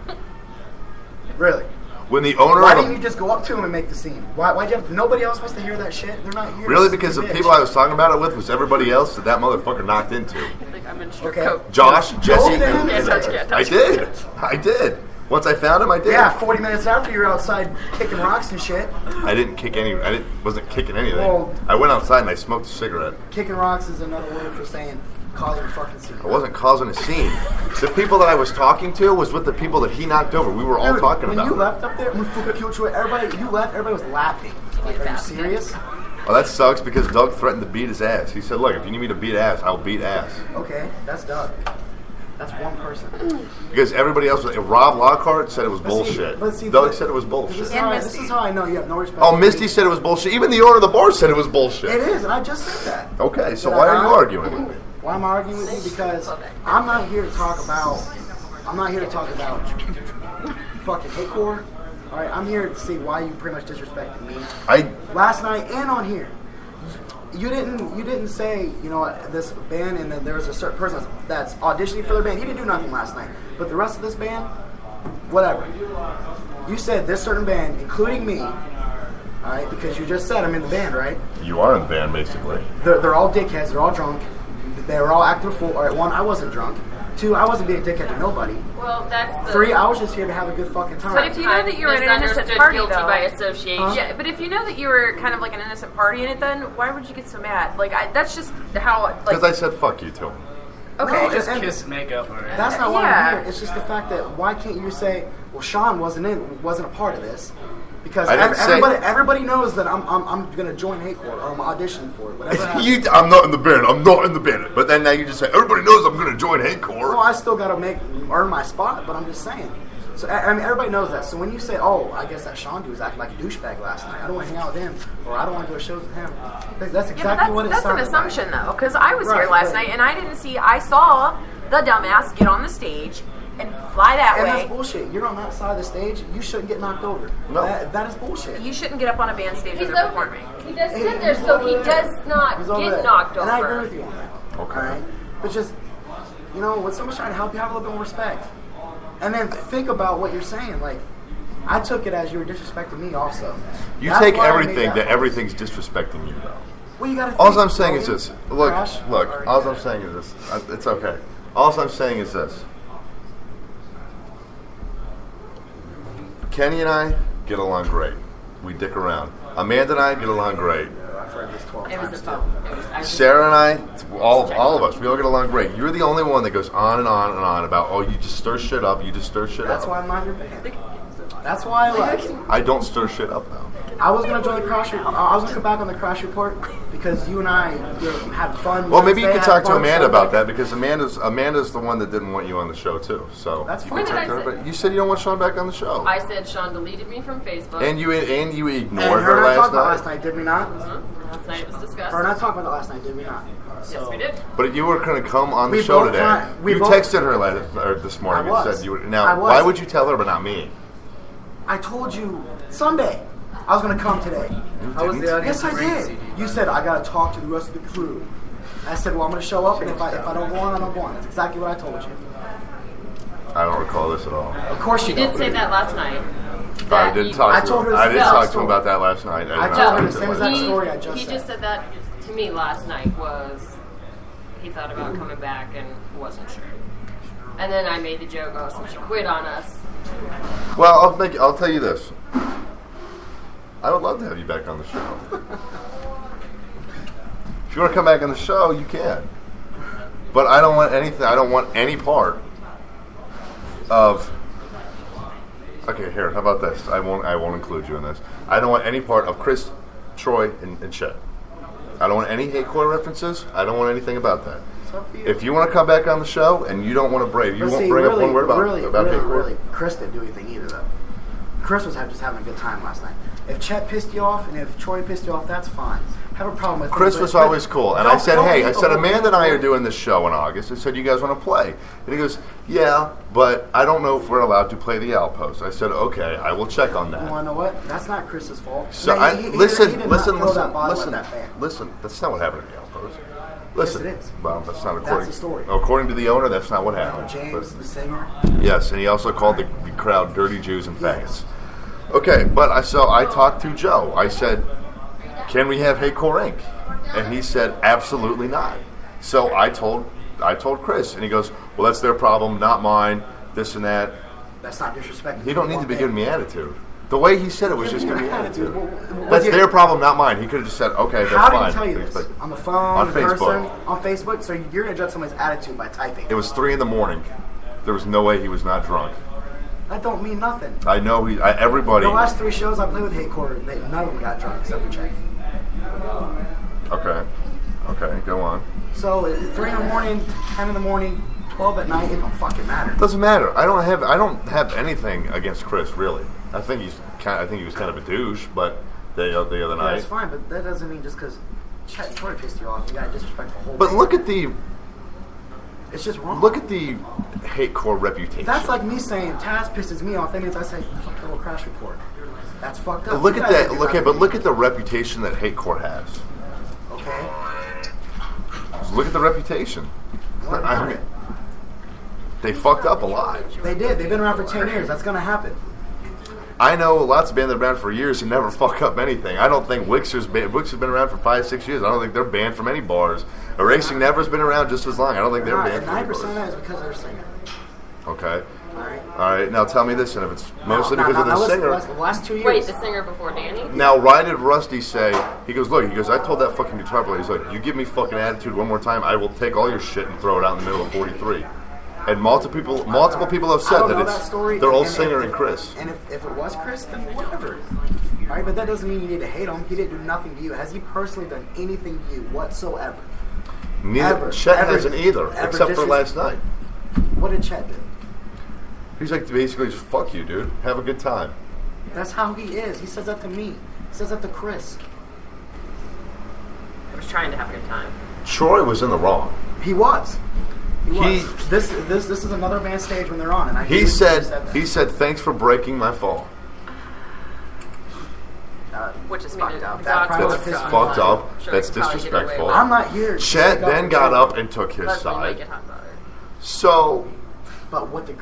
Really. When the owner Why of didn't you just go up to him and make the scene? Why'd you have nobody else wants to hear that shit? They're not here. really to because see the you people bitch. I was talking about it with was everybody else that motherfucker knocked into. Like I'm in strip Okay. coat. Josh, Jesse, then. Can't touch, can't I touch. did. Once I found him, I did. Yeah, 40 minutes after you were outside kicking rocks and shit. I didn't kick any. Wasn't kicking anything. Well- I went outside and I smoked a cigarette. Kicking rocks is another word for saying causing a fucking scene. I wasn't causing a scene. The people that I was talking to was with the people that he knocked over. We were all Dude, talking when about. you it. left up there, when fucking killed you, you left, everybody was laughing. Like, are you serious? Well, that sucks because Doug threatened to beat his ass. He said, "Look, if you need me to beat ass, I'll beat ass." Okay, that's Doug. That's one person. Because everybody else, Rob Lockhart said it was But see- bullshit. but see, Doug but- said it was This bullshit. is, this is how I know you have no respect. Oh, for Misty me. said it was bullshit. Even the owner of the bar said it was bullshit. It is, and I just said that. Okay, so But why are you arguing with me? Why am I arguing with you? Because I'm not here to talk about. I'm not here to talk about fucking hate core. All right, I'm here to see why you pretty much disrespected me last night and on here. You didn't say this band and then there was a certain person that's auditioning for their band. He didn't do nothing last night, but the rest of this band, whatever. You said this certain band, including me. All right, because you just said I'm in the band, right? You are in the band, basically. They're all dickheads. They're all drunk. They were all acting a fool. All right, one, I wasn't drunk. Two, I wasn't being a dickhead to nobody. Well, that's the. Three, I was just here to have a good fucking time. But if you know that you were in an innocent Misunderstood party, guilty though, by association. yeah. But if you know that you were kind of like an innocent party in it, then why would you get so mad? Like, that's just how. Like, Because I said fuck you to him. okay, No, Just and- kiss and make up for it. That's not why Yeah. I'm here. It's just the fact that why can't you say, well, Sean wasn't a part of this, because I didn't say- everybody knows that I'm gonna join Hate Court or I'm auditioning for it. Whatever. happens. I'm not in the band. I'm not in the band. But then now you just say everybody knows I'm going to join Hate Well, Corps. I still gotta earn my spot, but I'm just saying. So I mean, everybody knows that. So when you say, "Oh, I guess that Sean dude was acting like a douchebag last night. I don't want to hang out with him, or I don't want to go to shows with him," that's exactly yeah, but what it that's an sounded assumption, like. though, because I was Right, here last right. night and I saw the dumbass get on the stage and fly that And way. that's bullshit. You're on that side of the stage. You shouldn't get knocked over. No. That is bullshit. You shouldn't get up on a band stage He's when they're over. performing. He does sit there, so he does not He's over get there. knocked over. And I agree with you on that. Okay. All right? But just you know, when someone's trying to help you, have a little bit more respect. And then think about what you're saying. Like, I took it as you were disrespecting me also. You That's take why I made everything that that post. everything's disrespecting you, though. Well, you gotta All think, I'm saying is bro. this. Look, Crash. all I'm saying is this. It's okay. All I'm saying is this. Kenny and I get along great. We dick around. Amanda and I get along great. I've heard this 12 It was times the too. phone. It was, I Sarah and I, all of us, we all get along great. You're the only one that goes on and on and on about, oh, you just stir shit up, you just stir shit That's up. why I'm not your band. That's why I left. I don't stir shit up, though. I was gonna join the crash. I was gonna come back on the crash report because you and I had fun. Well, maybe you could Wednesday, talk had to fun Amanda about Sunday. that because Amanda's the one that didn't want you on the show too. So That's you fine. can What talk did to I her. say? But you said you don't want Sean back on the show, I said Sean deleted me from Facebook. and you And ignored her her and I talked last about last night. night, did we not? Last night it was discussed. Her and I talked about it last night, did we not? Yes, we did. But you were going to come on the We show both today. tried- we You both- texted her this morning I and was. said you were. I Now, was. why would you tell her but not me? I told you Sunday I was gonna come today. How was the Didn't? audience? Yes, I rating did. CD? You said I gotta talk to the rest of the crew. I said, well, I'm gonna show up, and if I don't go on, I don't go on. That's exactly what I told you. I don't recall this at all. Of course She you did don't. say that last night. I That didn't he- talk I to told him. her I the didn't same talk to him story. about that last night. I did told not her talk the to same him exact last night. story I just He said. just said that to me last night was he thought about coming back and wasn't sure. And then I made the joke, oh, so she quit on us. Well, I'll tell you this. I would love to have you back on the show. If you want to come back on the show, you can. But I don't want anything. I don't want any part of. Okay, here. How about this? I won't include you in this. I don't want any part of Chris, Troy, and Chet. I don't want any hate core references. I don't want anything about that. If you want to come back on the show and you don't want to brave, you But won't see, bring really, up one word about hate core. really, Chris didn't do anything either, though. Chris was just having a good time last night. If Chet pissed you off and if Troy pissed you off, that's fine. Have a problem with Chris him, was but always cool. And I don't- said, don't hey, hate I the said, whole Amanda and I thing. are doing this show in August. I said, you guys want to play? And he goes, yeah, but I don't know if we're allowed to play the Outpost. I said, okay, I will check on You that. want to know what? That's not Chris's fault. So Yeah, he did listen, not throw that bottle at listen. that fan. That's not what happened at the Outpost. Listen, it is. well, that's not according. the story. According to the owner, that's not what happened. James, But- the singer. yes, and he also called the crowd dirty Jews and faggots. Okay, but I talked to Joe. I said, can we have Hate Core Inc.? And he said, absolutely not. So I told Chris, and he goes, well, that's their problem, not mine, this and that. That's not disrespectful. He don't need to be giving me attitude. The way he said it was just giving me attitude. Well, That's yeah. their problem, not mine. He could have just said, okay, that's How fine. did he tell you this? But On the phone, On in Facebook. person, on Facebook? So you're going to judge someone's attitude by typing. It was 3 a.m. There was no way he was not drunk. That don't mean nothing. I know everybody. The last 3 shows I played with Hate Core, none of them got drunk except for Chet. Okay, go on. So 3 in the morning, 10 in the morning, 12 at night, it don't fucking matter. Doesn't matter. I don't have anything against Chris, really. I think he was kind of a douche, but the other Yeah, night. that's fine, but that doesn't mean just because Chet and Troy pissed you off, you got to disrespect the whole But thing. look at the Look at the Hate Core reputation. That's like me saying Taz pisses me off. That means I say fuck the little crash report. That's fucked up. Look You at guys that. think Okay, about but it. look at the reputation that Hate Core has. Okay. Look at the reputation. Well, I mean, they fucked up a lot. They did. They've been around for 10 years. That's gonna happen. I know lots of bands that have been around for years and never fuck up anything. I don't think Wixer's been around for 5-6 years. I don't think they're banned from any bars. Erasing Never's been around just as long. I don't think they're banned And from any 9% of bars. that is because of their singer. Okay. Alright. All right. Now tell me this, and if it's mostly Now, because of the listen, singer. The last 2 years. Wait, the singer before Danny? Now, why did Rusty say? He goes, look. He goes, I told that fucking guitar player. He's like, you give me fucking attitude one more time, I will take all your shit and throw it out in the middle of 43. And multiple people have I said don't that know it's that story, their old and singer if- and Chris. And if it was Chris, then whatever. Alright, but that doesn't mean you need to hate him. He didn't do nothing to you. Has he personally done anything to you whatsoever? Neither Ever. Chet Ever. hasn't either, Ever except for last night. What did Chet do? He's like, basically, just fuck you, dude. Have a good time. That's how he is. He says that to me. He says that to Chris. I was trying to have a good time. Troy was in the wrong. He was. He He- was. This is another band stage when they're on, and I He believe said, that. thanks for breaking my fall. Which is I mean, fucked up. God's probably That's pissed God. me fucked up. Sure, That's he could probably get away disrespectful. with it. I'm not here. to Chet stick up then for got Chet. up and took his That's when you side. make it hot butter. So, But what did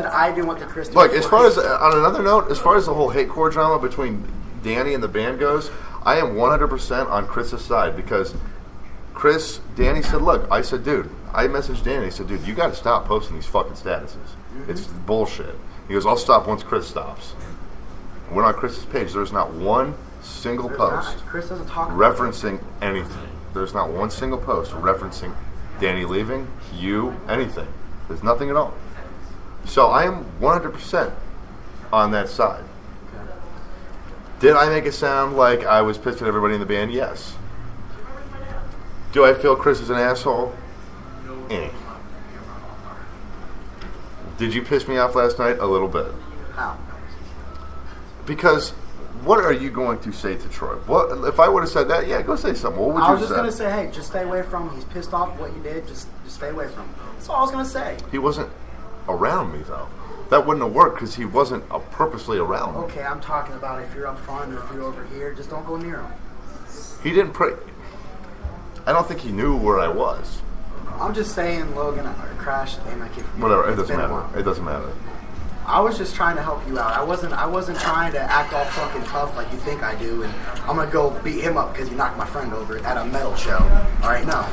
I do? What did Chris do? look, as far as on another note, as far as the whole hate core drama between Danny and the band goes, I am 100% on Chris's side because Danny said, look, I said, dude, I messaged Danny. I said, dude, you got to stop posting these fucking statuses. Mm-hmm. It's bullshit. He goes, I'll stop once Chris stops. Went on Chris's page. There's not one single post Chris doesn't talk referencing anything. There's not one single post referencing Danny leaving, you, anything. There's nothing at all. So I am 100% on that side. Okay. Did I make it sound like I was pissed at everybody in the band? Yes. Do I feel Chris is an asshole? Eh. Did you piss me off last night? A little bit. How? Because what are you going to say to Troy? What if I would have said that? Yeah, go say something. What would you I was have just said? going to say, hey, just stay away from him. He's pissed off at what you did. Just stay away from him. That's all I was going to say. He wasn't around me, though. That wouldn't have worked because he wasn't purposely around me. Okay, I'm talking about if you're up front or if you're over here, just don't go near him. He didn't pray. I don't think he knew where I was. I'm just saying, Logan, crashed and I keep. Whatever, it doesn't matter. It doesn't matter. I was just trying to help you out. I wasn't trying to act all fucking tough like you think I do, and I'm gonna go beat him up because you knocked my friend over at a metal show. All right, no.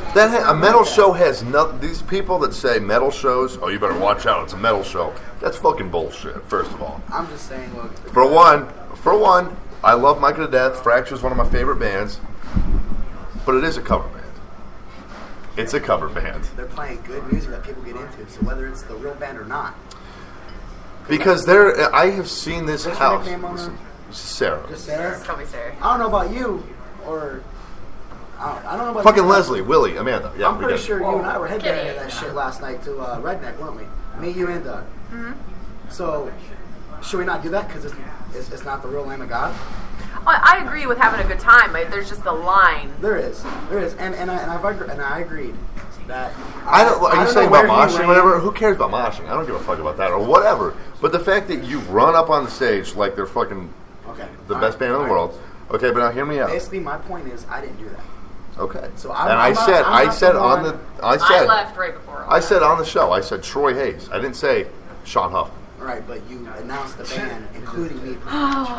A metal show has nothing. These people that say metal shows, oh, you better watch out. It's a metal show. That's fucking bullshit. First of all, I'm just saying, look. For one, I love Micah to death. Fracture's one of my favorite bands, but it is a cover band. It's a cover band. They're playing good music that people get into, so whether it's the real band or not. Because I have seen this What's house. your nickname on there? Sarah. Just Sarah? Just call me Sarah. I don't know about you, or I don't know about fucking you, Leslie, Willie, Amanda. Yeah, I'm pretty sure you and I were headbanging at that shit last night to Redneck, weren't we? Me, you, and Doug. Mm-hmm. So, should we not do that because it's not the real Lamb of God? I agree with having a good time. There's just a line. There is, and I agreed that. Are you saying about moshing or whatever? Who cares about moshing? I don't give a fuck about that or whatever. But the fact that you run up on the stage like they're fucking the best band in the world. Okay, but now hear me out. Basically, my point is I didn't do that. Okay. So I said I left right before. I said on the show. I said Troy Hayes. I didn't say Sean Huffman. Right, but you announced the band, including me.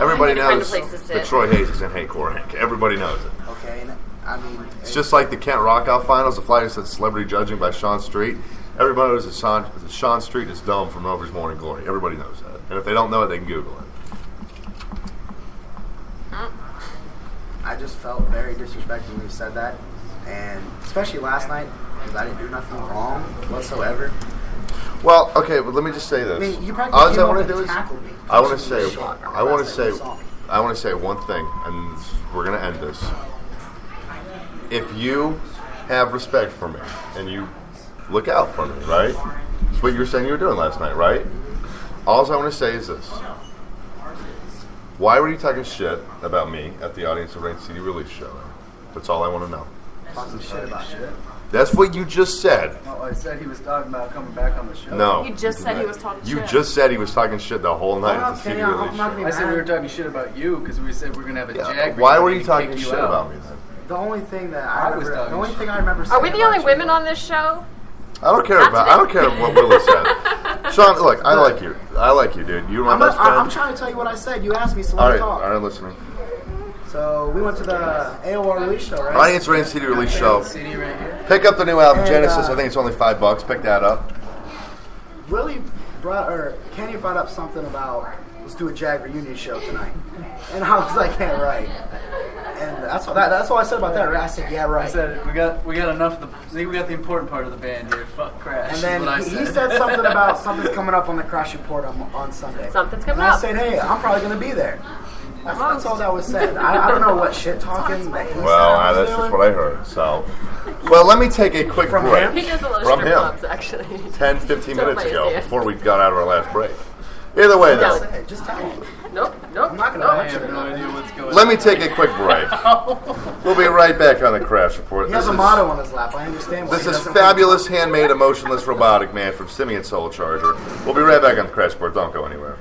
Everybody knows that Troy Hayes is in Hate Core Hank. Everybody knows it. Okay, and I mean... It's just like the Kent Rockout Finals, the Flyers said celebrity judging by Sean Street. Everybody knows that Sean Street is dumb from Rover's Morning Glory. Everybody knows that. And if they don't know it, they can Google it. I just felt very disrespectful when you said that. And especially last night, because I didn't do nothing wrong whatsoever. Well, okay, but let me just say this. I mean, you all practically I want to do is tackled me. I want to say one thing, and we're gonna end this. If you have respect for me and you look out for me, right? That's what you were saying you were doing last night, right? All I want to say is this. Why were you talking shit about me at the Audience of Rain CD release show? That's all I want to know. Talking shit about shit. That's what you just said. No, I said he was talking about coming back on the show. No. You just said he was talking shit. You just said he was talking shit the whole night at the CD I'm release not show. gonna I said we were talking shit about you because we said we were going to have a jag. Why were you talking shit about me then? The only thing that I remember saying Are we the only women on this show? I don't care what Willie said. Sean, look, I like you. I like you, dude. You're my best friend. I'm trying to tell you what I said. You asked me, so let me talk. All right, listening. So we went to the AOR release show, right? Audience Rain CD release show. CD right here. Pick up the new album, Genesis. I think it's only $5. Pick that up. Kenny brought up something about let's do a Jag reunion show tonight, and I was like, yeah, right. And that's what I said about that. Right? I said, yeah, right. I said we got enough. We got the important part of the band here. Fuck Crash. And then he said something about something's coming up on the Crash Report on Sunday. Something's coming and up. I said, hey, I'm probably going to be there. That's all that was said. I don't know what shit talking. Well, that's just what I heard. So, well, let me take a quick break. He does a lot of From strip him. clubs, actually. 10, 15 minutes Don't ago, let you see it. before we got out of our last break. Either way, though, Just tell me. Nope. I'm not going to I let you have no know. idea what's going on. let me take a quick break. We'll be right back on the Crash Report. He has a motto on his lap. I understand. This is Fabulous Handmade Emotionless Robotic Man from Simeon Soul Charger. We'll be right back on the Crash Report. Don't go anywhere.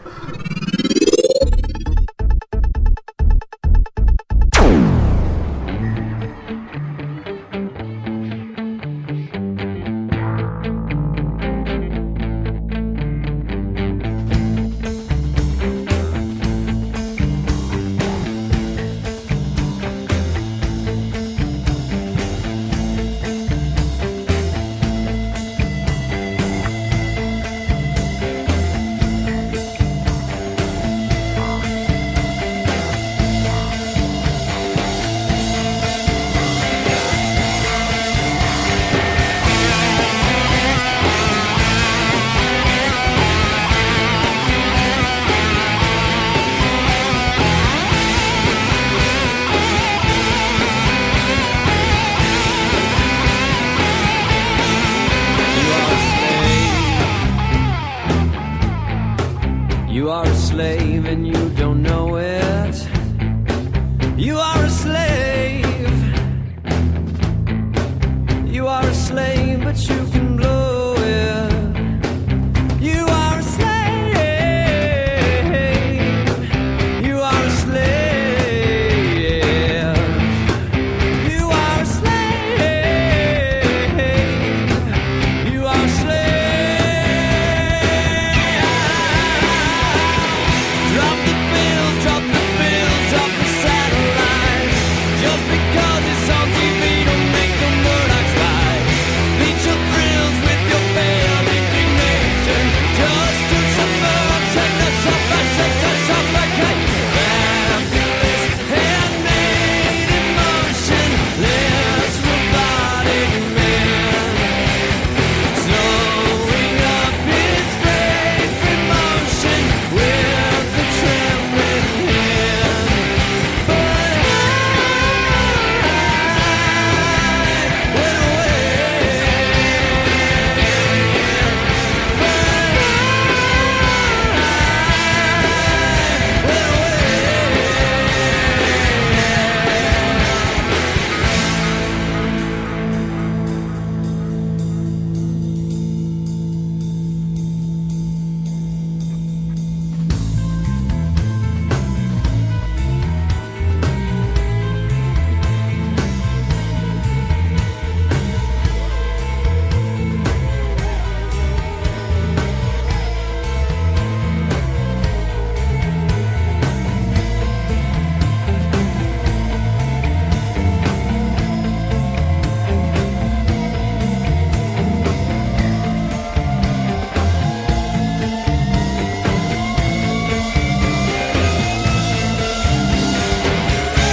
are a slave and you don't know it. You are a slave. You are a slave, but you can blow it. You are a slave. You are a slave. You are a slave. You are a slave. Drop the bills, drop the bills, drop the satellites. Just because it's on TV don't make the Murdochs right. Beat your thrills with your pale indignation. Just do some more, take the suffocate. Fabulous handmade emotion, less robotic man. Slowing up his brave emotion with the trembling hand. But I went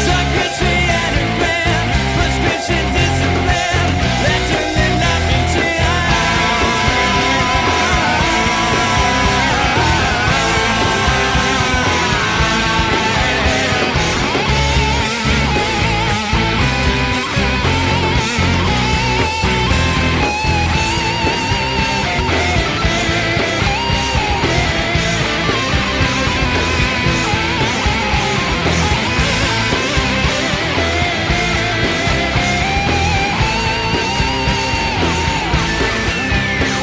psychiatric man, prescription discipline, legend and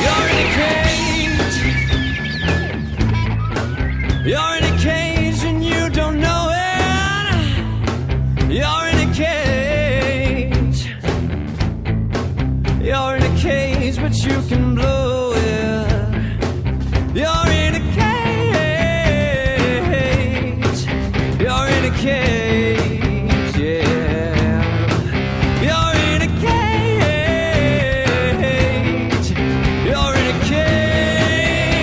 You're in a cage. You're in a cage and you don't know it. You're in a cage. You're in a cage, but you can blow it. You're in a cage. You're in a cage, yeah. You're in a cage. You're in a cage.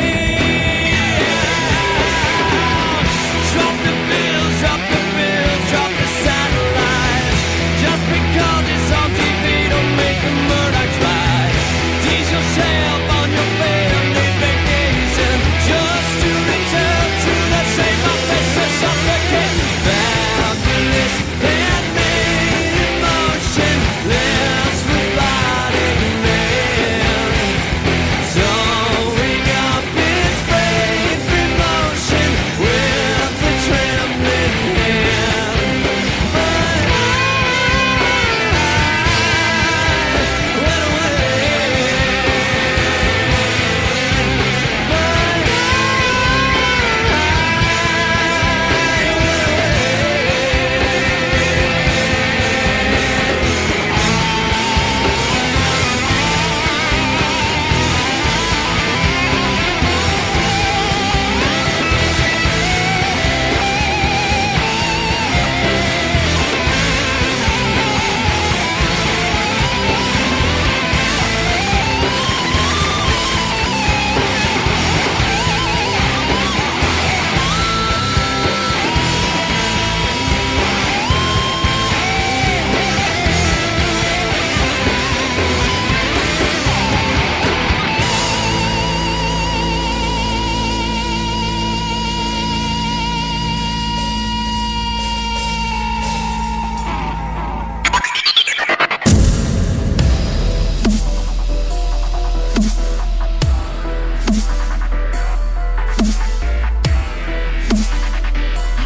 Drop the bills, drop the bills, drop the satellites. Just because it's on TV don't make the Murdochs right. Tease yourself on your family vacation just to return to the same place that suffocate.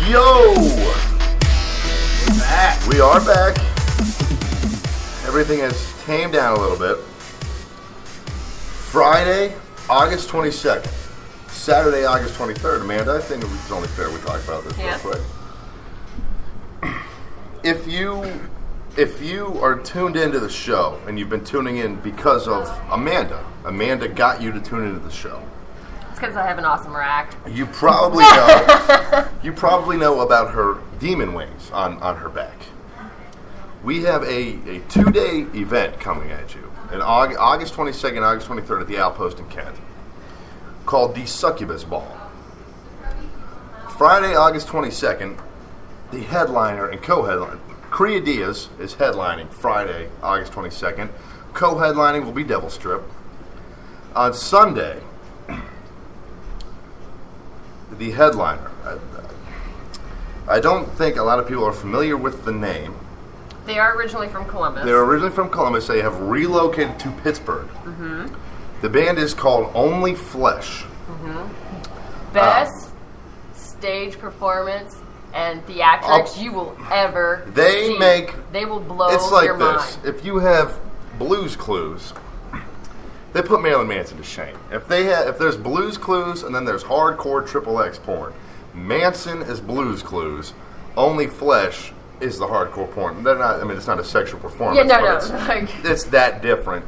Yo! We are back. Everything has tamed down a little bit. Friday, August 22nd. Saturday, August 23rd. Amanda, I think it's only fair we talk about this real quick. If you are tuned into the show and you've been tuning in because of Amanda got you to tune into the show. It's because I have an awesome rack. You probably know about her demon wings on her back. We have a 2-day event coming at you in August 22nd, August 23rd at the Outpost in Kent, called the Succubus Ball. Friday, August 22nd, the headliner and co-headliner, Crea Diaz, is headlining Friday, August 22nd. Co-headlining will be Devil Strip. On Sunday, the headliner, I don't think a lot of people are familiar with the name. They are originally from Columbus. They're originally from Columbus. They have relocated to Pittsburgh. Mm-hmm. The band is called Only Flesh. Mm-hmm. Best stage performance and theatrics you will ever see. They will blow it's like your this. mind. If you have Blue's Clues, they put Marilyn Manson to shame. If there's Blue's Clues and then there's hardcore XXX porn, Manson is Blue's Clues. Only Flesh is the hardcore porn. They're not. I mean, it's not a sexual performance. Yeah, no. It's that different.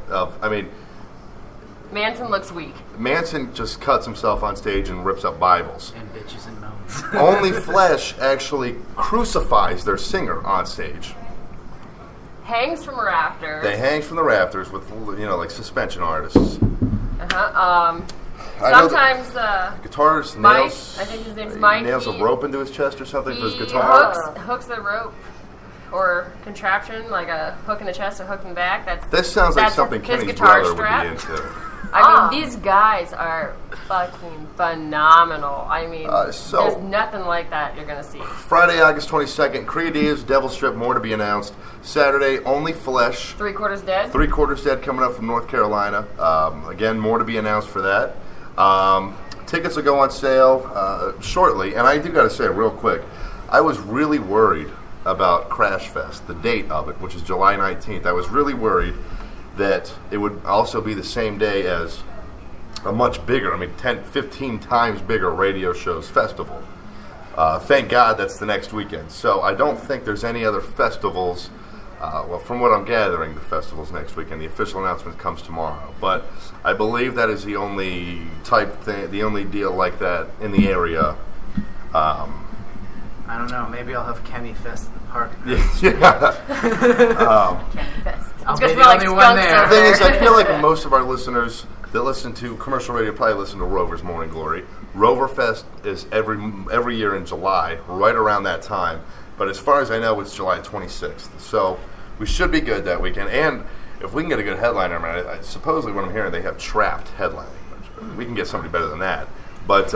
Manson looks weak. Manson just cuts himself on stage and rips up Bibles. And bitches and moans. Only Flesh actually crucifies their singer on stage. Hangs from rafters. They hangs from the rafters with, like suspension artists. Sometimes guitarist Mike, nails. I think his name's Mike. Nails a rope into his chest or something for his guitar. Hooks the rope or contraption, like a hook in the chest, a hook in the back. This sounds like something Kenny's brother would be into. I mean, these guys are fucking phenomenal. I mean, there's nothing like that you're going to see. Friday, August 22nd, Crea Diaz, Devil Strip, more to be announced. Saturday, Only Flesh. 3/4 Dead. 3/4 Dead coming up from North Carolina. Again, more to be announced for that. Tickets will go on sale shortly. And I do got to say real quick, I was really worried about Crash Fest, the date of it, which is July 19th. I was really worried that it would also be the same day as a much bigger, 10, 15 times bigger radio shows festival. Thank God that's the next weekend. So I don't think there's any other festivals. From what I'm gathering, the festival's next weekend. The official announcement comes tomorrow. But I believe that is the only the only deal like that in the area. I don't know. Maybe I'll have Kenny Fest at the park. Yeah. Kenny Fest. I'll be the only one there. The thing is, I feel like most of our listeners that listen to commercial radio probably listen to Rover's Morning Glory. Rover Fest is every year in July, right around that time. But as far as I know, it's July 26th. So we should be good that weekend. And if we can get a good headliner, supposedly what I'm hearing, they have Trapped headlining. We can get somebody better than that. But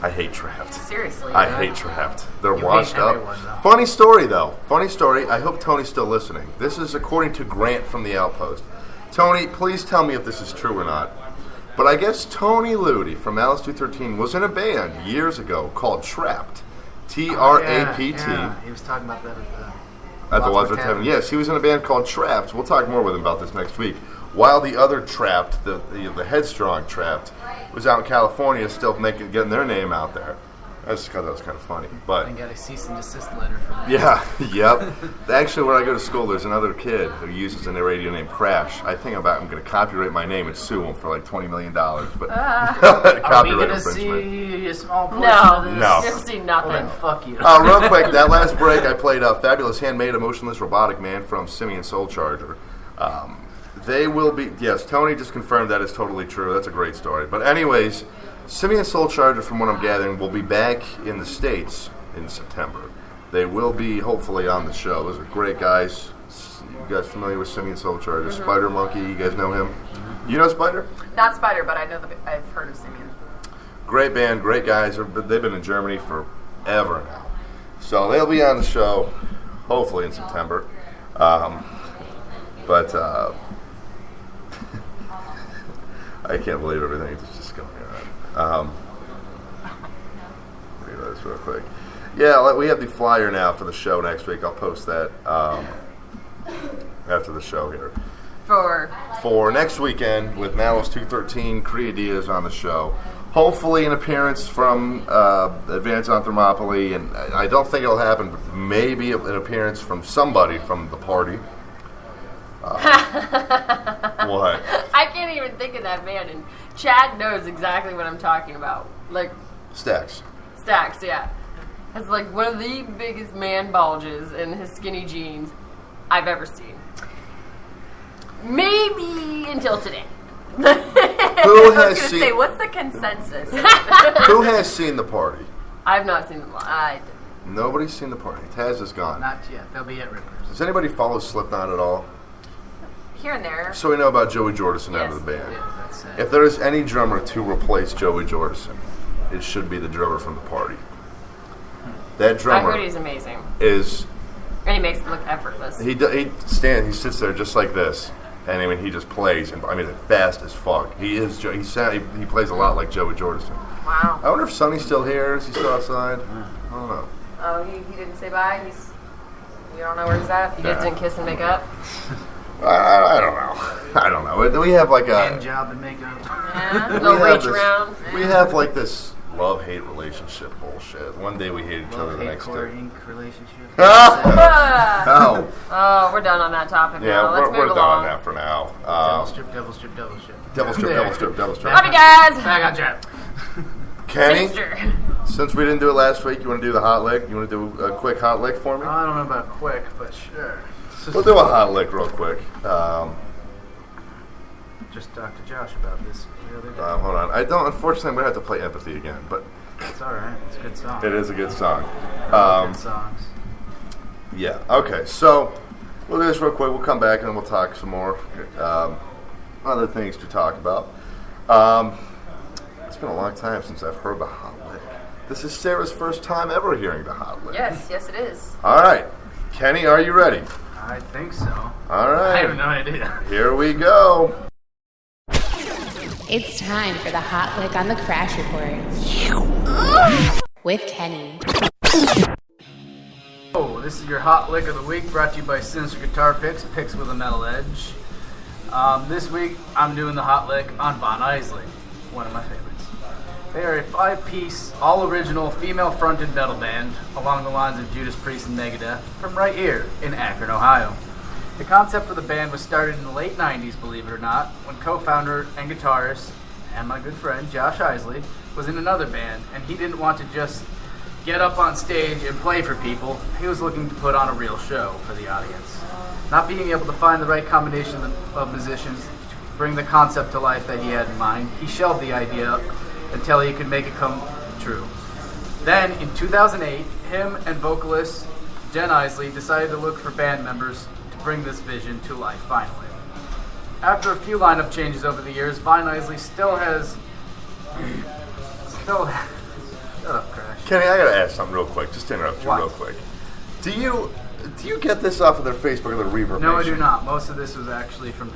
I hate Trapped. Seriously. I hate Trapped. They're washed up. Everyone, though. Funny story, though. Funny story. I hope Tony's still listening. This is according to Grant from the Outpost. Tony, please tell me if this is true or not. But I guess Tony Ludi from Alice 213 was in a band years ago called Trapped. Trapt. Yeah. He was talking about that at the Wadsworth Tavern. Yes, he was in a band called Trapped. We'll talk more with him about this next week. While the other Trapped, the headstrong Trapped, was out in California still getting their name out there. That's because that was kind of funny. But and got a cease and desist letter from that. Yeah, yep. Actually, where I go to school, there's another kid who uses a radio name Crash. I think I'm going to copyright my name and sue him for like $20 million. But copyright Are we going to infringement. see a small portion of this? No. You'll see nothing. Well, then fuck you. Real quick, that last break, I played Fabulous Handmade Emotionless Robotic Man from Simeon Soul Charger. They will be, yes, Tony just confirmed that is totally true. That's a great story. But anyways, Simeon Soul Charger, from what I'm gathering, will be back in the States in September. They will be, hopefully, on the show. Those are great guys. You guys familiar with Simeon Soul Charger? Mm-hmm. Spider Monkey, you guys know him? Mm-hmm. You know Spider? Not Spider, but I know I've heard of Simeon. Great band, great guys. They've been in Germany forever now. So they'll be on the show, hopefully in September. But I can't believe everything that's just going on. this real quick. Yeah, we have the flyer now for the show next week. I'll post that after the show here. For next weekend with Malice 213, Korea Diaz on the show. Hopefully an appearance from Advance on Thermopylae, and I don't think it'll happen, but maybe an appearance from somebody from the party. What? I can't even think of that man, and Chad knows exactly what I'm talking about. Like Stacks, yeah. Has like one of the biggest man bulges in his skinny jeans I've ever seen. Maybe until today. Who I has was gonna seen? say, what's the consensus? Who has seen the party? I've not seen them live. Nobody's seen the party. Taz is gone. Not yet. They'll be at Rippers. Does anybody follow Slipknot at all? Here and there. So we know about Joey Jordison out of the band. Yeah, that's it. If there is any drummer to replace Joey Jordison, it should be the drummer from the party. That I drummer heard he's amazing, is. and he makes it look effortless. He sits there just like this, and I mean he just plays, and I mean fast as fuck. He plays a lot like Joey Jordison. Wow. I wonder if Sonny's still here. Is he still outside? I don't know. Oh, he didn't say bye. We don't know where he's at. You guys didn't kiss and make up? I don't know. I don't know. We have like Hand a job and makeup. Yeah. No we have reach this- around. We have like this love-hate relationship bullshit. One day we hate each other, Love, the hate, next core, day. ink relationship. Oh, Oh, we're done on that topic yeah, now. Let's we're move done on along. that for now. Devil strip, devil strip, devil strip. Devil strip, There. devil strip, devil strip. Love you guys. Back on track. Kenny, Sister. since we didn't do it last week, you want to do the hot lick? You want to do a quick hot lick for me? I don't know about quick, but sure. We'll do a hot lick real quick. Just talked to Josh about this the other day. Hold on. Unfortunately, I'm going to have to play Empathy again, but It's alright. It's a good song. it is a good song. Good songs. Yeah, okay, so we'll do this real quick. We'll come back and we'll talk some more other things to talk about. It's been a long time since I've heard the hot lick. This is Sarah's first time ever hearing the hot lick. Yes, it is. All right, Kenny, are you ready? I think so. All right. I have no idea. Here we go. It's time for the Hot Lick on the Crash Report with Kenny. Oh, this is your hot lick of the week, brought to you by Sinister Guitar Picks with a metal edge. This week, I'm doing the hot lick on Von Isley, one of my favorites. They are a 5-piece, all-original, female-fronted metal band along the lines of Judas Priest and Megadeth from right here in Akron, Ohio. The concept for the band was started in the late 90s, believe it or not, when co-founder and guitarist, and my good friend Josh Isley, was in another band, and he didn't want to just get up on stage and play for people. He was looking to put on a real show for the audience. Not being able to find the right combination of musicians to bring the concept to life that he had in mind, he shelved the idea until he could make it come true. Then, in 2008, him and vocalist Jen Isley decided to look for band members to bring this vision to life finally. After a few lineup changes over the years, Von Isley still has... Shut up, Crash. Kenny, I gotta ask something real quick. Just to interrupt you What? real quick. Do you get this off of their Facebook or their Reverb? No, I Nation? do not. Most of this was actually from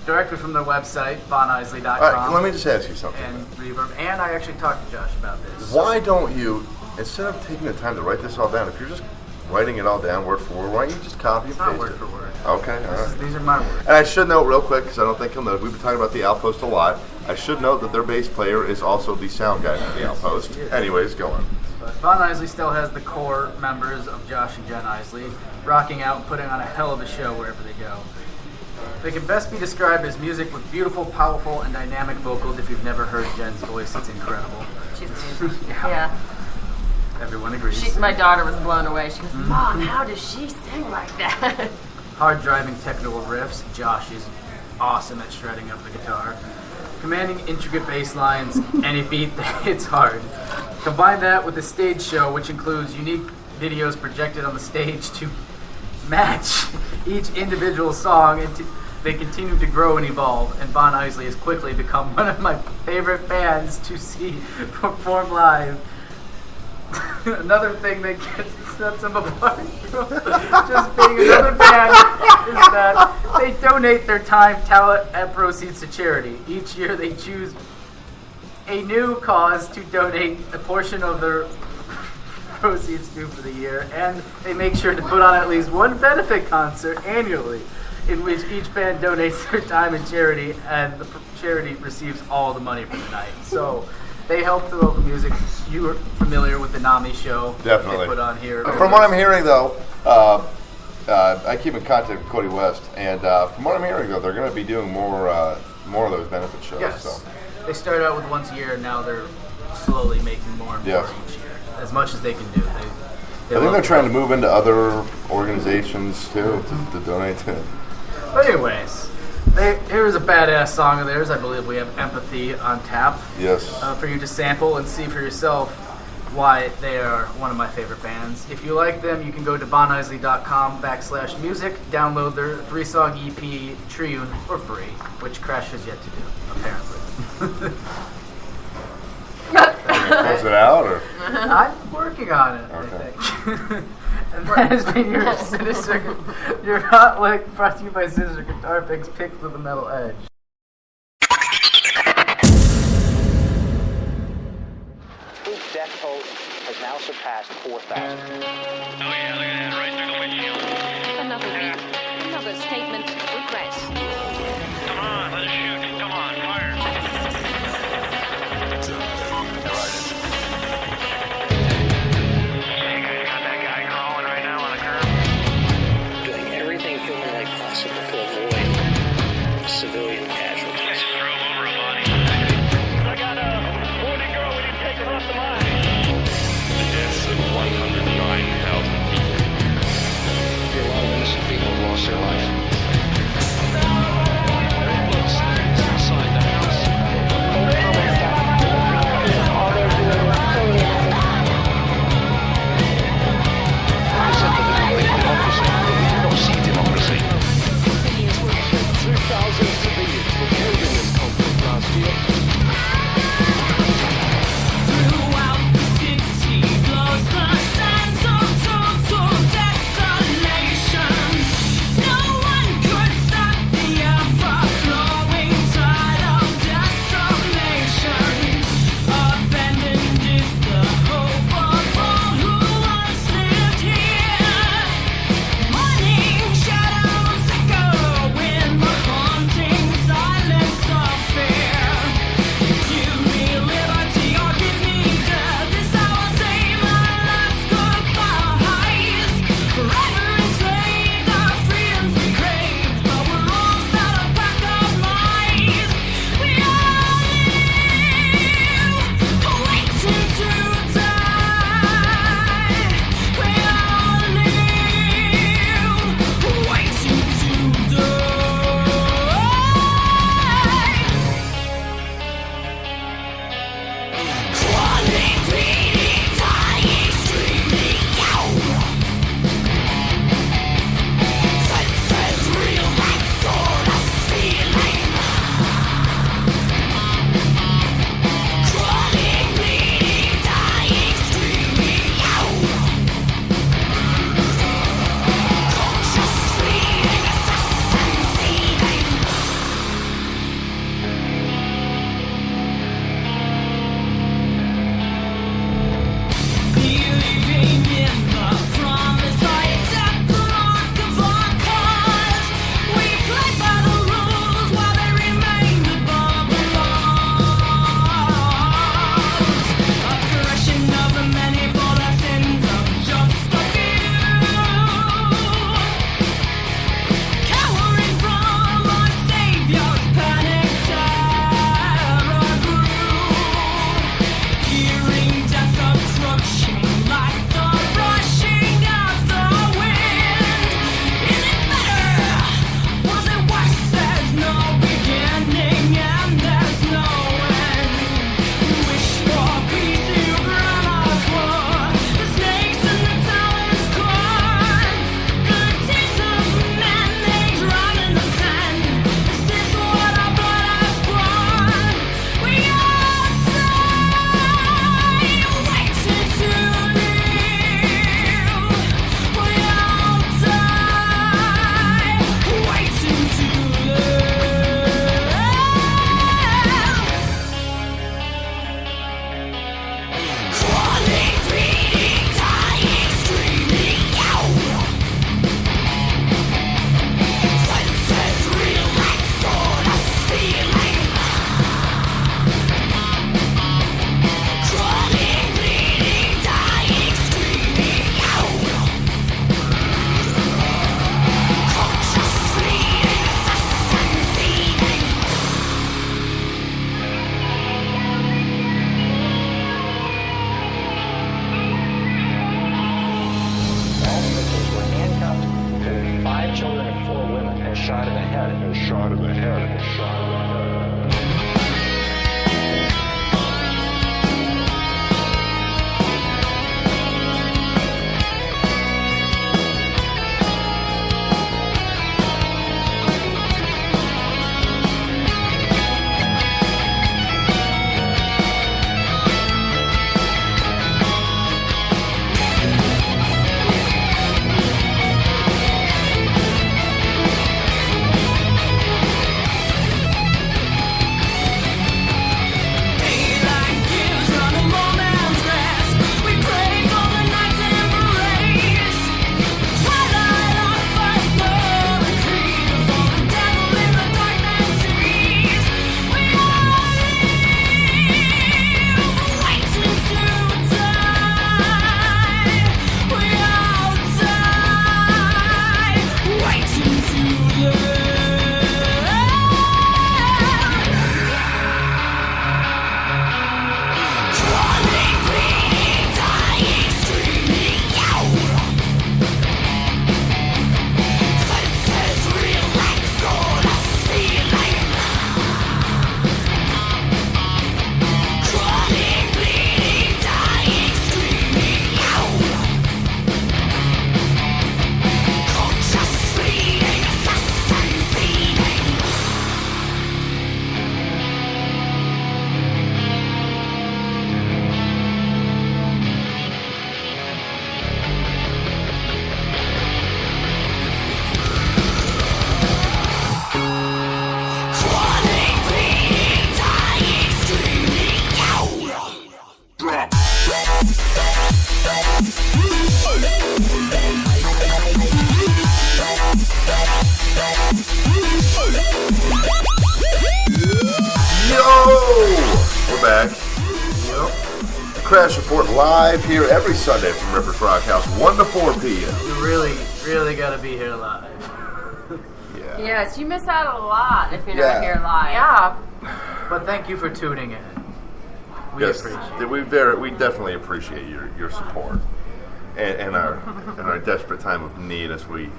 directly from their website, vonisley.com. All right, let me just ask you something. And Reverb. And I actually talked to Josh about this. Why don't you, instead of taking the time to write this all down, if you're just writing it all down word for word, why don't you just copy and It's not paste word it? for word. Okay, all right. These are my words. And I should note real quick, because I don't think he'll know, we've been talking about the Outpost a lot. I should note that their bass player is also the sound guy for the Outpost. he is. Anyways, go on. But Von Isley still has the core members of Josh and Jen Isley, rocking out and putting on a hell of a show wherever they go. They can best be described as music with beautiful, powerful, and dynamic vocals. If you've never heard Jen's voice, it's incredible. She's amazing. Yeah. Everyone agrees. My daughter was blown away. She goes, Mom, how does she sing like that? Hard driving technical riffs. Josh is awesome at shredding up the guitar. Commanding intricate bass lines and a beat that hits hard. Combine that with a stage show, which includes unique videos projected on the stage to match each individual song, and they continue to grow and evolve. And Von Isley has quickly become one of my favorite bands to see perform live. Another thing that sets them apart from just being another band is that they donate their time, talent, and proceeds to charity. Each year they choose a new cause to donate a portion of their proceeds due for the year, and they make sure to put on at least one benefit concert annually in which each band donates their time in charity, and the charity receives all the money for the night. So they help the local music. You are familiar with the NAMI show. Definitely. They put on here. From what I'm hearing, though, I keep in contact with Cody West, and from what I'm hearing, though, they're going to be doing more of those benefit shows. Yes. So. They started out with once a year, and now they're slowly making more and more each year, as much as they can do. I think they're trying to move into other organizations, too, to donate to. But anyways, here's a badass song of theirs. I believe we have Empathy on tap. Yes. For you to sample and see for yourself why they are one of my favorite bands. If you like them, you can go to bonisley.com/music, download their 3-song EP, Triune, for free, which Crash has yet to do, apparently. Close it out, or? I'm working on it, Okay. I think. And that has been your Sinister, your Hot Lick, brought to you by Sinister Guitar Picks, picked with a metal edge. Proof death toll has now surpassed 4,000. Oh yeah, look at that, right through the windshield. Another week, another statement of regret. Come on, let us shoot. Come on, fire. Got that guy crawling right now on the curb. Doing everything humanly possible to avoid civilian casualties. Just drove over a body. I got a wounded girl. We need to take her off the line. The deaths of 109,000 people. A lot of innocent people have lost their life. Inside the house. Democracy. We don't see democracy. 2,000 civilians were killed in this conflict last year. Throughout the city blows the sense of total desolation. No one could stop the ever-flowing tide of decimation. Abandoned is the hope of all who once lived here. Morning shadows echo in the haunting silence of fear. Give me liberty or give me death. This hour say my last goodbyes. Forever enslaved, our freedoms we crave, but we're all set a pack of lies. We all live, waiting to die. We all live, waiting to die. Crawling, bleeding, dying, screaming out. Senses real and sort of feeling. Crawling, bleeding, dying, screaming out. Conscious fleeing, assassin seething. Believing in the promise, I accept the mark of our cause. We play by the rules while they remain above the laws. A correction of the many for the sins of just a few. Cowering from our savior's panic terror grew. Hearing death approaching like the rush Crash Report live here every Sunday from Ripper's Rock House, 1 to 4 p.m. You really, really got to be here live. Yeah. Yes, you miss out a lot if you're Yeah. not here live. Yeah. But thank you for tuning in. We Yes, appreciate it. we definitely appreciate your support and our desperate time of need as we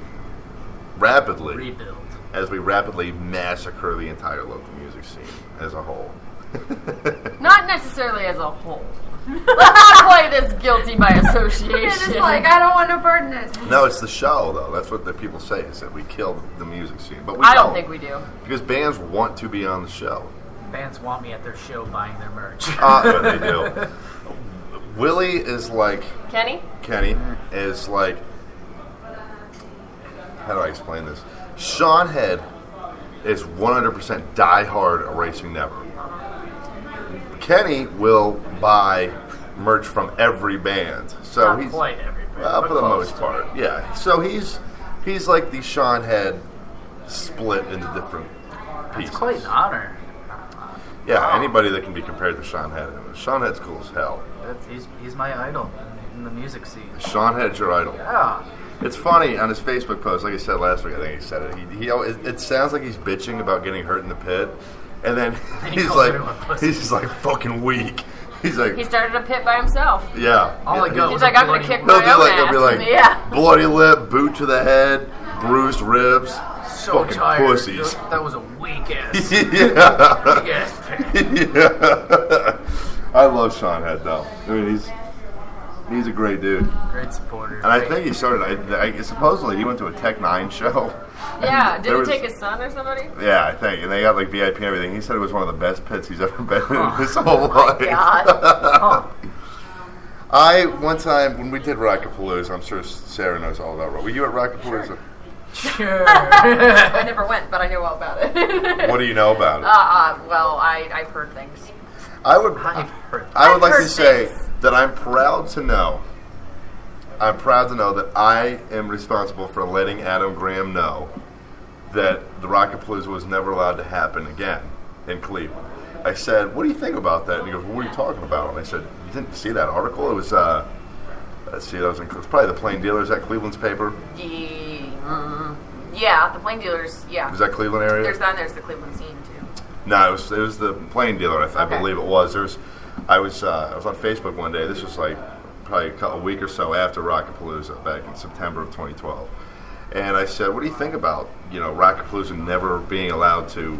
rapidly massacre the entire local music scene as a whole. Not necessarily as a whole. Let's not play this guilty by association. It's just like, I don't want to burden this. No, it's the show though. That's what the people say, is that we killed the music scene, but we I don't think we do. because bands want to be on the show. Bands want me at their show buying their merch. But they do. Willie is like Kenny is like, how do I explain this? Sean Head is 100% diehard Erasing Never. Kenny will buy merch from every band, so Not he's quite every band, for the most part, yeah. So he's like the Sean Head split into different pieces. It's quite an honor. Yeah, anybody that can be compared to Sean Head. Sean Head's cool as hell. He's my idol in the music scene. Sean Head's your idol. Yeah. It's funny on his Facebook post, like I said last week. I think he said it. He always, it sounds like he's bitching about getting hurt in the pit, and then he's just like fucking weak. He's like, he started a pit by himself. yeah. He's like, I'm gonna kick my own He'll be like, ass. bloody lip, boot to the head, bruised ribs, So fucking tired. pussies. That was a weak ass. Yeah. Weak ass pit. Yeah. I love Sean Head though. I mean, he's a great dude. Great supporter. And I think he started. Supposedly he went to a Tech 9 show. Yeah, did he take his son or somebody? Yeah, I think, and they got like VIP and everything. He said it was one of the best pits he's ever been in his whole life. God. I one time when we did Rockapalooza, I'm sure Sarah knows all about it. Were you at Rockapalooza? Sure. I never went, but I know all about it. What do you know about it? Well, I've heard things. I would I've heard like to say things. that I'm proud to know that I am responsible for letting Adam Graham know that the Rockapalooza was never allowed to happen again in Cleveland. I said, what do you think about that? And he goes, well, what are you talking about? And I said, you didn't see that article? It was, let's see, it was probably the Plain Dealers at Cleveland's paper. Yeah, the Plain Dealers, yeah. Was that Cleveland area? There's that and there's the Cleveland scene, too. No, it was the Plain Dealer, I believe it was. I was on Facebook one day. This was like probably a week or so after Rockapalooza, back in September of 2012. And I said, what do you think about, Rockapalooza never being allowed to,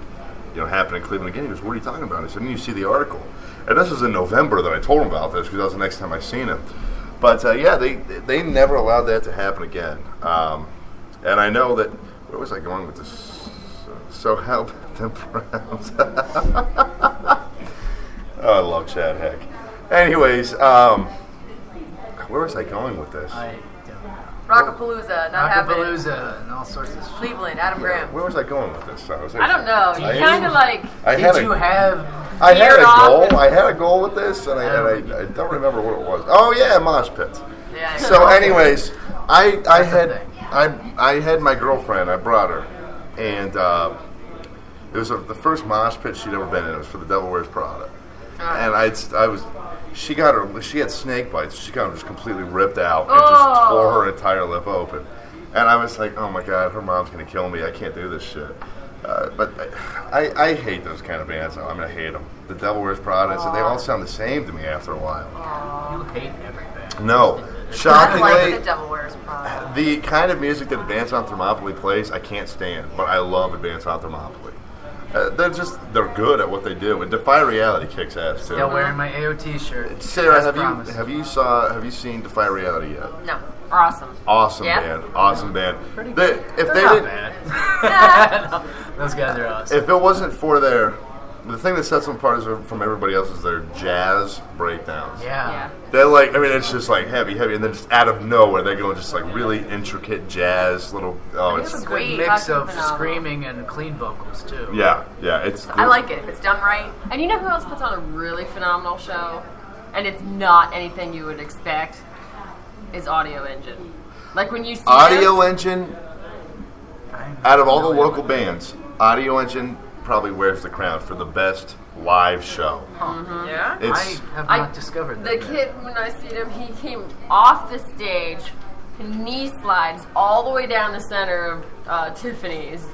happen in Cleveland again? He goes, what are you talking about? I said, didn't you see the article? And this was in November that I told him about this, because that was the next time I seen him. But yeah, they never allowed that to happen again. And I know that, where was I going with this? So help the Browns. Oh, I love Chad Heck. Anyways, where was I going with this? Rockapalooza, not happening. Rockapalooza and all sorts of shit. Cleveland, Adam Graham. Where was I going with this? I don't know. You kind of like. I had a goal with this, and I don't remember what it was. Oh yeah, mosh pits. Yeah. So, anyways, I had my girlfriend. I brought her, and it was the first mosh pit she'd ever been in. It was for the Devil Wears Prada, and she had snake bites. She got just completely ripped out and just tore her entire lip open. And I was like, oh my God, her mom's going to kill me. I can't do this shit. But I hate those kind of bands. I mean, I hate them. The Devil Wears Prada, so they all sound the same to me after a while. You hate every band. No. Shockingly, I like the Devil Wears Prada. The kind of music that Advance on Thermopylae plays, I can't stand. But I love Advance on Thermopylae. They're good at what they do, and Defy Reality kicks ass too. Still wearing my AOT shirt. Sarah, have you seen Defy Reality yet? No. Awesome band. Awesome band. If they didn't, No, those guys are awesome. If it wasn't for the thing that sets them apart from everybody else is their jazz breakdowns. Yeah. They're like, I mean, it's just like heavy, and then just out of nowhere they go just like really intricate jazz little. Oh, it's a great mix of screaming and clean vocals too. Yeah. I like it if it's done right. And you know who else puts on a really phenomenal show, and it's not anything you would expect, is Audio Engine. Like when you see Audio Engine. Out of all the local bands, Audio Engine probably wears the crown for the best live show. Yeah? It's I have not discovered The that. kid, when I seen him, he came off the stage, knee slides all the way down the center of Tiffany's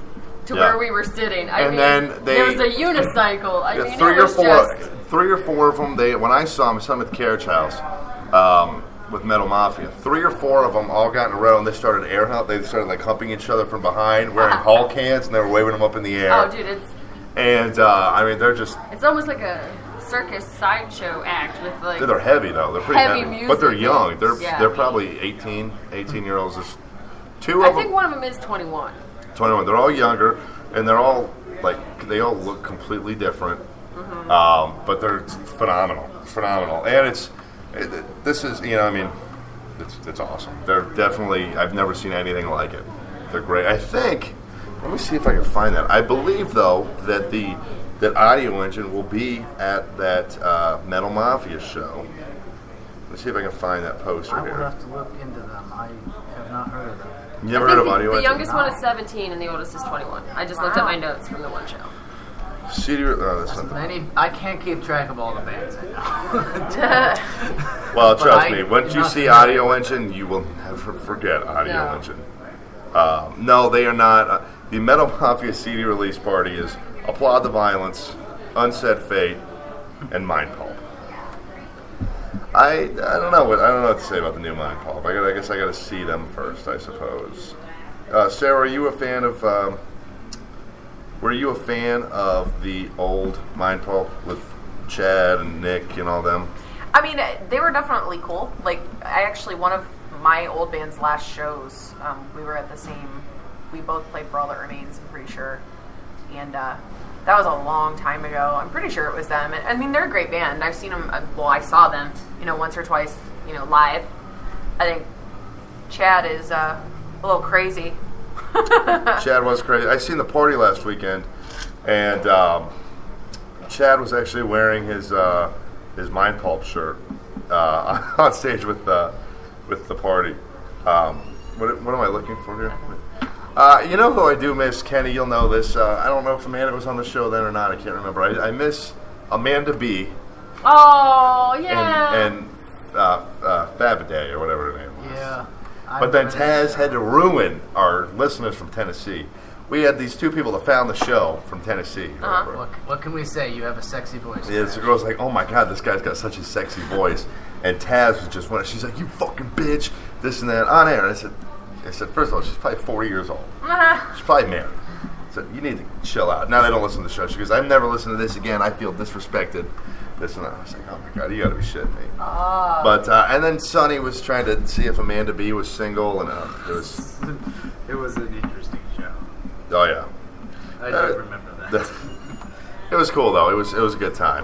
to where we were sitting. I mean, there was a unicycle. I mean, three it was just... or four of them. When I saw them at the carriage house with Metal Mafia. 3 or 4 of them all got in a row, and they started They started like humping each other from behind, wearing Hulk hands, and they were waving them up in the air. Oh, dude, it's... And I mean, they're just... It's almost like a circus sideshow act with like... They're heavy though. They're pretty heavy. music. But they're young. Yeah. They're probably 18-year-olds. There's 2 I of them. think one of them is 21. 21. They're all younger, and they're all they all look completely different. But they're phenomenal. It's phenomenal, and this is I mean, it's awesome. They're definitely, I've never seen anything like it. They're great. I think. Let me see if I can find that. I believe though that Audio Engine will be at that Metal Mafia show. Let's see if I can find that poster I will here. have to look into them. I have not heard of them. You never heard of Audio The Engine? youngest one is 17 and the oldest is 21. I just looked at my notes from the one show. That's not I can't keep track of all the bands I know. Well, trust me, once you see Audio Engine, you will never forget Audio Engine. No, they are not. The Metal Mafia CD release party is Applaud the Violence, Unsaid Fate, and Mind Pulp. I don't know what to say about the new Mind Pulp. I guess I got to see them first, I suppose. Sarah, are you a fan of? Were you a fan of the old Mind Pulp with Chad and Nick and all them? I mean, they were definitely cool. Like, one of my old band's last shows, we were at the same, we both played for All That Remains, I'm pretty sure. And that was a long time ago. I'm pretty sure it was them. And, I mean, they're a great band. I've seen them, I saw them, once or twice, live. I think Chad is a little crazy. Chad was crazy. I seen the party last weekend, and Chad was actually wearing his Mind Pulp shirt on stage with the party. What am I looking for here? You know who I do miss, Kenny? You'll know this. I don't know if Amanda was on the show then or not. I can't remember. I miss Amanda B. Oh yeah. And Fabiday or whatever her name was. Yeah. But then Taz had to ruin our listeners from Tennessee. We had these 2 people that found the show from Tennessee. What can we say? You have a sexy voice. Yeah, the girl's like, oh my god, this guy's got such a sexy voice. And Taz was just she's like, you fucking bitch, this and that, on air. And I said, first of all, she's probably 40 years old. She's probably married. I said, you need to chill out. Now they don't listen to the show. She goes, I've never listened to this again. I feel disrespected. This and that. I was like, oh my god, you gotta be shitting me. But and then Sonny was trying to see if Amanda B was single, and it was an interesting show. Oh yeah, I do remember that. It was cool though. It was a good time.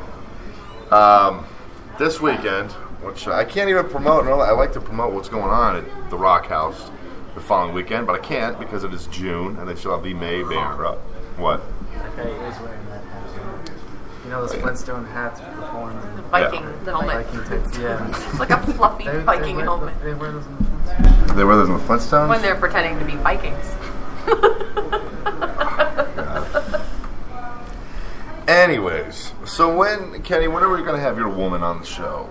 This weekend, which I can't even promote. I like to promote what's going on at the Rock House the following weekend, but I can't because it is June and they still have the May banner up. What? Okay, he is wearing that hat. You know those Flintstone hats with the horns? The Viking helmet. Yeah. It's like a fluffy Viking helmet. They wear those in the Flintstones. They wear those in the Flintstones? When they're pretending to be Vikings. Anyways, so Kenny, when are we going to have your woman on the show?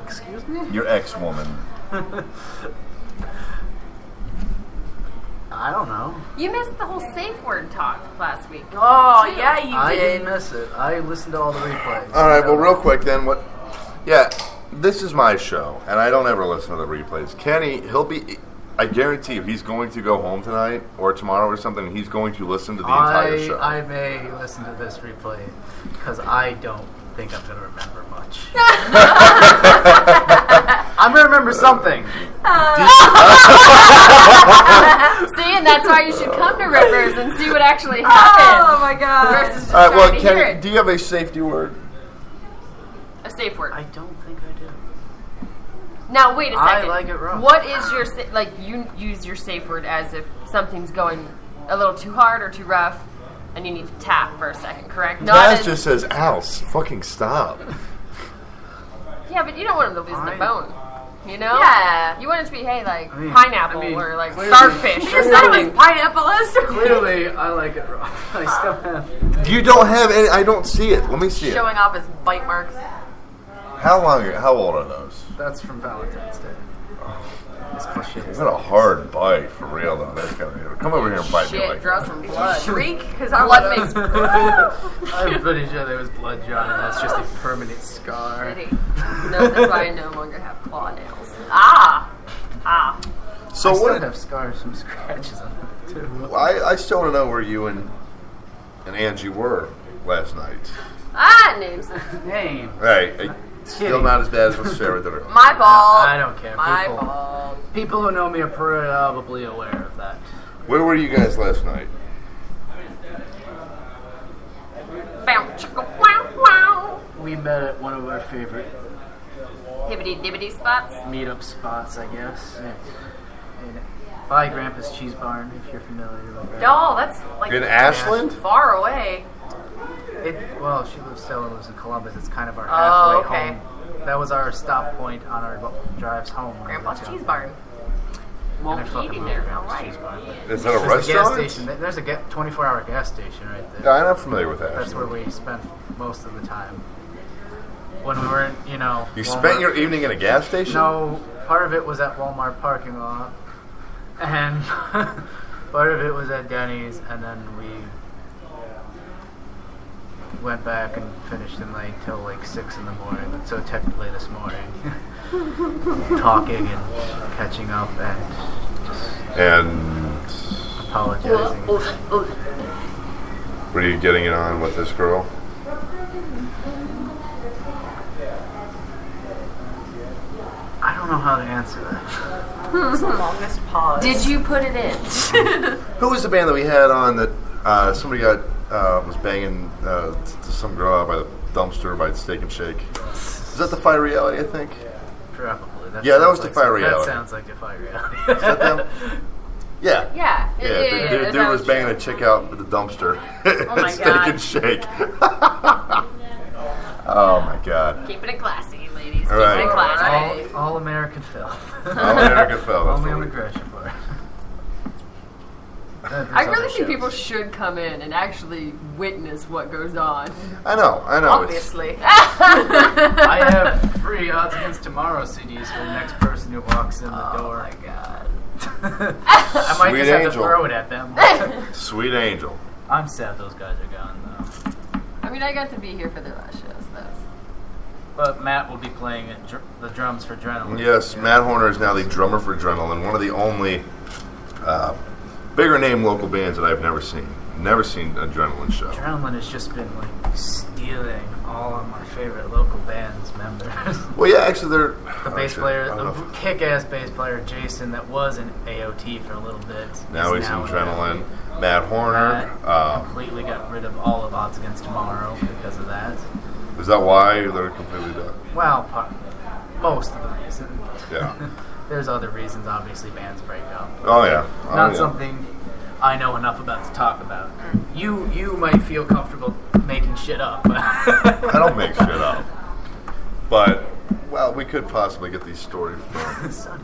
Excuse me? Your ex-woman. I don't know. You missed the whole safe word talk last week. Oh, yeah, you did. I didn't miss it. I listened to all the replays. All right, well, real quick then. Yeah, this is my show, and I don't ever listen to the replays. Kenny, I guarantee you, he's going to go home tonight or tomorrow or something, and he's going to listen to the entire show. I may listen to this replay, because I don't think I'm going to remember much. I'm going to remember something. See, and that's why you should come to Rivers and see what actually happened. Oh my god. Versus just All right, well, trying to hear Kenny, it. do you have a safety word? A safe word. I don't think I do. Now, wait a second. I like it rough. What is your, you use your safe word as if something's going a little too hard or too rough, and you need to tap for a second, correct? Taz just says, ow, fucking stop. Yeah, but you don't want him to lose the bone. You know? Yeah. You want it to be, hey, like, I mean, pineapple or, like, starfish. You just said it was pineapple list. Clearly, I like it raw. I still have. You don't have any. I don't see it. Let me see it. Showing off his bite marks. How old are those? That's from Valentine's Day. What a hard bite, for real, though. That's kind of, come over here and bite me Shit, like draw that. some blood. Shriek, because blood makes. I'm pretty sure there was blood drawn, and that's just a permanent scar. No, that's why I no longer have claw nails. So I what? still have scars from scratches on them too. I still want to know where you and Angie were last night. Names. Name. Right. Still not as bad as what Sarah did. My fault. I don't care. My fault. People who know me are probably aware of that. Where were you guys last night? We met at one of our favorite Hibbity-dibbity spots. meetup spots, I guess. By Grandpa's Cheese Barn, if you're familiar with that. No, that's like In Ashland? far away. Well, she still lives in Columbus. It's kind of our Oh, halfway okay. home. That was our stop point on our drives home. Grandpa's Cheese Barn. Won't be eating there. All right. Is that a There's restaurant? gas station. There's a 24-hour gas station right there. Yeah, I'm not familiar with that. That's where we spent most of the time. When we were in, You Walmart. spent your evening in a gas station? No, part of it was at Walmart parking lot, and part of it was at Denny's, and then we went back and finished in till like 6 in the morning. So technically this morning, talking and catching up and apologizing. Were you getting it on with this girl? I don't know how to answer that. It's the longest pause. Did you put it in? Who was the band that we had on that somebody was banging to some girl out by the dumpster by the Steak and Shake? Is that Defy Reality, I think? Probably. That was Defy Reality. That sounds like Defy Reality. Is that them? Yeah. Yeah. The dude was banging a chick out at the dumpster at Steak God. and Shake. Oh my God. Keeping it classy, ladies. All right. Keeping it classy. All American film. All American film. that's Only what on the we- crash report. I really think people should come in and actually witness what goes on. I know. Obviously. I have free Odds Against Tomorrow CDs for the next person who walks in the door. Oh my God. I might Sweet just have angel. to throw it at them. Sweet Angel. I'm sad those guys are gone, though. I mean, I got to be here for their last shows. But Matt will be playing the drums for Adrenaline. Yes, Matt Horner is now the drummer for Adrenaline, one of the only bigger name local bands that I've never seen. Never seen an Adrenaline show. Adrenaline has just been stealing all of my favorite local bands members. Well, yeah, actually, they're the bass player, the kick-ass bass player Jason, that was in AOT for a little bit. Now he's in Adrenaline. Matt Horner. Completely got rid of all of Odds Against Tomorrow because of that. Is that why they're completely done? Well, most of the reason. Yeah. There's other reasons, obviously, bands break up. Oh, yeah. Not something I know enough about to talk about. You might feel comfortable making shit up. I don't make shit up. But, well, we could possibly get these stories from... Sonny.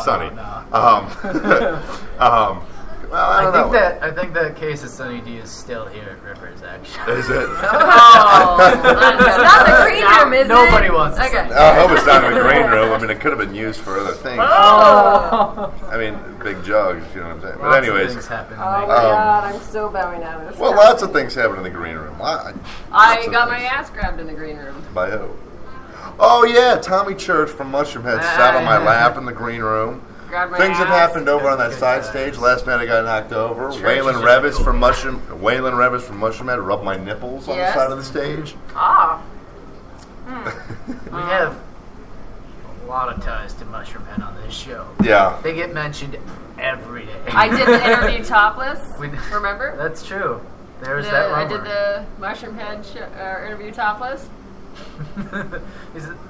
Sonny. No. Well, I don't know. I think that case of Sonny D is still here at Rippers, actually. Is it? It's not the green room, is it? Nobody wants to. Okay. I hope it's not in the green room. I mean, it could have been used for other things. Oh. I mean, big jugs, you know what I'm saying? But Lots of anyways. things happen. Oh my God, I'm so bowing out of this. Well, lots of things happen in the green room. I got my ass grabbed in the green room. By who? Oh, yeah, Tommy Church from Mushroom Head sat on my lap in the green room. Things have happened over on that side stage. Last night I got knocked over. Waylon Revis from Mushroom Head rubbed my nipples on the side of the stage. Ah. We have a lot of ties to Mushroom Head on this show. Yeah. They get mentioned every day. I did the interview topless. Remember? That's true. There's that rumor. I did the Mushroom Head interview topless.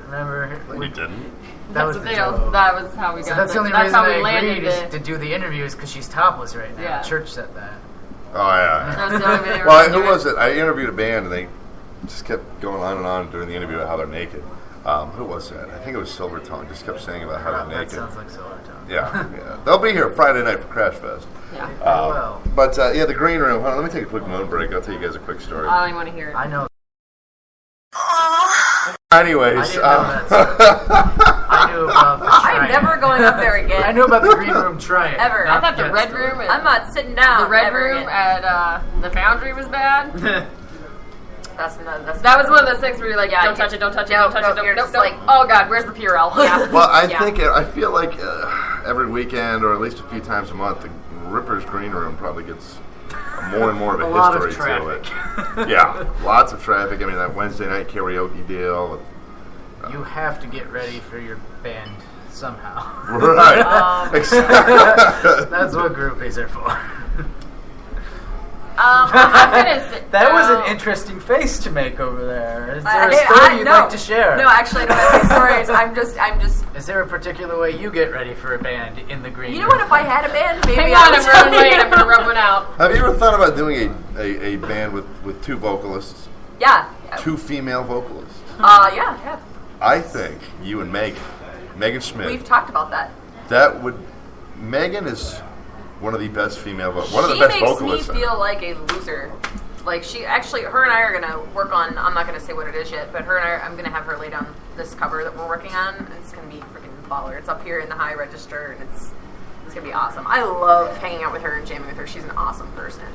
Remember? We didn't. That was the thing. joke. That was how we got. So that's the only that's reason how we I landed agreed to do the interviews, because she's topless right now. Yeah. Church said that. Oh, yeah. That's the only video Well, who was it? I interviewed a band, and they just kept going on and on during the interview about how they're naked. Who was that? I think it was Silver Tongue. Just kept saying about how they're naked. That sounds like Silver Tongue. Yeah. They'll be here Friday night for Crash Fest. Yeah. But the green room. Hold on, let me take a quick moon break. I'll tell you guys a quick story. I don't even want to hear it. I know. Anyways, I knew about the shrine. I'm never going up there again. I knew about the green room trying. Ever. I thought the red room. I'm not sitting down. The red ever room again. at the Foundry was bad. That's that was one of those things where you're like, don't touch it, don't touch it, don't touch it, you're don't, just nope, like, oh god, where's the Purell? Yeah. Well, I feel like every weekend or at least a few times a month, the Ripper's Green Room probably gets more and more of a history to it. Yeah, lots of traffic. I mean, that Wednesday night karaoke deal. You have to get ready for your band somehow. Right. That's what groupies are for. I'm gonna say, that was an interesting face to make over there. Is there a story you'd like to share? No, actually, I don't have any stories. I'm just. Is there a particular way you get ready for a band in the green room? You know what? If I had a band, maybe hang I on, would I'm running late. I'm gonna rub one out. Have you ever thought about doing a band with two vocalists? Yeah. Two female vocalists? Yeah. I think you and Megan Schmidt. We've talked about that. That would. Megan is one of the best female vocalists. One of the best vocalists. She makes me feel like a loser. Like her and I are gonna work on. I'm not gonna say what it is yet, but I'm gonna have her lay down this cover that we're working on. It's gonna be freaking baller. It's up here in the high register, and it's gonna be awesome. I love hanging out with her and jamming with her. She's an awesome person.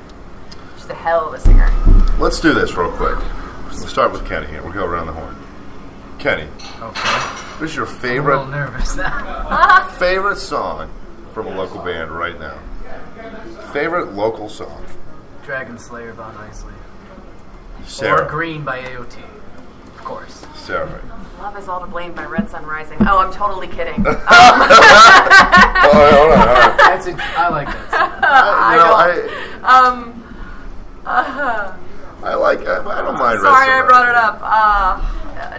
She's a hell of a singer. Let's do this real quick. We'll start with Kenny here. We'll go around the horn. Kenny. Okay. What's your favorite? I'm a little nervous now. Favorite song from a local band right now? Favorite local song? Dragon Slayer Von Isley. Sarah. Or Green by AOT. Of course. Sarah. Love is all to blame by Red Sun Rising. Oh, I'm totally kidding. Hold on. I like that song. I don't mind. Sorry, I brought it up.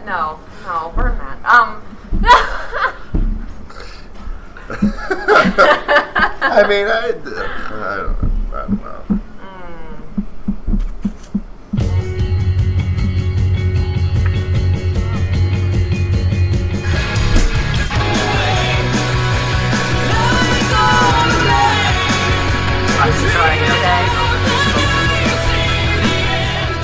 No, burn that. I mean, I don't know.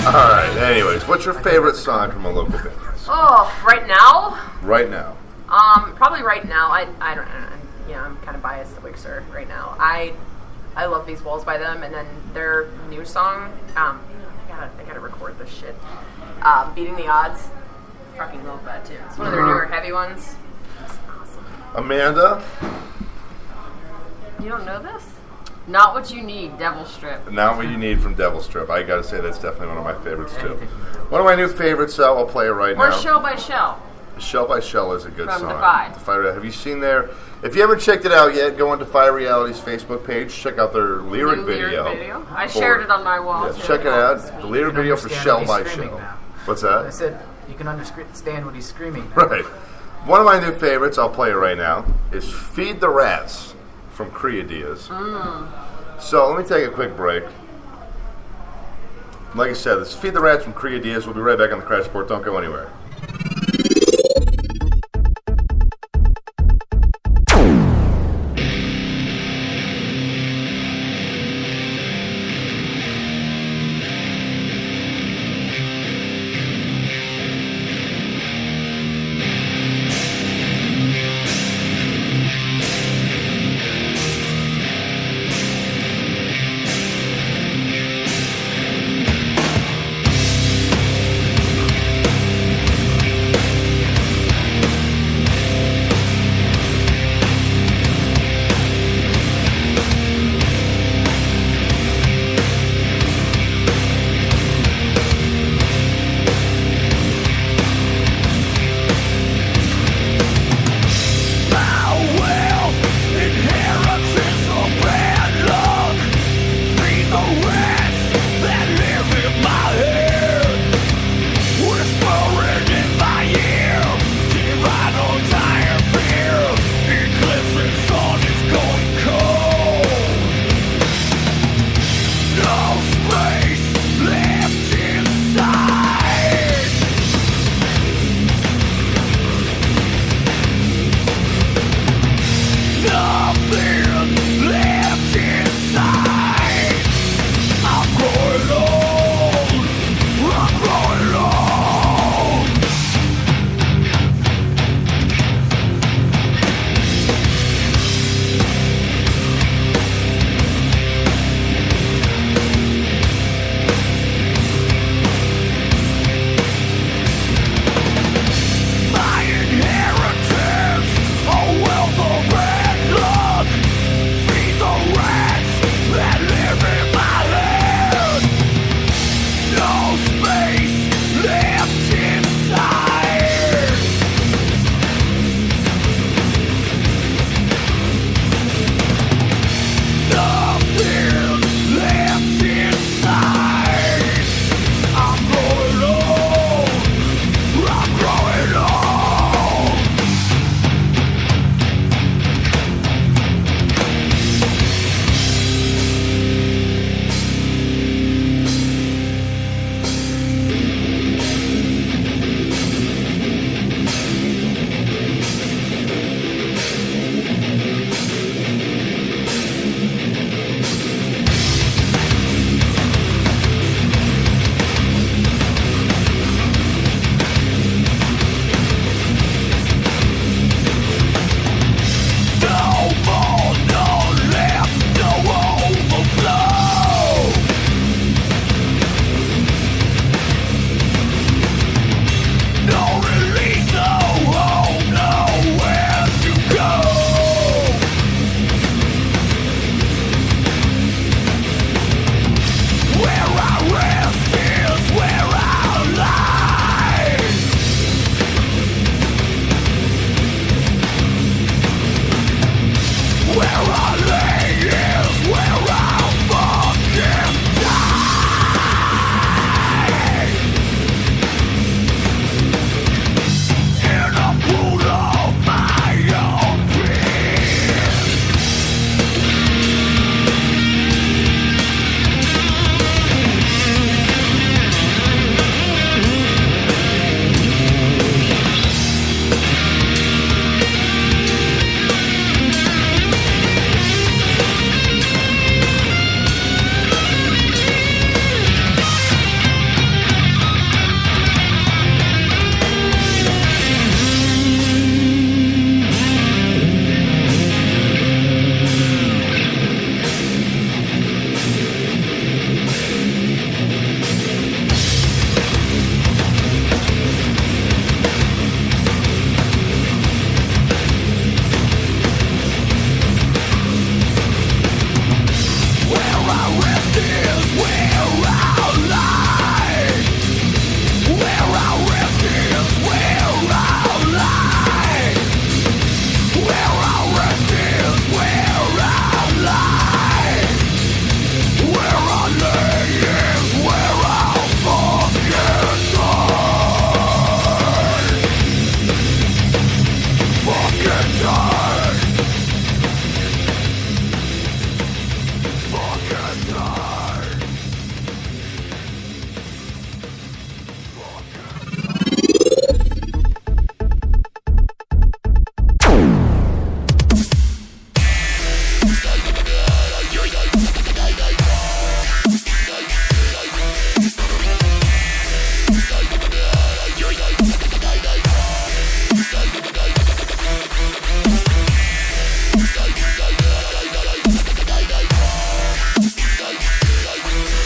All right. Anyways, what's your favorite song from a local band? Oh, right now? Right now. Probably right now. I don't know. I'm kind of biased to Wixer right now. I love These Walls by them, and then their new song. I gotta record this shit. Beating the Odds. Fucking love that too. It's one of their newer heavy ones. It's awesome. Amanda. You don't know this? Not What You Need, Devil Strip. Not What You Need from Devil Strip. I gotta say that's definitely one of my favorites too. One of my new favorites. I'll play it right now. Or Shell by Shell. Shell by Shell is a good from song. Defy. Have you seen if you haven't checked it out yet, go on Defy Reality's Facebook page. Check out their lyric video. I shared it on my wall. Yes, check it out. The lyric video for Shell by Shell. Now. What's that? I said you can understand what he's screaming now. Right. One of my new favorites, I'll play it right now, is Feed the Rats from Crea Diaz. So let me take a quick break. Like I said, this is Feed the Rats from Crea Diaz. We'll be right back on the Crash Report. Don't go anywhere.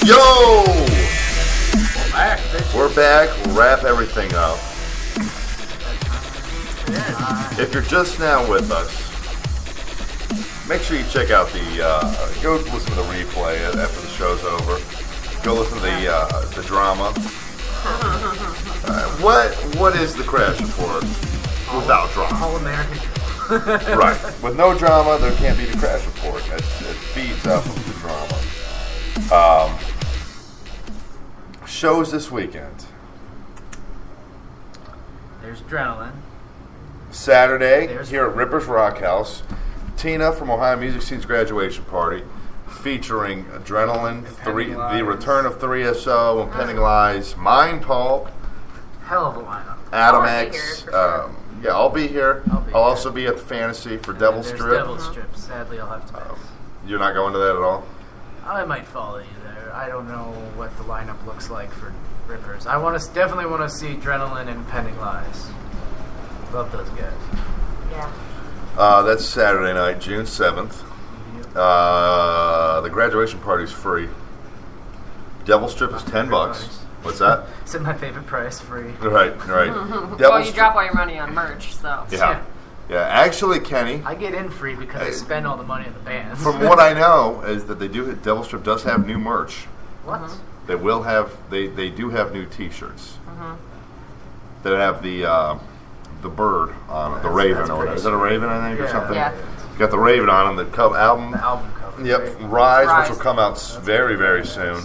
Yo! We're back. We'll wrap everything up. If you're just now with us, make sure you check out go listen to the replay after the show's over. Go listen to the drama. What is the Crash Report without drama? All American. Right. With no drama, there can't be the Crash Report. It feeds off of the drama. Shows this weekend. There's Adrenaline. Saturday, here at Ripper's Rock House, Tina from Ohio Music Scene's graduation party, featuring Adrenaline, the return of 3SO, Impending Lies, Mind Pulp, Hell of a lineup. Adam X. Yeah, I'll be here. I'll also be at the Fantasy for Devil Strip. Devil Strip. Sadly, I'll have to miss. You're not going to that at all? I might follow you there. I don't know what the lineup looks like for Rippers. I definitely want to see Adrenaline and Impending Lies. Love those guys. Yeah. That's Saturday night, June 7th. The graduation party's free. Devil Strip is $10. What's that? It's my favorite price, free. Right. Well, you drop all your money on merch, so. Yeah, actually, Kenny. I get in free because I spend all the money on the bands. From what I know, is that Devil Strip does have new merch. What? They will have. They do have new T-shirts. That have the bird on it, the raven or whatever. Is that a raven? I think or something. Yeah. Got the raven on them. The album. The album cover. Yep, Rise, which will come out very, very soon.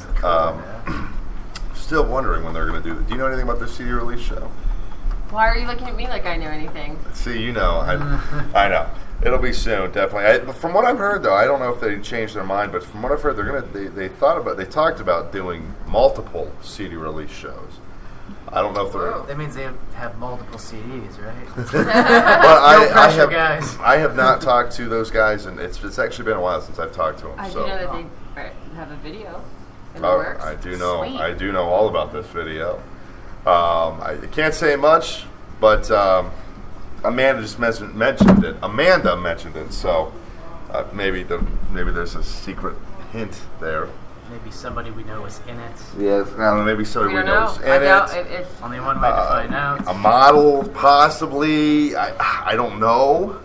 Still wondering when they're going to do that. Do you know anything about their CD release show? Why are you looking at me like I know anything? See, you know, I know. It'll be soon, definitely. From what I've heard, though, I don't know if they changed their mind, but from what I've heard, they talked about doing multiple CD release shows. I don't know if they're. That means they have multiple CDs, right? But I have not talked to those guys, and it's actually been a while since I've talked to them. I do know that they have a video in the Oh, works. I do know. Sweet. I do know all about this video. I can't say much, but Amanda just mentioned it. Amanda mentioned it, so maybe there's a secret hint there. Maybe somebody we know is in it. Yes, I don't know. Maybe somebody we know is in it. Only one way to find out. A model, possibly. I don't know,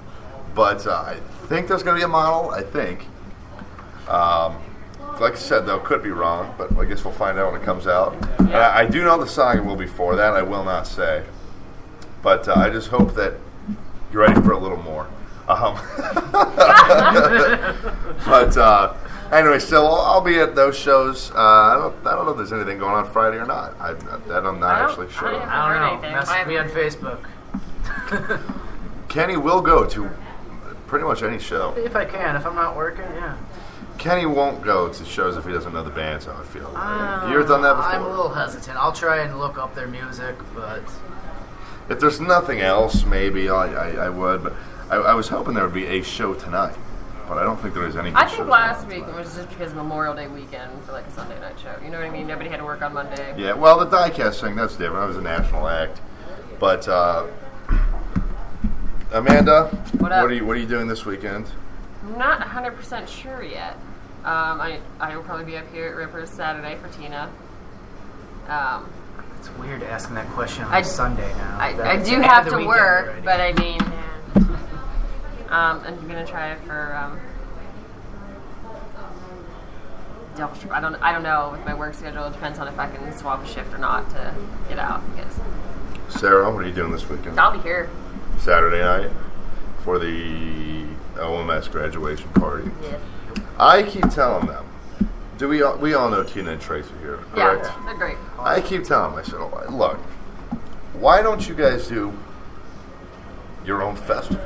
but I think there's going to be a model. I think. Like I said, though, could be wrong, but I guess we'll find out when it comes out. Yeah. I do know the song will be for that. I will not say, but I just hope that you're ready for a little more. But anyway, so I'll be at those shows. I don't know if there's anything going on Friday or not. I'm not actually sure. I don't know. Message me on Facebook. Kenny will go to pretty much any show. If I can. If I'm not working, yeah. Kenny won't go to shows if he doesn't know the bands, I feel. Have you ever done that before? I'm a little hesitant. I'll try and look up their music, but if there's nothing else, maybe I would. But I was hoping there would be a show tonight, but I don't think there was any. I think last week it was just because Memorial Day weekend for like a Sunday night show. You know what I mean? Nobody had to work on Monday. Yeah, well, the diecast thing, that's different. That was a national act. But Amanda, what up? What are you doing this weekend? I'm not 100% sure yet. I will probably be up here at Ripper's Saturday for Tina. It's weird asking that question on Sunday now. I do have to work, already. But I mean, I'm gonna try it for Devil Strip. I don't know with my work schedule. It depends on if I can swap a shift or not to get out. I guess. Sarah, what are you doing this weekend? I'll be here. Saturday night for the OMS graduation party. Yeah. I keep telling them. We all know Tina and Tracy here, correct? Yeah, they're great. I keep telling them. I said, oh, look, why don't you guys do your own festival?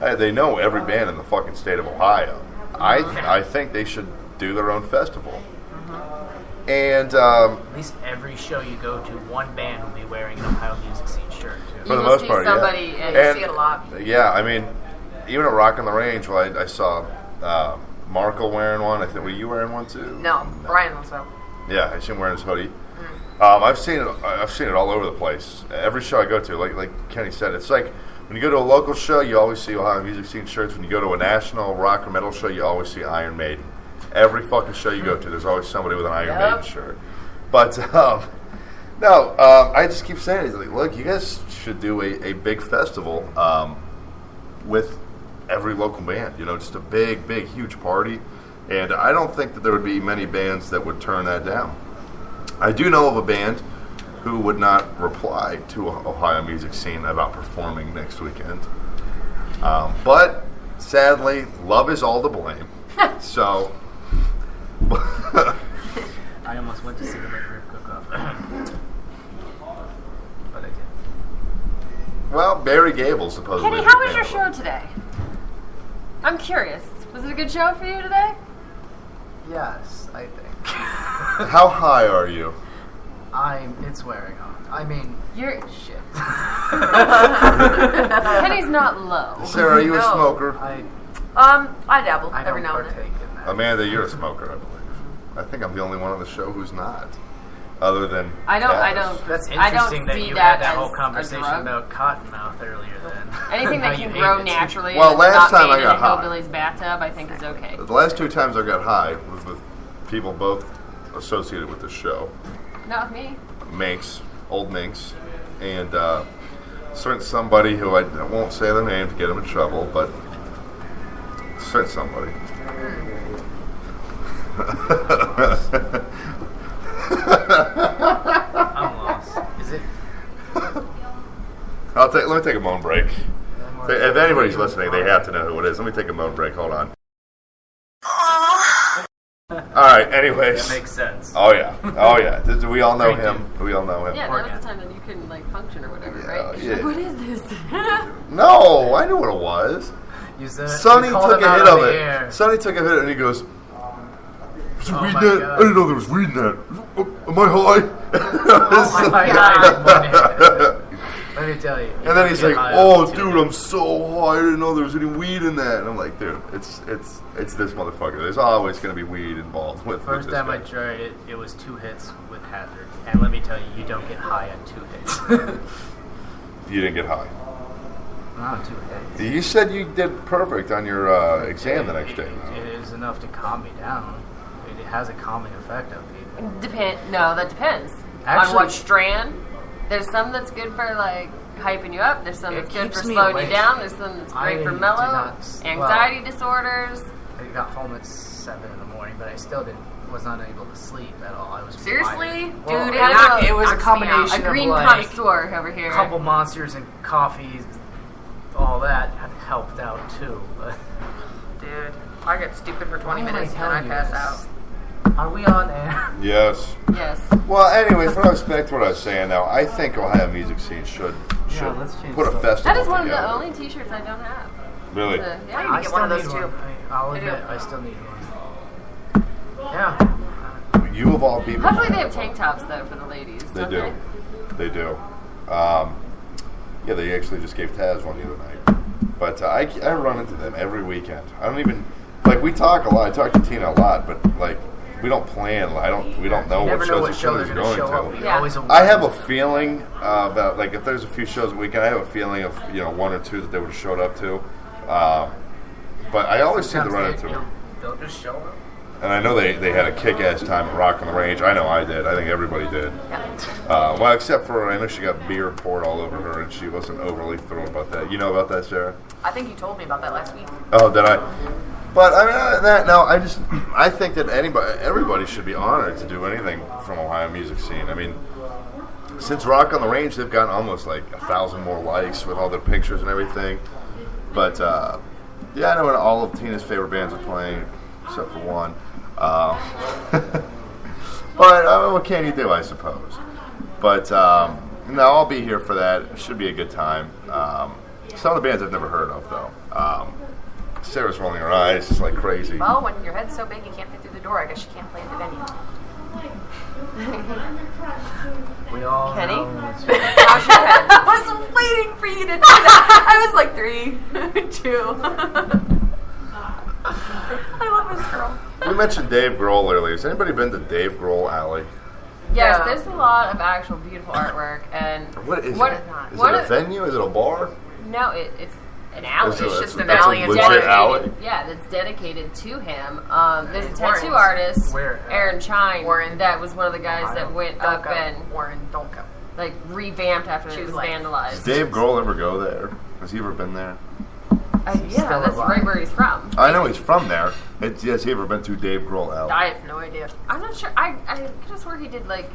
They know every band in the fucking state of Ohio. I think they should do their own festival. And at least every show you go to, one band will be wearing an Ohio Music Scene shirt. Too. For the most part, somebody, yeah. You see it a lot. Yeah, I mean, even at Rock on the Range, I saw Marco wearing one. I think, were you wearing one too? No, Brian also. Yeah, I seen him wearing his hoodie. I've seen it all over the place. Every show I go to, like Kenny said, it's like when you go to a local show, you always see Ohio Music Scene shirts. When you go to a national rock or metal show, you always see Iron Maiden. Every fucking show you go to, there's always somebody with an Iron Maiden shirt. But no, I just keep saying it. Like, look, you guys should do a big festival with every local band. You know, just a big, huge party. And I don't think that there would be many bands that would turn that down. I do know of a band who would not reply to Ohio Music Scene about performing next weekend. But sadly, love is all to blame. So I almost went to see the Red Rib Cook-Off. But I didn't. Well, Barry Gable supposedly. Kenny, how was your show today? I'm curious. Was it a good show for you today? Yes, I think. How high are you? It's wearing off. I mean, you're shit. Kenny's not low. Sarah, are you a smoker? I dabble every now and then. Amanda, you're a smoker, I believe. I think I'm the only one on the show who's not. Other than I don't. That's interesting I don't that see you that had that as whole conversation a drug. about cottonmouth earlier. Then anything that can grow naturally. Well, and last not time I made got in a high. hillbilly's bathtub, I think is okay. The last 2 times I got high was with people both associated with the show. Not with me. Minx, old Minx, and certain somebody who I won't say the name to get him in trouble, but certain somebody. I'm lost. Is it? Let me take a moan break. If anybody's listening, they have to know who it is. Let me take a moan break. Hold on. All right. Anyways, That makes sense. Oh yeah. Do we all know him? We all know him. Yeah, that was the time that you couldn't function or whatever, right? Yeah. Like, what is this? No, I knew what it was. Sonny took a hit of it. Sonny took a hit and he goes, "Was you reading that? I didn't know there was reading that. Am I high?" Oh my god. Let me tell you. And then he's like, "Oh, dude, I'm so high. I didn't know there was any weed in that." And I'm like, "Dude, it's this motherfucker. There's always going to be weed involved with First this time guy." I tried it, it was 2 hits with Hazard. And let me tell you, you don't get high on 2 hits. You didn't get high. Not on 2 hits. You said you did perfect on your exam the next day. It is enough to calm me down. It has a calming effect on people. No, that depends. Actually, on what strand. There's some that's good for hyping you up. There's some that's good for slowing you down. There's some that's great for mellow. Anxiety disorders. I got home at 7 in the morning, but I still was not able to sleep at all. I was seriously, well, dude. it was a combination a green of connoisseur over here. A couple monsters and coffee, all that helped out too. But dude, I get stupid for 20 minutes and I pass out. Are we on air? Yes. Yes. Well, anyways, with respect to what I was saying now, I think Ohio Music Scene should put a festival That is one together. of the only T-shirts I don't have. Really? Yeah. I need to get one of those too. I'll admit, I still need one. Yeah. You of all people. Hopefully they have tank tops though for the ladies. They do. They do. Yeah, they actually just gave Taz one the other night. But I run into them every weekend. I don't even we talk a lot. I talk to Tina a lot, but we don't plan. We don't know what shows they're going to. Yeah. I have a feeling about if there's a few shows a weekend, I have a feeling of 1 or 2 that they would have showed up to. But I always seem to run into them. They'll just show up. And I know they had a kick-ass time at Rock on the Range. I know I did. I think everybody did. Yeah. Well, except for I know she got beer poured all over her, and she wasn't overly thrilled about that. You know about that, Sarah? I think you told me about that last week. Oh, did I? But I mean, I think that everybody should be honored to do anything from Ohio Music Scene. I mean, since Rock on the Range, they've gotten almost 1,000 more likes with all their pictures and everything. But yeah, I know when all of Tina's favorite bands are playing, except for one. But what can you do, I suppose? But no, I'll be here for that. It should be a good time. Some of the bands I've never heard of, though. Sarah's rolling her eyes like crazy. Well, when your head's so big you can't fit through the door, I guess you can't play at the venue. We all Kenny? know. How's your head? I was waiting for you to do that. I was like 3, 2. I love this girl. We mentioned Dave Grohl earlier. Has anybody been to Dave Grohl Alley? Yes, Yeah. there's a lot of actual beautiful artwork. And What is what, it? Is what it a venue? Is it a bar? No, it's an alley. It's just an that's alley a in legit Warren. alley? Yeah, that's dedicated to him. There's a Warren's. tattoo artist, Where? Aaron Chine, Warren. that was one of the guys that went Don't up go. and Warren, don't go. like revamped after it Choose was life. vandalized. Does Dave Grohl ever go there? Has he ever been there? Yeah, that's right where he's from. I know he's from there. Has he ever been to Dave Grohl Alley? I have no idea. I'm not sure. I could have swore he did like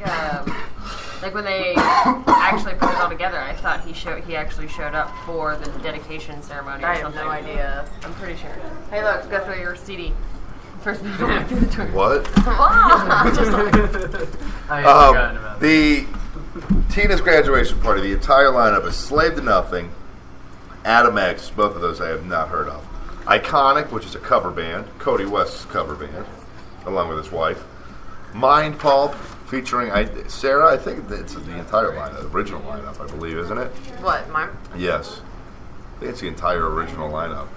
when they actually put it all together. I thought he actually showed up for the dedication ceremony or I have something. no idea. I'm pretty sure. Hey, look, go through your CD. First people back through the door. What? Just I had forgotten about that. The Tina's graduation party, the entire lineup is Slave to Nothing, Adam X, both of those I have not heard of. Iconic, which is a cover band, Cody West's cover band, along with his wife. Mind Pulp, featuring Sarah, I think it's the entire lineup, the original lineup, I believe, isn't it? What, mine? Yes. I think it's the entire original lineup.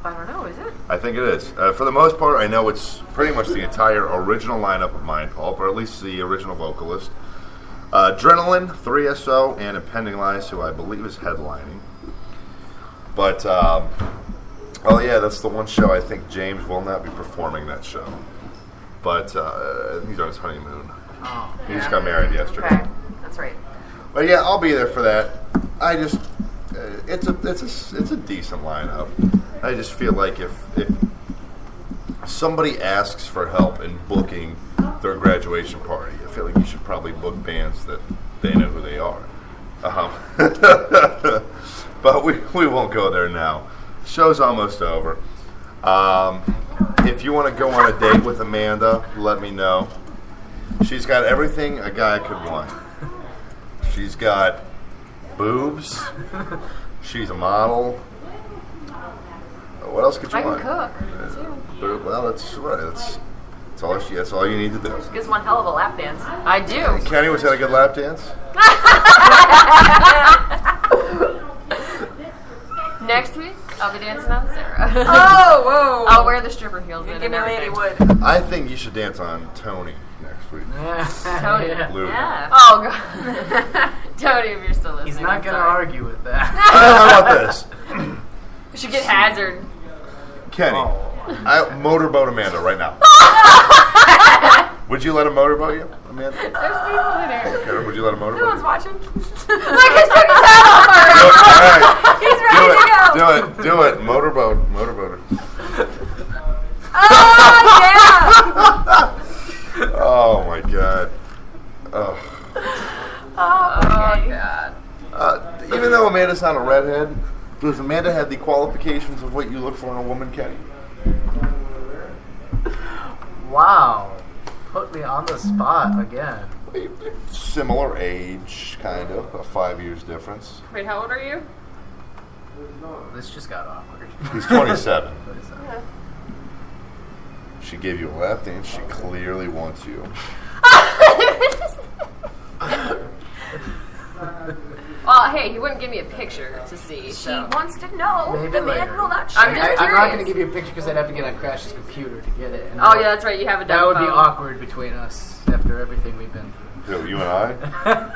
I don't know, is it? I think it is. For the most part, I know it's pretty much the entire original lineup of Mind Pulp, or at least the original vocalist. Adrenaline, 3SO, and Impending Lies, who I believe is headlining. But, oh yeah, that's the one show I think James will not be performing that show. But he's on his honeymoon. Oh, He just got married yesterday. Okay, that's right. But yeah, I'll be there for that. I just, it's a decent lineup. I just feel like if somebody asks for help in booking their graduation party, I feel like you should probably book bands that they know who they are. But we won't go there now. Show's almost over. If you want to go on a date with Amanda, let me know. She's got everything a guy could want. She's got boobs. She's a model. What else could you I can want? cook too. Well, that's right. That's all you need to do. Gives one hell of a lap dance. I do. Kenny, was that a good lap dance? Next week, I'll be dancing on Sarah. Oh, whoa! I'll wear the stripper heels. You in give and me Lady everything. Wood. I think you should dance on Tony next week. Tony. Yeah. Lou. Yeah. Oh god. Tony, if you're still listening. He's not I'm going to sorry. argue with that. How about this? We should get Hazard. Kenny, motorboat Amanda right now. Would you let him motorboat you, Amanda? There's people in there. Okay, would you let him motorboat No you? one's watching. Look, he's taking his hat off already. He's ready to go. Do it. Motorboat her. Oh, yeah! Oh my god. Oh. Oh, God. Even though Amanda's not a redhead, does Amanda have the qualifications of what you look for in a woman, Kenny? Wow. Put me on the spot again. Similar age, kind of. 5 years difference. Wait, how old are you? This just got awkward. He's 27. She gave you a lap dance. She clearly wants you. Well, hey, he wouldn't give me a picture to see. She So. wants to know. Maybe The man later. will not show. I'm just I'm not curious. going to give you a picture because I'd have to get on Crash's computer to get it. And Oh, yeah, that's right. You have a that would be phone. awkward between us after everything we've been through. Who, you and I?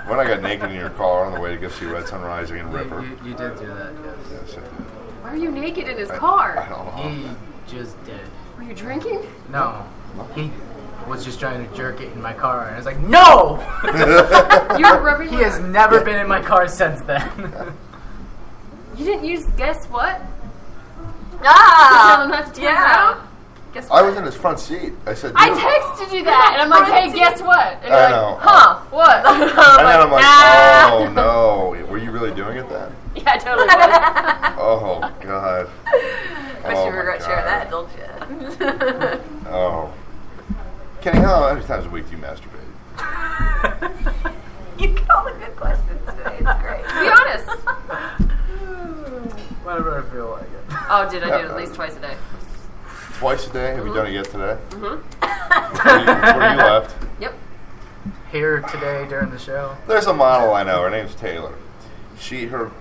When I got naked in your car on the way to go see Red Sun Rising and Ripper. You did do that, yes. Yes, I did. Why are you naked in his car? I don't know. He just did. Were you drinking? No. He was just trying to jerk it in my car, and I was like, no! You were rubbing He your- has never been in my car since then. You didn't use guess what? Ah! Tell him not to turn around? Guess I was in his front seat. I said, I "Dude." texted you that, and I'm like, hey, guess what? And you're I like, know. huh, what? And then I'm like, nah. oh no. Were you really doing it then? Yeah, I totally was. Oh, God. But Oh, you my regret God. sharing that, don't you? Oh. Kenny, how many times a week do you masturbate? You get all the good questions today. It's great. Be honest. Whenever I feel like it. Oh, did I do it at least twice a day? Twice a day? Have you done it yet today? Mm-hmm. Before you left? Yep. Here today during the show. There's a model I know. Her name's Taylor.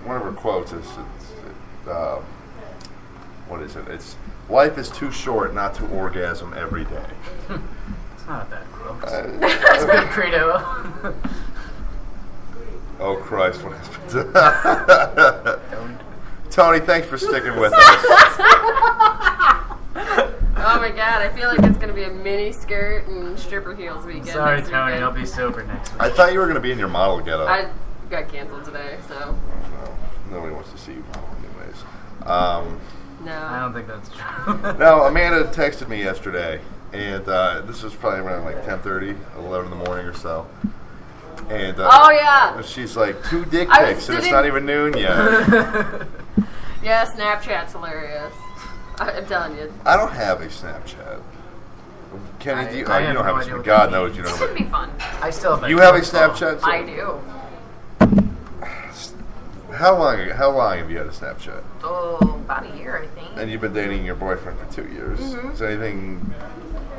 One of her quotes is, what is it? It's life is too short not to orgasm every day. It's not a bad quote. It's a good credo. Oh Christ! What happened? Tony, thanks for sticking with us. Oh my god, I feel like it's going to be a mini skirt and stripper heels weekend. Sorry, Tony, I'll be sober next week. I thought you were going to be in your model getup. I got canceled today, so. No, nobody wants to see you model anyways. No. I don't think that's true. No, Amanda texted me yesterday, and this was probably around like 10:30, 11 in the morning or so. And oh yeah, she's like 2 dick pics, and it's not even noon yet. Yeah, Snapchat's hilarious. I'm telling you. I don't have a Snapchat. Kenny, do you? I You have don't no have idea a. what God that knows you don't. It should be fun. I still have. You have a Snapchat? Too? I do. How long have you had a Snapchat? Oh, about a year, I think. And you've been dating your boyfriend for 2 years. Mhm. Is there anything?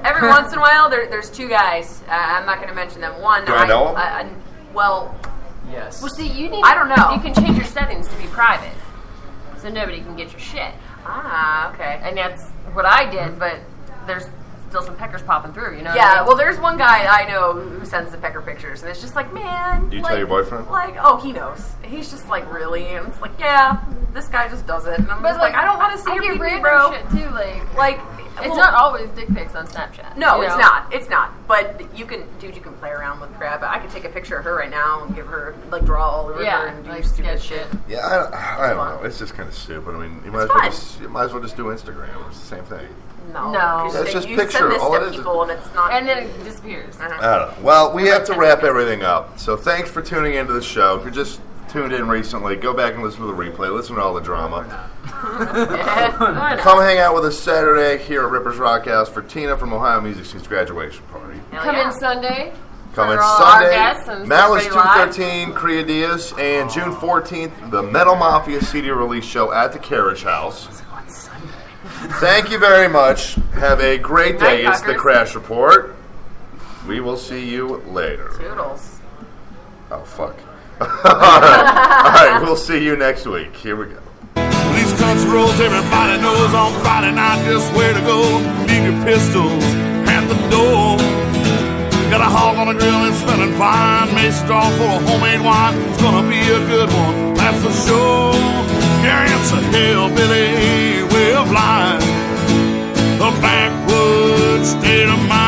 Every once in a while, there's two guys. I'm not going to mention them. One. Do I know them? Well. Yes. Well, see, you need. I don't know. You can change your settings to be private, so nobody can get your shit. Ah, okay. And that's what I did, but there's still some peckers popping through, you know? Yeah, well, there's one guy I know who sends the pecker pictures, and it's just like, man. Do you like, tell your boyfriend? Like, oh, he knows. He's just like, really? And it's like, yeah, this guy just does it. And I'm just like, I don't want to see I your get pee-pee, random bro. shit too, like it's well, not always dick pics on Snapchat. No, you it's know? not. It's not. But you can play around with crap. I could take a picture of her right now and give her, like, draw all over her and do like stupid shit. Yeah, I don't know. It's just kind of stupid. I mean, you might as well just do Instagram. It's the same thing. No. That's just you picture. send this All to it is. people and it's not. And then it disappears. I don't know. Well, we have to wrap everything up. So thanks for tuning into the show. If you're just tuned in recently, go back and listen to the replay. Listen to all the drama. Come hang out with us Saturday here at Ripper's Rock House for Tina from Ohio Music Scene's graduation party. Come in Sunday. Coming for all Sunday, our guests and Malice everybody 213, Crea Diaz, and June 14th, the Metal Mafia CD release show at the Carriage House. Thank you very much. Have a great day. Night, It's the fuckers. Crash Report. We will see you later. Toodles. Oh, fuck. All right, we'll see you next week. Here we go. These country roads, everybody knows on Friday night just where to go. Leave your pistols at the door. Got a hog on the grill and smelling fine. Mace straw full of homemade wine. It's gonna be a good one, that's for sure. Yeah, it's a hillbilly way of life. The backwoods state of mind.